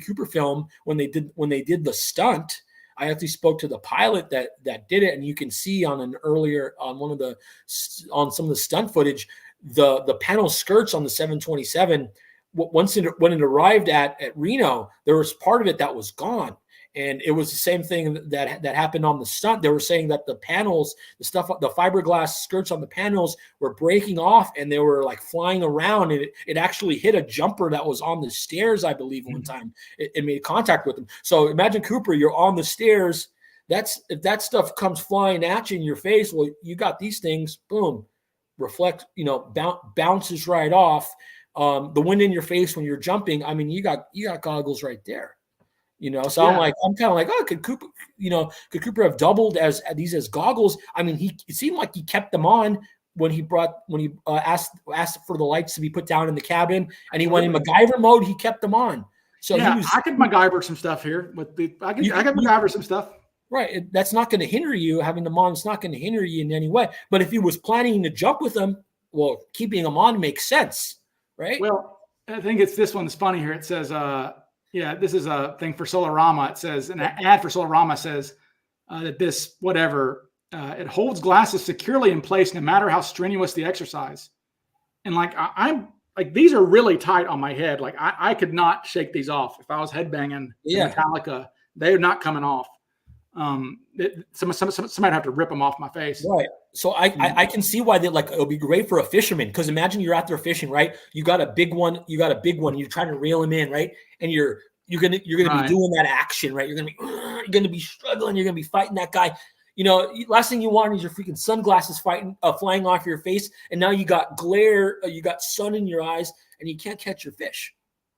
Cooper film when they did the stunt. I actually spoke to the pilot that did it, and you can see on some of the stunt footage the panel skirts on the 727. When it arrived at Reno, there was part of it that was gone. And it was the same thing that happened on the stunt. They were saying that the panels, the fiberglass skirts on the panels were breaking off, and they were like flying around. And it actually hit a jumper that was on the stairs, I believe, one time. It made contact with them. So imagine, Cooper, you're on the stairs. If that stuff comes flying at you in your face, well, you got these things, boom, reflect, bounces right off. The wind in your face when you're jumping. I mean, you got goggles right there. So yeah. I'm kind of like, oh, could Cooper have doubled as these as goggles? I mean, it seemed like he kept them on asked for the lights to be put down in the cabin, and he went in MacGyver mode. He kept them on. So yeah, I could MacGyver some stuff here I could MacGyver some stuff. Right. That's not going to hinder you. Having them on, it's not going to hinder you in any way. But if he was planning to jump with them, well, keeping them on makes sense, right? Well, I think it's this one's funny here. It says, this is a thing for Solarama. It says, an ad for Solarama says that this, it holds glasses securely in place no matter how strenuous the exercise. And like, I'm like, these are really tight on my head. Like I could not shake these off. If I was headbanging Metallica, they're not coming off. Somebody'd have to rip them off my face. Right. So I can see why it'll be great for a fisherman. Cause imagine you're out there fishing, right? You got a big one, you're trying to reel him in, right? And you're going to be doing that action, right? You're going to be struggling. You're going to be fighting that guy. You know, last thing you want is your freaking sunglasses flying off your face. And now you got glare, you got sun in your eyes, and you can't catch your fish,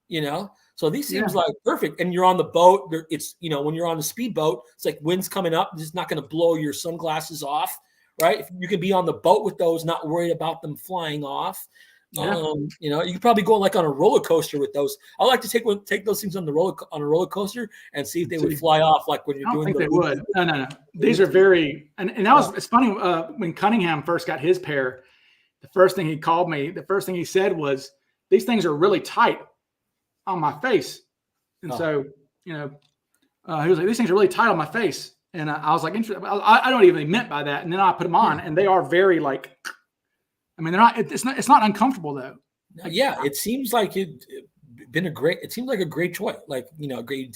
you know? So these seems like perfect. And you're on the boat. It's, when you're on the speedboat, it's like wind's coming up. It's not going to blow your sunglasses off, right? If you can be on the boat with those, not worried about them flying off. Yeah. You could probably go like on a roller coaster with those. I like to take those things on a roller coaster and see if they would fly off. Like when you're doing. I don't think they would. No. These are very, and that was, it's funny when Cunningham first got his pair, the first thing he said was, these things are really tight on my face. And so, he was like, these things are really tight on my face. And I was like, interesting. I don't even meant by that. And then I put them on and they are very like, I mean, they're not, it's not uncomfortable though. Like, it seems like it seems like a great choice. Like, great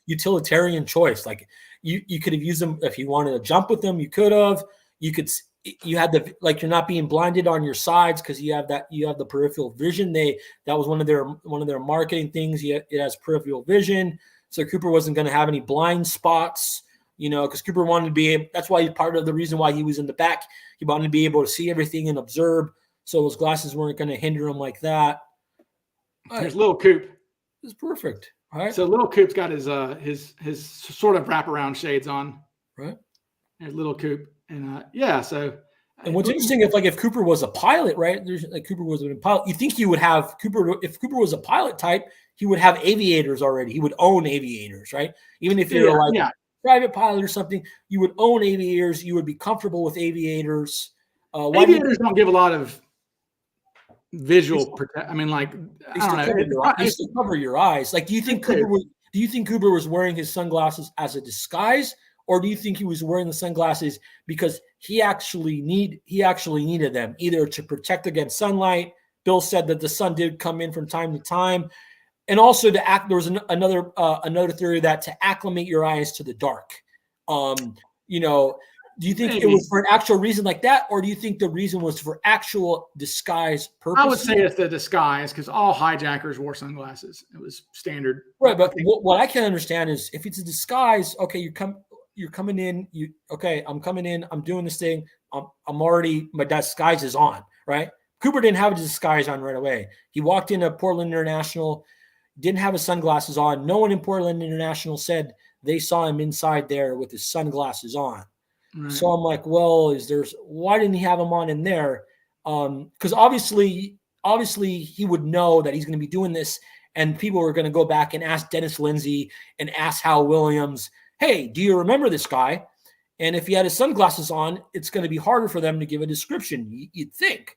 utilitarian choice. Like you could have used them if you wanted to jump with them. You could have, you had you're not being blinded on your sides because you have the peripheral vision. That was one of their marketing things. It has peripheral vision. So Cooper wasn't going to have any blind spots, because Cooper wanted to be, that's why part of the reason why he was in the back. He wanted to be able to see everything and observe. So those glasses weren't going to hinder him like that. There's little Coop. It's perfect. All right. So little Coop's got his sort of wraparound shades on. Right. There's little Coop. And so. And what's interesting, if Cooper was a pilot, right? There's like Cooper was a pilot. You think he would have Cooper, if Cooper was a pilot type, he would have aviators already. He would own aviators, right? Even if you're private pilot or something, you would own aviators. You would be comfortable with aviators. Aviators don't give a lot of visual protection. I mean, like, I don't know. They still cover your eyes. Like, do you think Cooper was wearing his sunglasses as a disguise, or do you think he was wearing the sunglasses because he actually needed them, either to protect against sunlight? Bill said that the sun did come in from time to time. And also there was another theory that to acclimate your eyes to the dark. Do you think it was for an actual reason like that, or do you think the reason was for actual disguise purposes? I would say it's the disguise because all hijackers wore sunglasses. It was standard. Right, but what I can understand is if it's a disguise, okay, you're coming in, I'm coming in, I'm doing this thing, I'm already, my disguise is on, right? Cooper didn't have a disguise on right away. He walked into Portland International, didn't have his sunglasses on. No one in Portland International said they saw him inside there with his sunglasses on. Right. So I'm like, well, why didn't he have them on in there? Because obviously he would know that he's going to be doing this, and people are going to go back and ask Dennis Lindsay and ask Hal Williams, hey, do you remember this guy? And if he had his sunglasses on, it's going to be harder for them to give a description, you'd think,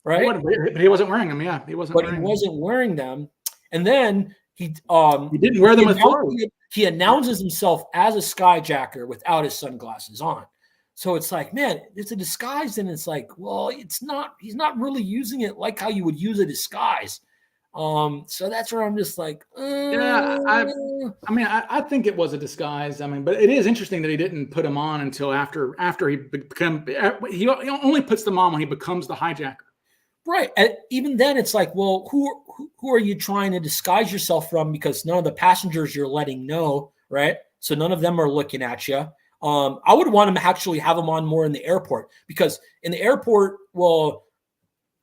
right? But he wasn't wearing them. Yeah, he wasn't wearing them. And then he didn't wear them with clothes. He announces himself as a skyjacker without his sunglasses on. So it's like, man, it's a disguise. And it's like, well, he's not really using it like how you would use a disguise. So that's where I'm just like, I think it was a disguise. I mean, but it is interesting that he didn't put them on until after he only puts them on when he becomes the hijacker. Right. And even then it's like, well, who are you trying to disguise yourself from? Because none of the passengers you're letting know, right? So none of them are looking at you. I would want to actually have them on more in the airport, because in the airport, well,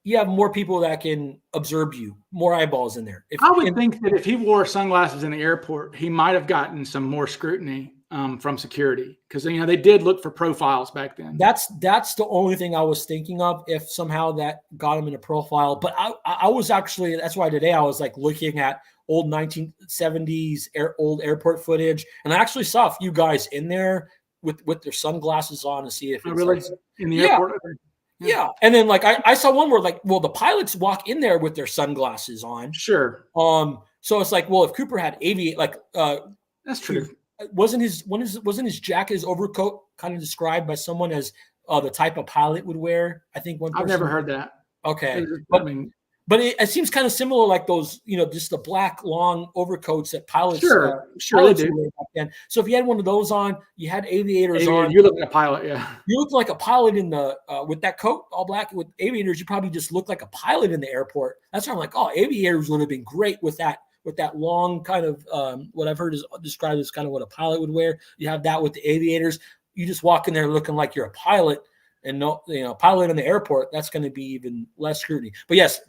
you have more people that can observe you, more eyeballs in there. I would think that if he wore sunglasses in the airport, he might have gotten some more scrutiny from security, because they did look for profiles back then. That's the only thing I was thinking of, if somehow that got him in a profile. But I was actually, that's why today I was like looking at old 1970s old airport footage, and I actually saw a few guys in there with their sunglasses on to see if it's really in the airport. Yeah. And then like I saw one where like, well, the pilots walk in there with their sunglasses on. Sure. So it's like, well, if Cooper had that's true. Wasn't his jacket, his overcoat, kind of described by someone as the type of pilot would wear? I think one person. I've never heard that. Okay, but it seems kind of similar, like those, just the black long overcoats that pilots. Sure, pilots wear back then. So if you had one of those on, you had aviators on. You look like a pilot, yeah. You look like a pilot in the with that coat, all black with aviators. You probably just look like a pilot in the airport. That's why I'm like, oh, aviators would have been great with that long kind of what I've heard is described as kind of what a pilot would wear. You have that with the aviators. You just walk in there looking like you're a pilot, and pilot in the airport. That's going to be even less scrutiny. But yes,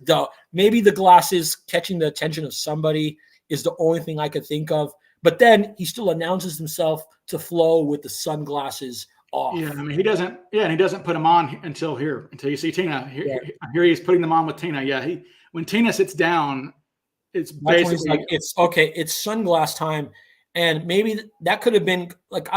maybe the glasses catching the attention of somebody is the only thing I could think of. But then he still announces himself to Flo with the sunglasses off. Yeah, I mean he doesn't put them on until you see Tina. Here he's putting them on with Tina. Yeah, when Tina sits down, it's basically like it's sunglass time. And maybe that could have been like,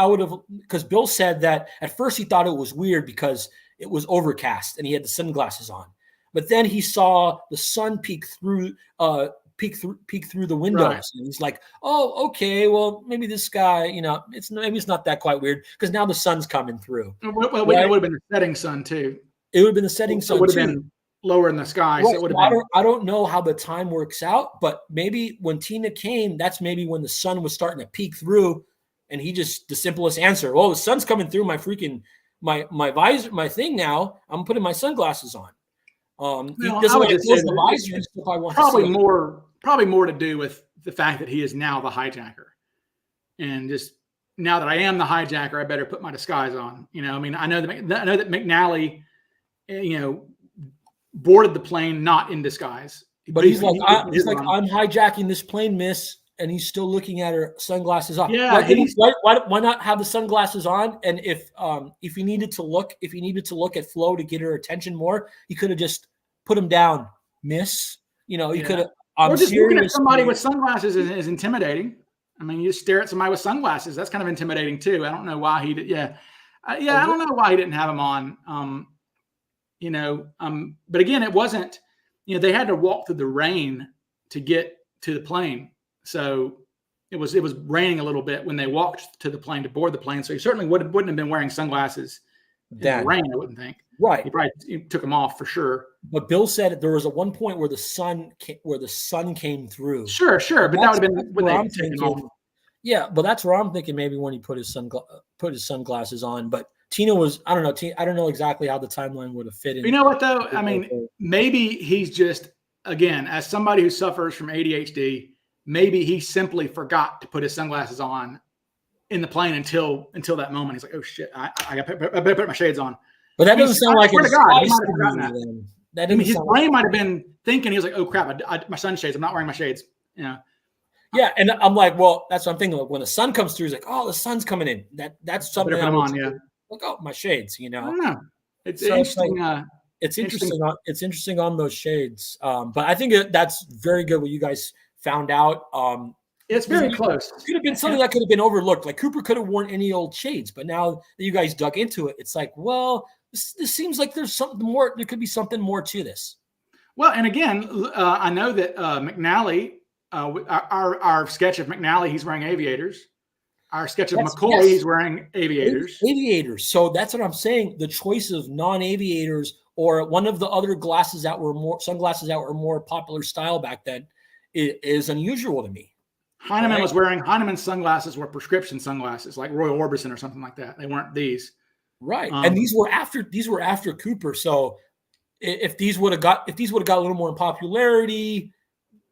because Bill said that at first he thought it was weird because it was overcast and he had the sunglasses on, but then he saw the sun peek through the windows, right. And he's like, oh, okay, well maybe this guy, it's not that quite weird because now the sun's coming through. Well, right? It would have been the setting sun too. It would have been the setting sun. It would have been lower in the sky. Right. So it would have been... I don't know how the time works out, but maybe when Tina came, that's maybe when the sun was starting to peek through, and he just, the simplest answer, well, the sun's coming through my freaking my visor, my thing now. I'm putting my sunglasses on. He doesn't want to close the visor and stuff. I want probably more to do with the fact that he is now the hijacker, and just now that I am the hijacker, I better put my disguise on. I know that McNally, boarded the plane not in disguise, but he's like, I'm hijacking this plane, miss, and he's still looking at her sunglasses off. Yeah, why not have the sunglasses on? And if he needed to look at Flo to get her attention more, he could have just put him down, miss. He could have. Or just looking at somebody with sunglasses is intimidating. I mean, you stare at somebody with sunglasses, that's kind of intimidating too. I don't know why he did. I don't know why he didn't have them on. But again, it wasn't, they had to walk through the rain to get to the plane. So it was raining a little bit when they walked to the plane to board the plane. So he certainly wouldn't have been wearing sunglasses in the rain, I wouldn't think. Right. He took them off for sure. But Bill said there was at one point where the sun came through. Sure. But that would have been when they took them off. Yeah, but that's where I'm thinking maybe when he put his sunglasses on. But Tina was, I don't know. I don't know exactly how the timeline would have fit in. You know what though? I mean, maybe he's just, again, as somebody who suffers from ADHD, maybe he simply forgot to put his sunglasses on in the plane until that moment. He's like, oh shit, I better put my shades on. But that doesn't sound like his his brain might have been thinking, he was like, oh crap, my sunshades, I'm not wearing my shades. Yeah, and I'm like, well, that's what I'm thinking. Like when the sun comes through, he's like, oh, the sun's coming in. That's something. Like, oh, my shades. I don't know. It's interesting. It's interesting. It's interesting on those shades. But I think that's very good what you guys found out. It's very close. It could have been something that could have been overlooked. Like Cooper could have worn any old shades, but now that you guys dug into it, it's like, well, this seems like there's something more. There could be something more to this. Well, and again, I know that McNally, our sketch of McNally, he's wearing aviators. Our sketch of McCoy, he's wearing aviators. Aviators. So that's what I'm saying. The choice of non-aviators or one of the other sunglasses that were more popular style back then is unusual to me. Heineman's sunglasses were prescription sunglasses, like Roy Orbison or something like that. They weren't these. Right. And these were after Cooper. So if these would have got a little more in popularity,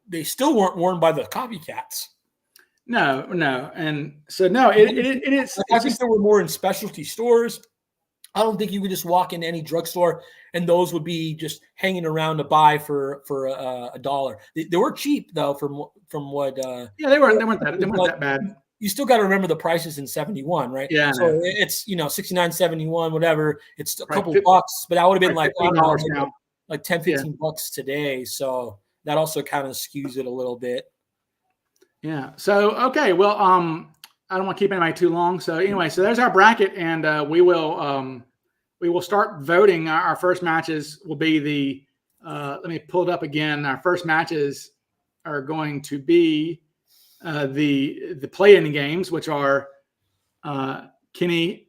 they still weren't worn by the copycats. No. And so, no, it is. I think there were more in specialty stores. I don't think you could just walk into any drugstore and those would be just hanging around to buy for $1. They were cheap though, from what. Yeah, they weren't that bad. you still got to remember the prices in 71, right? Yeah. So it's, 69, 71, whatever. It's a couple Right. bucks, but that would have been like, I don't know, now. like 10, 15 bucks today. So that also kind of skews it a little bit. Yeah. So, okay. Well, I don't want to keep anybody too long. So anyway, so there's our bracket, and we will start voting. Our first matches will be the, let me pull it up again. Our first matches are going to be the play-in games, which are Kenny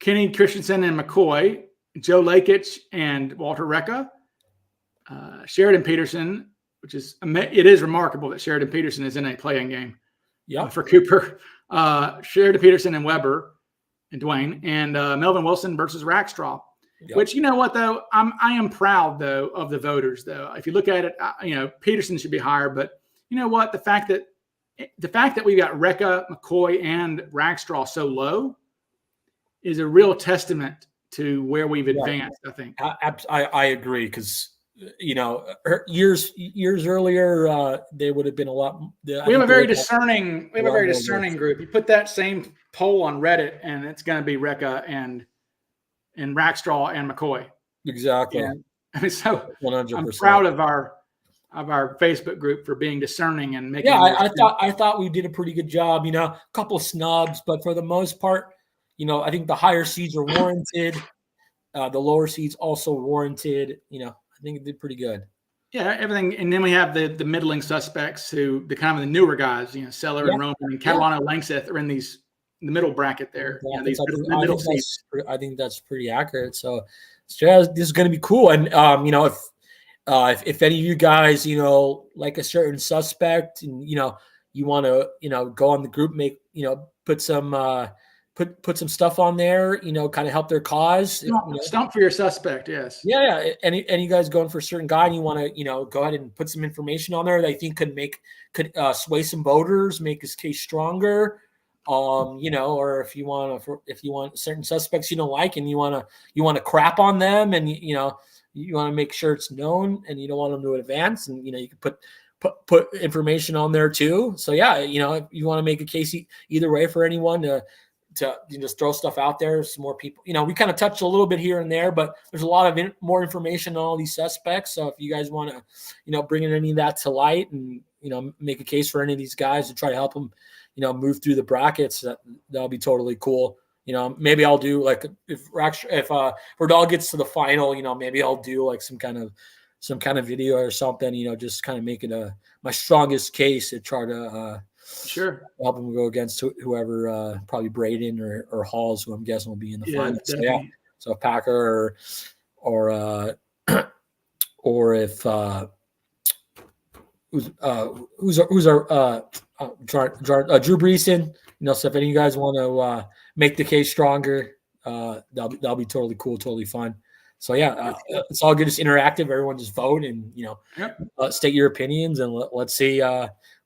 Christensen and McCoy, Joe Lakich and Walter Recca, Sheridan Peterson, which is, it is remarkable that Sheridan Peterson is in a play-in game for Cooper, Sheridan Peterson and Weber and Dwayne, and Melvin Wilson versus Rackstraw. Yep. Which, you know what, though, I am proud, though, of the voters, though. If you look at it, Peterson should be higher, but you know what, the fact that we've got Recca, McCoy, and Rackstraw so low is a real testament to where we've advanced, I think. I agree, because years earlier, they would have been a lot. We have a very discerning group. You put that same poll on Reddit, and it's going to be Recca and Rackstraw and McCoy. Exactly. And so 100%. I'm proud of our Facebook group for being discerning and making. Yeah, I thought we did a pretty good job. A couple of snubs, but for the most part, I think the higher seeds are warranted. The lower seeds also warranted. I think it did pretty good. Yeah, everything. And then we have the middling suspects who the kind of the newer guys, Seller and Roman and Catalano Langseth are in the middle bracket there. I think that's pretty accurate. So this is going to be cool. And if any of you guys, like a certain suspect, and you want to, go on the group, put some stuff on there, kind of help their cause. Stump for your suspect, yes. Yeah. Any guys going for a certain guy, and you want to, go ahead and put some information on there that I think could sway some voters, make his case stronger. Or if you want certain suspects you don't like, and you want to crap on them, and you want to make sure it's known, and you don't want them to advance, and you can put information on there too. So yeah, if you want to make a case either way for anyone to just throw stuff out there, some more people. We kind of touched a little bit here and there, but there's a lot of more information on all these suspects. So if you guys want to, bring any of that to light, and make a case for any of these guys to try to help them, move through the brackets, that'll be totally cool. Maybe I'll do like if Verdal gets to the final, maybe I'll do like some kind of video or something, just kind of make it my strongest case to try to sure help him go against whoever, probably Braden or Halls, who I'm guessing will be in the finals. So, yeah. So if Packer or if who's our Drew Breeson, so if any of you guys want to make the case stronger, that'll be totally cool, totally fun. So yeah, it's all good. It's interactive. Everyone just vote and state your opinions, and let's see.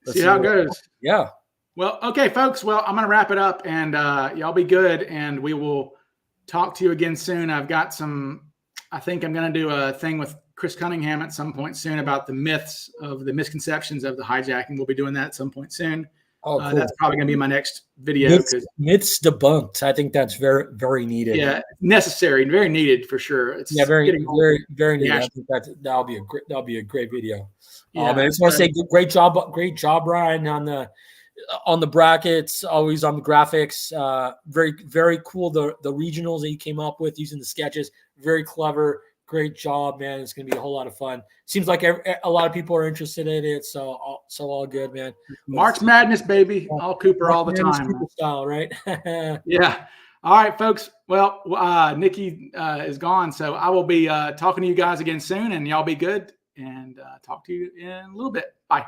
See how it goes. Yeah. Well, okay, folks. Well, I'm going to wrap it up, and y'all be good, and we will talk to you again soon. I think I'm going to do a thing with Chris Cunningham at some point soon about the myths of the misconceptions of the hijacking. We'll be doing that at some point soon. Oh, cool. That's probably going to be my next video. Myths debunked. I think that's very, very needed. Yeah, necessary and very needed for sure. It's very needed. I think that'll be a great video. Yeah, I just want to say great job, Ryan, on the brackets, always on the graphics. Very, very cool. The regionals that you came up with using the sketches, very clever. Great job, man. It's going to be a whole lot of fun. Seems like a lot of people are interested in it. So all good, man. March Madness, baby. All Cooper all the time. Cooper style, right? Yeah. All right, folks. Well, Nicky is gone. So I will be talking to you guys again soon, and y'all be good, and talk to you in a little bit. Bye.